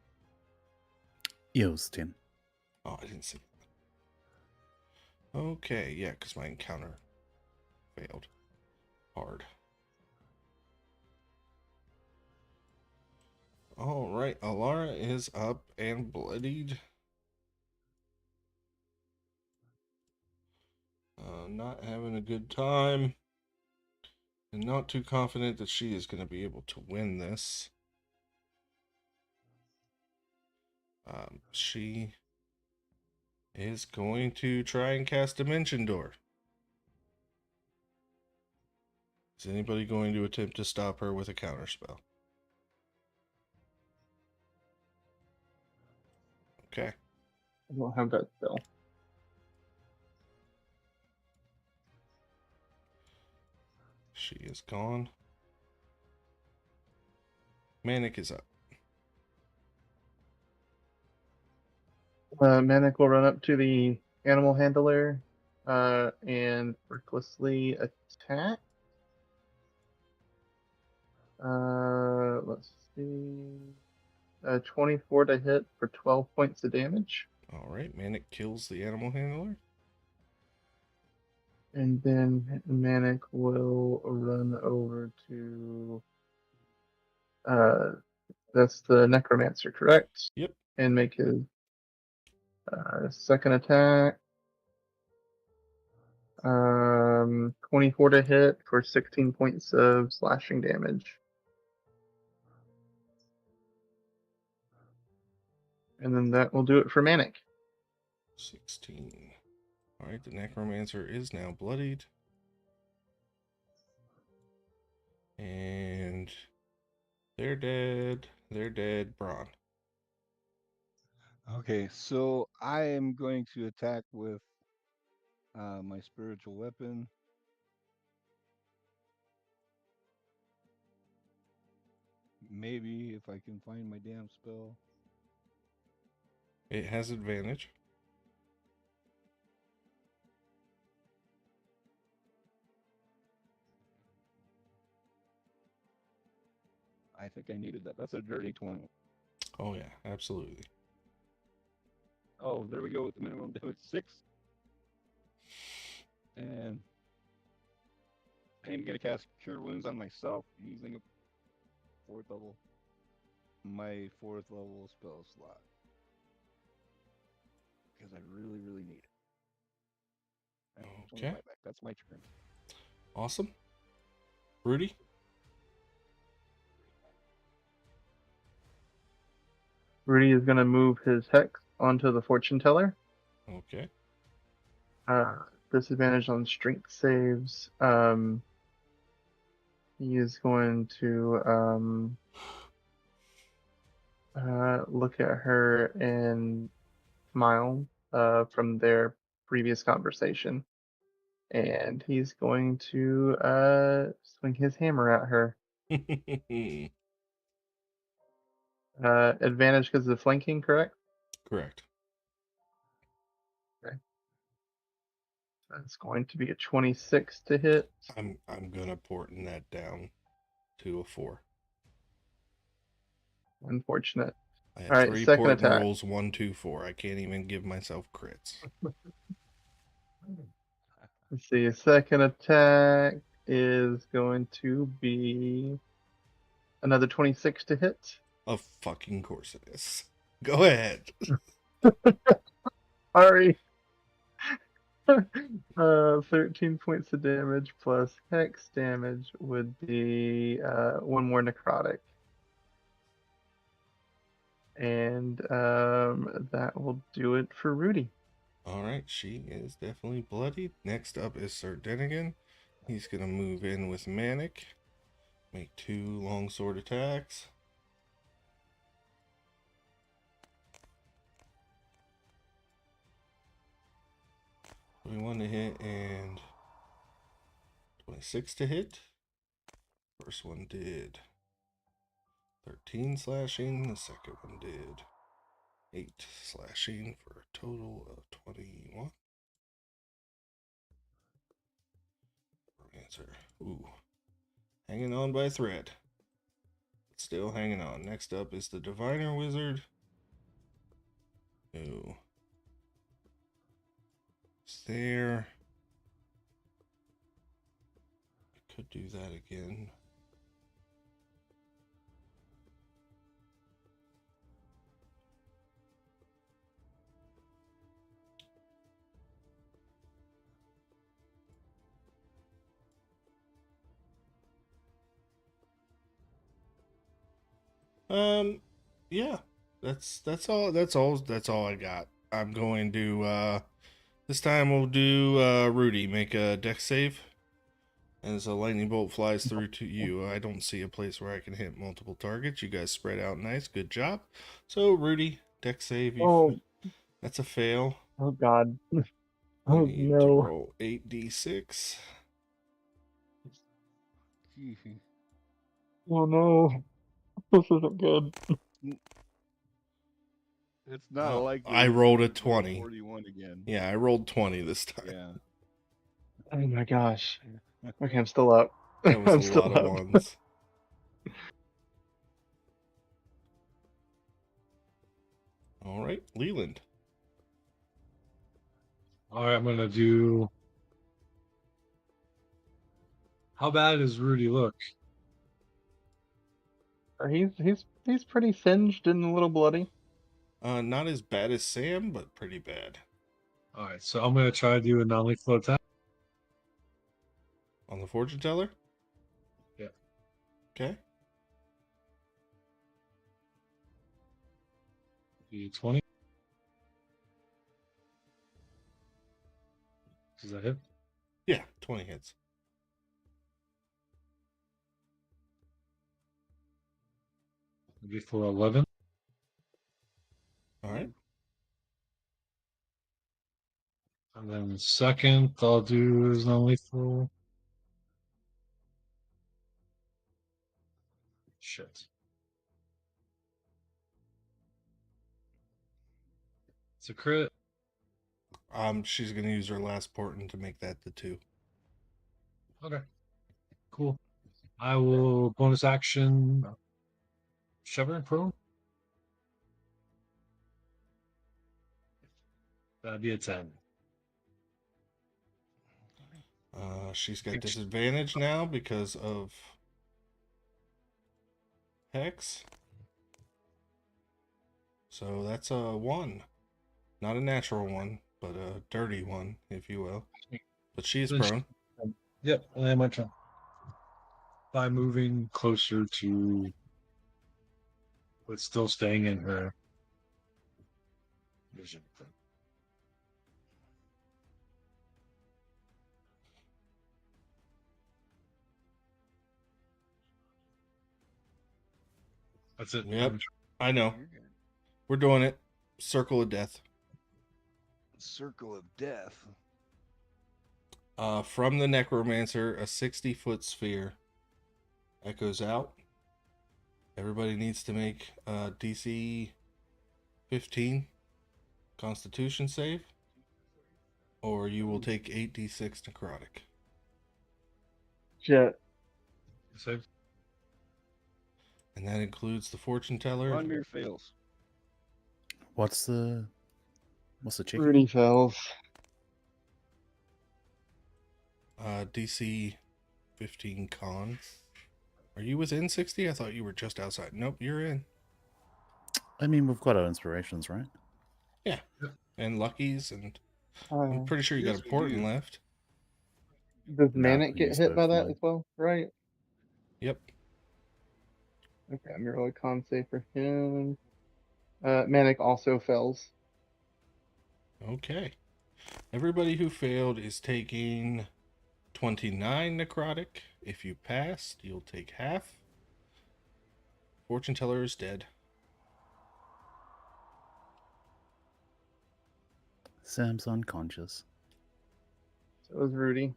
B: Yeah, it was 10.
A: Oh, I didn't see that. Okay, yeah, because my encounter failed hard. All right, Alara is up and bloodied. Not having a good time. And not too confident that she is going to be able to win this. She is going to try and cast Dimension Door. Is anybody going to attempt to stop her with a counterspell? Okay.
E: I don't have that spell.
A: She is gone. Manic is up.
E: Manic will run up to the animal handler and recklessly attack. Let's see. 24 to hit for 12 points of damage.
A: All right, Manic kills the animal handler.
E: And then Manic will run over to. That's the Necromancer, correct?
A: Yep.
E: And make his second attack. 24 to hit for 16 points of slashing damage. And then that will do it for Manic.
A: 16. All right, the necromancer is now bloodied. And they're dead. They're dead. Braun.
C: Okay, so I am going to attack with my spiritual weapon. Maybe if I can find my damn spell.
A: It has advantage.
C: I think I needed that. That's a dirty 20.
A: Oh, yeah, absolutely.
C: Oh, there we go with the minimum damage 6. And I'm going to cast Cure Wounds on myself using a 4th level. My 4th level spell slot. Because I really, really need it. Right,
A: Okay.
C: back. That's my turn.
A: Awesome. Rudy?
E: Rudy is going to move his hex onto the fortune teller.
A: Okay.
E: Disadvantage on strength saves. he is going to look at her and smile from their previous conversation, and he's going to swing his hammer at her. Advantage because of flanking, correct?
A: Correct.
E: Okay. That's going to be a 26 to hit.
A: I'm gonna porting that down to a 4.
E: Unfortunate.
A: I had
E: All right,
A: 3
E: second
A: porting
E: attack.
A: rolls, 1, 2, 4. I can't even give myself crits.
E: Let's see. Second attack is going to be another 26 to hit.
A: Of fucking course it is. Go ahead.
E: Sorry. 13 points of damage plus hex damage would be 1 more necrotic. And that will do it for Rudy.
A: All right, she is definitely bloodied. Next up is Sir Denigan. He's gonna move in with Manic. Make 2 longsword attacks. 21 to hit and 26 to hit. First one did 13 slashing. The second one did 8 slashing for a total of 21. Answer. Ooh. Hanging on by a thread. Still hanging on. Next up is the Diviner Wizard. Ooh. It's there. I could do that again. Yeah. That's all I got. I'm going to this time we'll do Rudy. Make a dex save. As a lightning bolt flies through to you, I don't see a place where I can hit multiple targets. You guys spread out nice. Good job. So, Rudy, dex save.
E: Oh,
A: That's a fail.
E: oh God.
A: I
E: Oh
A: need you to
E: no.
A: roll 8d6.
E: Oh no. This isn't good.
C: It's not likely
A: I
C: he's
A: rolled
C: gonna
A: a
C: roll
A: 20.
C: 41 again.
A: Yeah, I rolled 20 this time.
C: Yeah.
E: Oh my gosh. Okay, I'm still up.
A: That was a
E: I'm still
A: lot of
E: up.
A: ones. All right, Leland.
D: All right, I'm gonna do. How bad does Rudy look?
E: He's pretty singed and a little bloody.
A: Not as bad as Sam, but pretty bad.
D: All right, so I'm gonna try to do a non-lethal attack.
A: On the fortune teller?
D: Yeah.
A: Okay.
D: D20. Does that hit?
A: Yeah, 20 hits.
D: Maybe for 11.
A: All right.
D: And then second, I'll do is non-lethal. Shit. It's a crit.
A: She's gonna use her last portent to make that the 2.
D: Okay. Cool. I will bonus action shove her prone. That'd be a 10.
A: She's got disadvantage now because of Hex. So that's a 1. Not a natural one, but a dirty one, if you will. But she is prone.
D: Yep, and then my turn. By moving closer to, but still staying in her vision. That's it.
A: Yep. I know.
C: You're good.
A: We're doing it. Circle of Death.
C: Circle of Death.
A: From the Necromancer, a 60-foot sphere echoes out. Everybody needs to make DC 15 Constitution save, or you will take 8d6 necrotic.
E: Shit.
D: So,
A: And that includes the fortune teller.
C: Ronmir fails.
B: What's the check?
E: Rudy fails.
A: DC 15 con. Are you within 60? I thought you were just outside. Nope, you're in.
B: I mean, we've got our inspirations, right?
A: Yeah. And luckies, and
E: Uh,
A: I'm pretty sure you
C: Yes,
A: got a
C: we
A: portent
C: do.
A: left.
E: does
B: No,
E: Manic
B: we
E: get
B: use
E: hit
B: both
E: by that
B: mine.
E: as well? Right.
A: Yep.
E: Okay, I'm gonna roll a con save for him. Manic also fails.
A: Okay. Everybody who failed is taking 29 necrotic. If you passed, you'll take half. Fortune teller is dead.
B: Sam's unconscious.
E: So it was Rudy.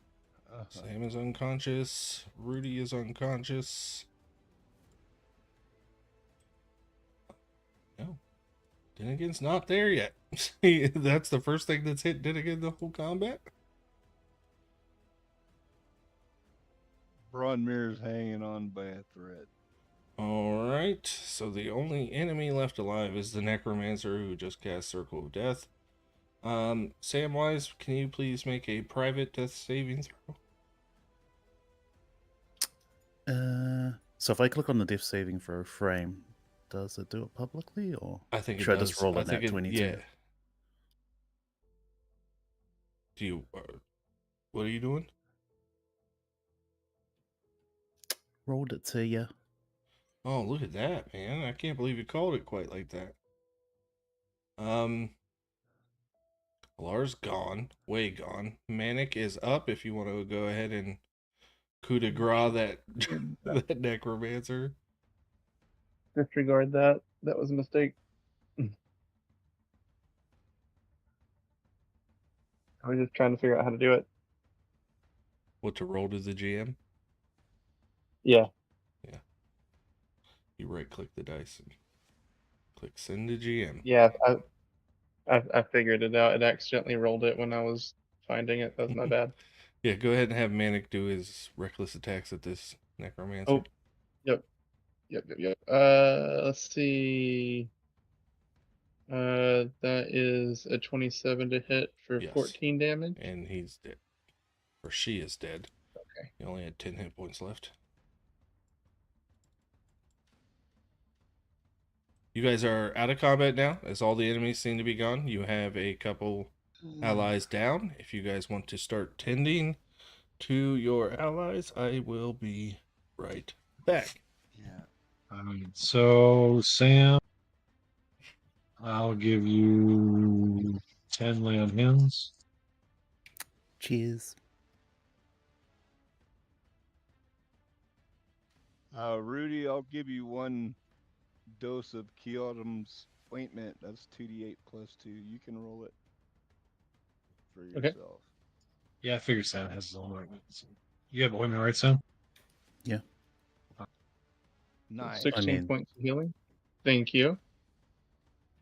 A: Sam is unconscious. Rudy is unconscious. No. Dinnigan's not there yet. That's the first thing that's hit Dinnigan the whole combat.
C: Bronmir's hanging on by a thread.
A: Alright, so the only enemy left alive is the Necromancer who just cast Circle of Death. Samwise, can you please make a private death saving throw?
B: So if I click on the death saving for a frame, does it do it publicly, or
A: I think it
B: should I
A: does.
B: just roll
A: I
B: a
A: think
B: nat 22?
A: Yeah. Do you? What are you doing?
B: Rolled it to you.
A: Oh, look at that, man! I can't believe you called it quite like that. Alar's gone, way gone. Manic is up. If you want to go ahead and coup de grace that that Necromancer.
E: Disregard that. That was a mistake. I was just trying to figure out how to do it.
A: What to roll to the GM?
E: Yeah.
A: You right click the dice and click send to GM.
E: Yeah. I figured it out. It accidentally rolled it when I was finding it. That was my bad.
A: Yeah, go ahead and have Manic do his reckless attacks at this Necromancer.
E: Oh. Yep. Let's see. That is a 27 to hit for
A: Yes.
E: 14 damage.
A: And he's dead. Or she is dead.
E: Okay.
A: He only had 10 hit points left. You guys are out of combat now, as all the enemies seem to be gone. You have a couple allies down. If you guys want to start tending to your allies, I will be right back.
C: Yeah.
D: So Sam, I'll give you 10 lay on hands.
B: Cheers.
C: Rudy, I'll give you 1 dose of Keotum's ointment. That's 2d8 plus 2. You can roll it for
E: Okay.
C: yourself.
D: Yeah, I figured Sam has his own ointment. So. You have ointment, right, Sam?
B: Yeah.
C: 9.
E: 16 points of healing. Thank you.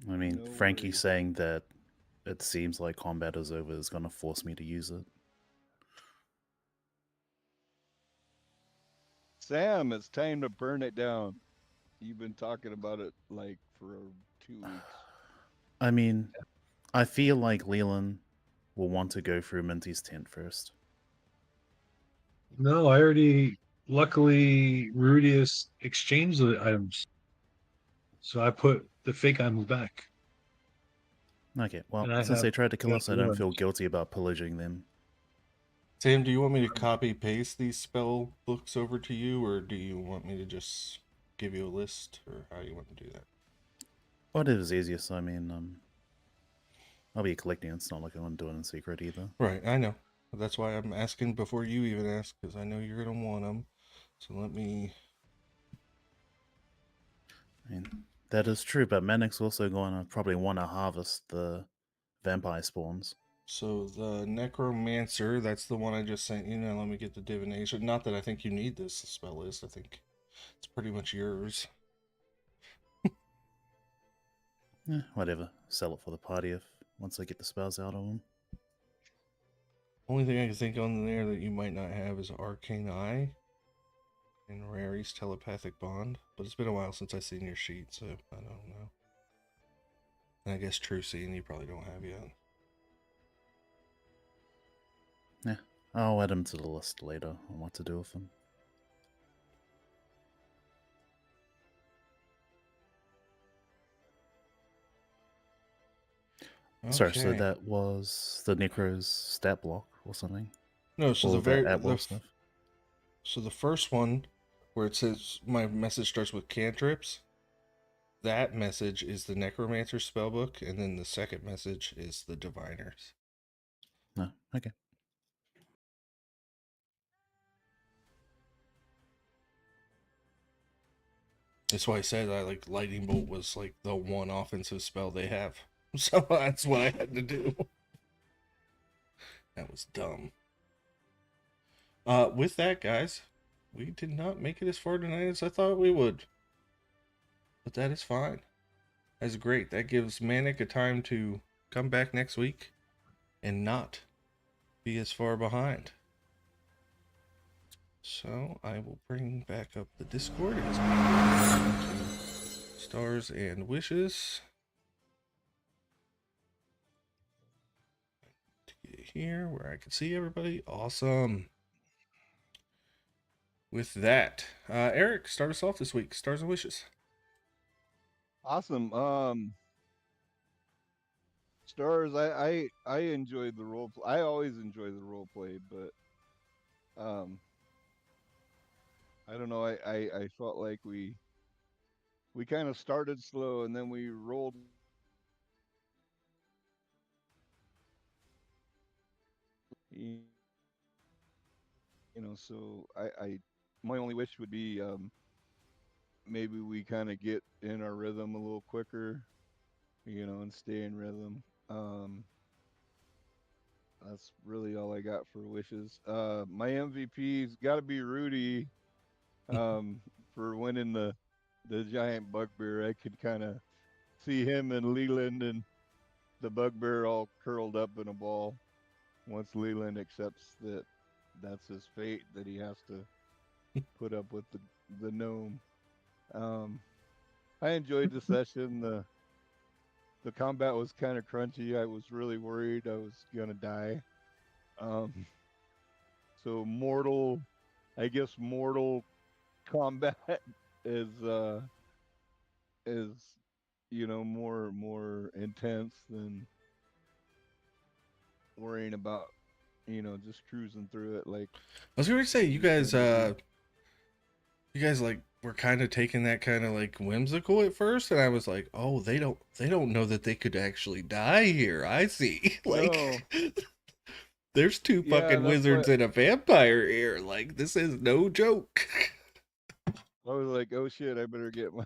B: I mean,
C: No
B: Frankie
C: worries.
B: saying that it seems like combat is over is going to force me to use it.
C: Sam, it's time to burn it down. You've been talking about it like for 2 weeks.
B: I mean, I feel like Leland will want to go through Minty's tent first.
D: No, I already. Luckily, Rudy has exchanged the items, so I put the fake items back.
B: Okay, well,
D: And I
B: since
D: have
B: they tried to kill
D: got
B: us, I don't
D: one.
B: feel guilty about pillaging them.
A: Sam, do you want me to copy paste these spell books over to you, or do you want me to just give you a list, or how do you want to do that?
B: Whatever's easiest. I mean, I'll be collecting. It's not like I want to do it in secret either.
A: Right, I know. That's why I'm asking before you even ask, because I know you're going to want them. So let me...
B: I mean, that is true, but Manic's also going to probably want to harvest the vampire spawns.
A: So the necromancer, that's the one I just sent you. Now let me get the divination. Not that I think you need this spell list. I think it's pretty much yours.
B: Whatever. Sell it for the party if once I get the spells out of them.
A: Only thing I can think on there that you might not have is Arcane Eye and Rary's Telepathic Bond. But it's been a while since I've seen your sheet, so I don't know. And I guess True Seeing you probably don't have yet.
B: Yeah, I'll add them to the list later on what to do with them.
A: Okay.
B: Sorry, so that was the Necro's stat block or something?
A: No, so
B: All
A: the very
B: at-will stuff?
A: So the first one, where it says my message starts with cantrips, that message is the Necromancer spellbook, and then the second message is the Diviners.
B: No, okay.
A: That's why I said I like Lightning Bolt was like the one offensive spell they have. So that's what I had to do. That was dumb. With that, guys, we did not make it as far tonight as I thought we would. But that is fine. That's great. That gives Manic a time to come back next week and not be as far behind. So I will bring back up the Discord as we go into Stars and Wishes. To get here where I can see everybody. Awesome. With that, Eric, start us off this week. Stars and Wishes.
C: Awesome. Stars, I enjoyed the role. I always enjoy the role play, but I don't know. I felt like we kind of started slow and then we rolled. You know, so I my only wish would be maybe we kind of get in our rhythm a little quicker, you know, and stay in rhythm. That's really all I got for wishes. My MVP's got to be Rudy. For winning the giant bugbear, I could kind of see him and Leland and the bugbear all curled up in a ball. Once Leland accepts that that's his fate, that he has to put up with the gnome. Um, I enjoyed the session. The combat was kind of crunchy. I was really worried I was gonna die. Um, so mortal, I guess mortal combat is is you know more intense than worrying about just cruising through it like
A: I was going to say you
C: you tend to do.
A: guys like were kind of taking that kind of like whimsical at first, and I was like, oh, they don't know that they could actually die here. I see.
C: No,
A: Like, there's two
C: yeah,
A: fucking
C: that's what
A: wizards and a vampire here. Like, this is no joke.
C: I was like. Oh shit! I better get my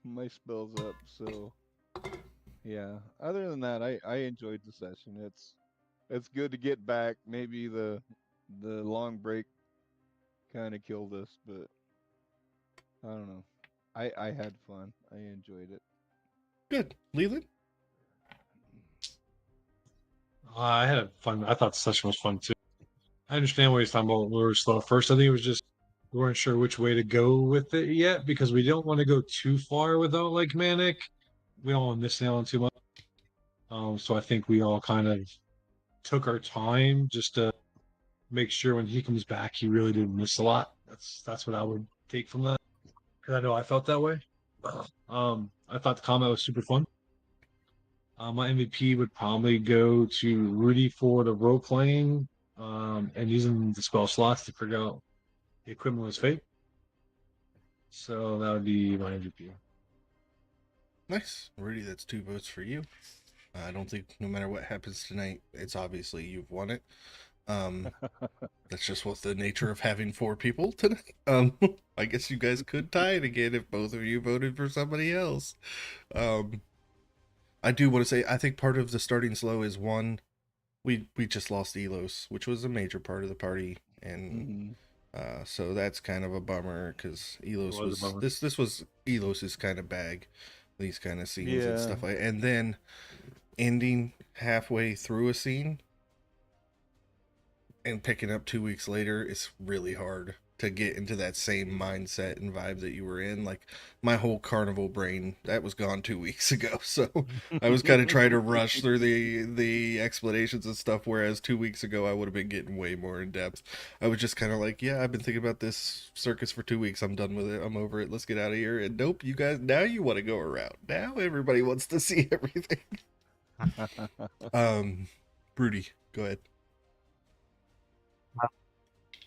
C: my spells up. So yeah. Other than that, I enjoyed the session. It's good to get back. Maybe the long break kind of killed us, but I don't know. I had fun. I enjoyed it.
A: Good, Leland.
D: I had fun. I thought the session was fun too. I understand what he's talking about. We were slow at first. I think it was just we weren't sure which way to go with it yet because we don't want to go too far without like Manic. We don't want to miss out on too much. So I think we all kind of took our time just to make sure when he comes back, he really didn't miss a lot. That's what I would take from that because I know I felt that way. I thought the combat was super fun. My MVP would probably go to Rudy for the role playing and using the spell slots to figure out the equipment was fake. So that would be my MVP.
A: Nice, Rudy. That's 2 votes for you. I don't think no matter what happens tonight, it's obviously you've won it. That's just what the nature of having 4 people tonight. I guess you guys could tie it again if both of you voted for somebody else. I do want to say I think part of the starting slow is one, we just lost Elos, which was a major part of the party, and so that's kind of a bummer because Elos
D: was a
A: was
D: bummer.
A: this was Elos's kind of bag, these kind of scenes and
C: Yeah.
A: stuff like, and then ending halfway through a scene and picking up 2 weeks later is really hard to get into that same mindset and vibe that you were in. Like my whole carnival brain that was gone 2 weeks ago, so I was kind of trying to rush through the explanations and stuff, whereas 2 weeks ago I would have been getting way more in depth. I was just kind of like, yeah, I've been thinking about this circus for 2 weeks, I'm done with it, I'm over it, let's get out of here. And nope, you guys, now you want to go around, now everybody wants to see everything. Broody, go ahead.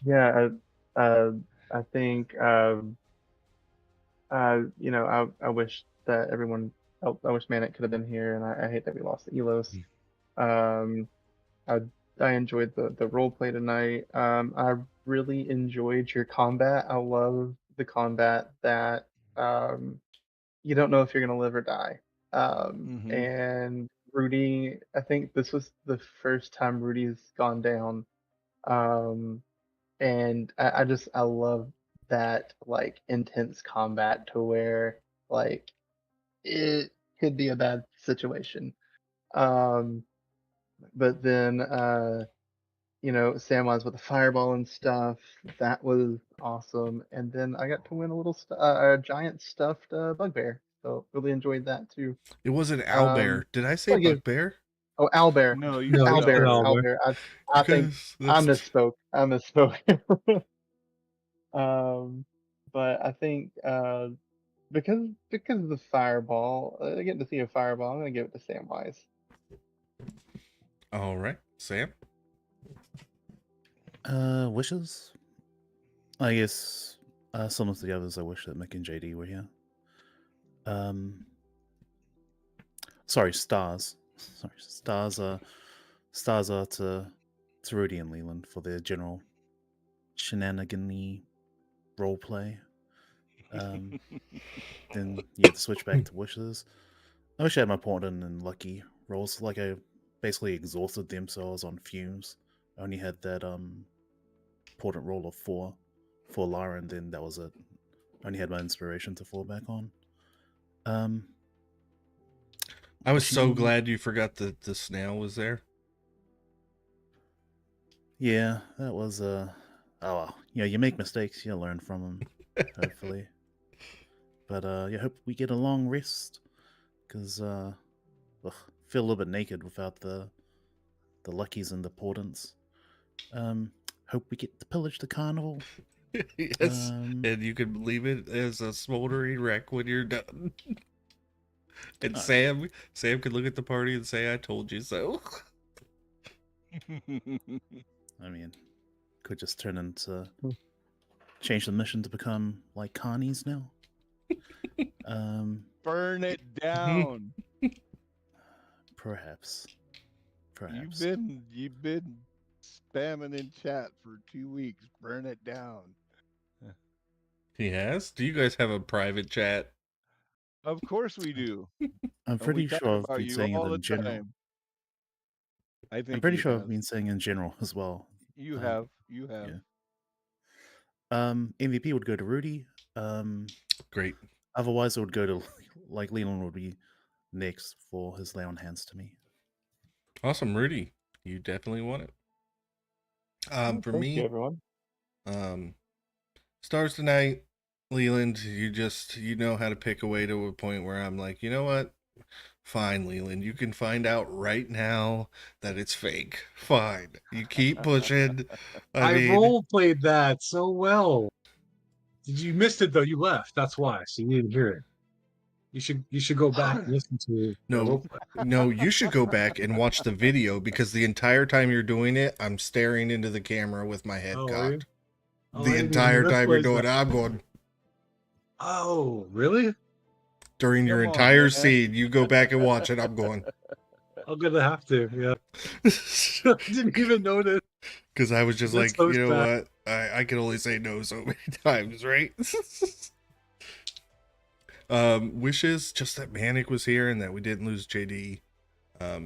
E: Yeah, I think I wish that everyone. I wish Manic could have been here, and I hate that we lost the Elos. Um, I I enjoyed the role play tonight. I really enjoyed your combat. I love the combat that you don't know if you're gonna live or die. And Rudy, I think this was the first time Rudy's gone down. Um, and I love that like intense combat to where like it could be a bad situation. Um, but then Samwise with the fireball and stuff, that was awesome. And then I got to win a giant stuffed bugbear, so really enjoyed that too.
A: It was an owlbear.
E: Um,
A: Did I say
E: so I give
A: bugbear?
E: oh Owlbear,
C: No, you
D: No,
C: said
D: it's an
E: Owlbear,
C: Owlbear.
D: Albert.
E: Owlbear. I think
A: Because
E: I
A: that's
E: misspoke. I misspoke. But I think because of the fireball, getting to see a fireball, I'm gonna give it to Samwise.
A: all right. Sam?
B: Wishes? I guess, similar to the others, I wish that Mick and JD were here. Sorry, stars. Sorry, stars are to Rudy and Leland for their general shenanigan-y roleplay. Then yeah, to switch back to wishes. I wish I had my Portland and Lucky rolls. Like I basically exhausted them, so I was on fumes. I only had that Portent roll of 4 for Lara, and then that was it. I only had my inspiration to fall back on.
A: I was so
B: Wishing-
A: glad you forgot that the snail was there.
B: Yeah, that was oh well. You make mistakes, you learn from them, hopefully. But yeah, hope we get a long rest, because feel a little bit naked without the luckies and the portents. Hope we get to pillage the carnival.
A: Yes. And you can leave it as a smoldering wreck when you're done. And Sam could look at the party and say, I told you so.
B: I mean, could just turn into change the mission to become like Connie's now.
C: Burn it down.
B: Perhaps.
C: You've been spamming in chat for 2 weeks. Burn it down.
A: He has? Do you guys have a private chat?
C: Of course we do.
B: I'm
C: And
B: pretty
C: we talk
B: sure I've
C: about
B: been
C: you
B: saying it
C: all the
B: in general.
C: time. I think
B: I'm pretty
C: you
B: sure
C: have.
B: I've been saying in general as well.
C: You have. You have.
B: Yeah. MVP would go to Rudy.
A: Great.
B: Otherwise, it would go to like Leland would be next for his lay on hands to me.
A: Awesome, Rudy. You definitely won it. For
E: Thank
A: me,
E: you, everyone.
A: stars tonight, Leland, you know how to pick away to a point where I'm like, you know what? Fine, Leland, you can find out right now that it's fake. Fine. You keep pushing. I mean,
D: role played that so well. You missed it though. You left. That's why. So you didn't hear it. You should go back and listen to the role play.
A: no, you should go back and watch the video, because the entire time you're doing it, I'm staring into the camera with my head
D: Oh, are you?
A: cocked.
D: Oh, I
A: The
D: didn't
A: entire
D: even
A: time you're
D: realize
A: doing it,
D: that.
A: I'm going.
D: Oh, really?
A: During your
C: Come on,
A: entire
C: man.
A: scene, you go back and watch it, I'm going.
D: I'm gonna have to. Yeah. I didn't even notice.
A: Because I was just
D: That's
A: like,
D: so
A: you know
D: sad.
A: what? I can only say no so many times, right? Wishes just that Manic was here and that we didn't lose JD.
D: Yeah.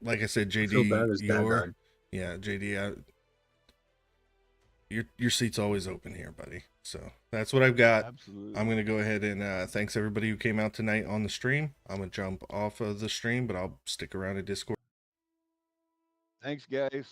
A: Like I said,
D: I feel
A: JD,
D: bad his dad died.
A: yeah, JD, your seat's always open here, buddy. So that's what I've got.
C: Absolutely.
A: I'm gonna go ahead and thanks everybody who came out tonight on the stream. I'm gonna jump off of the stream, but I'll stick around in Discord.
C: Thanks, guys.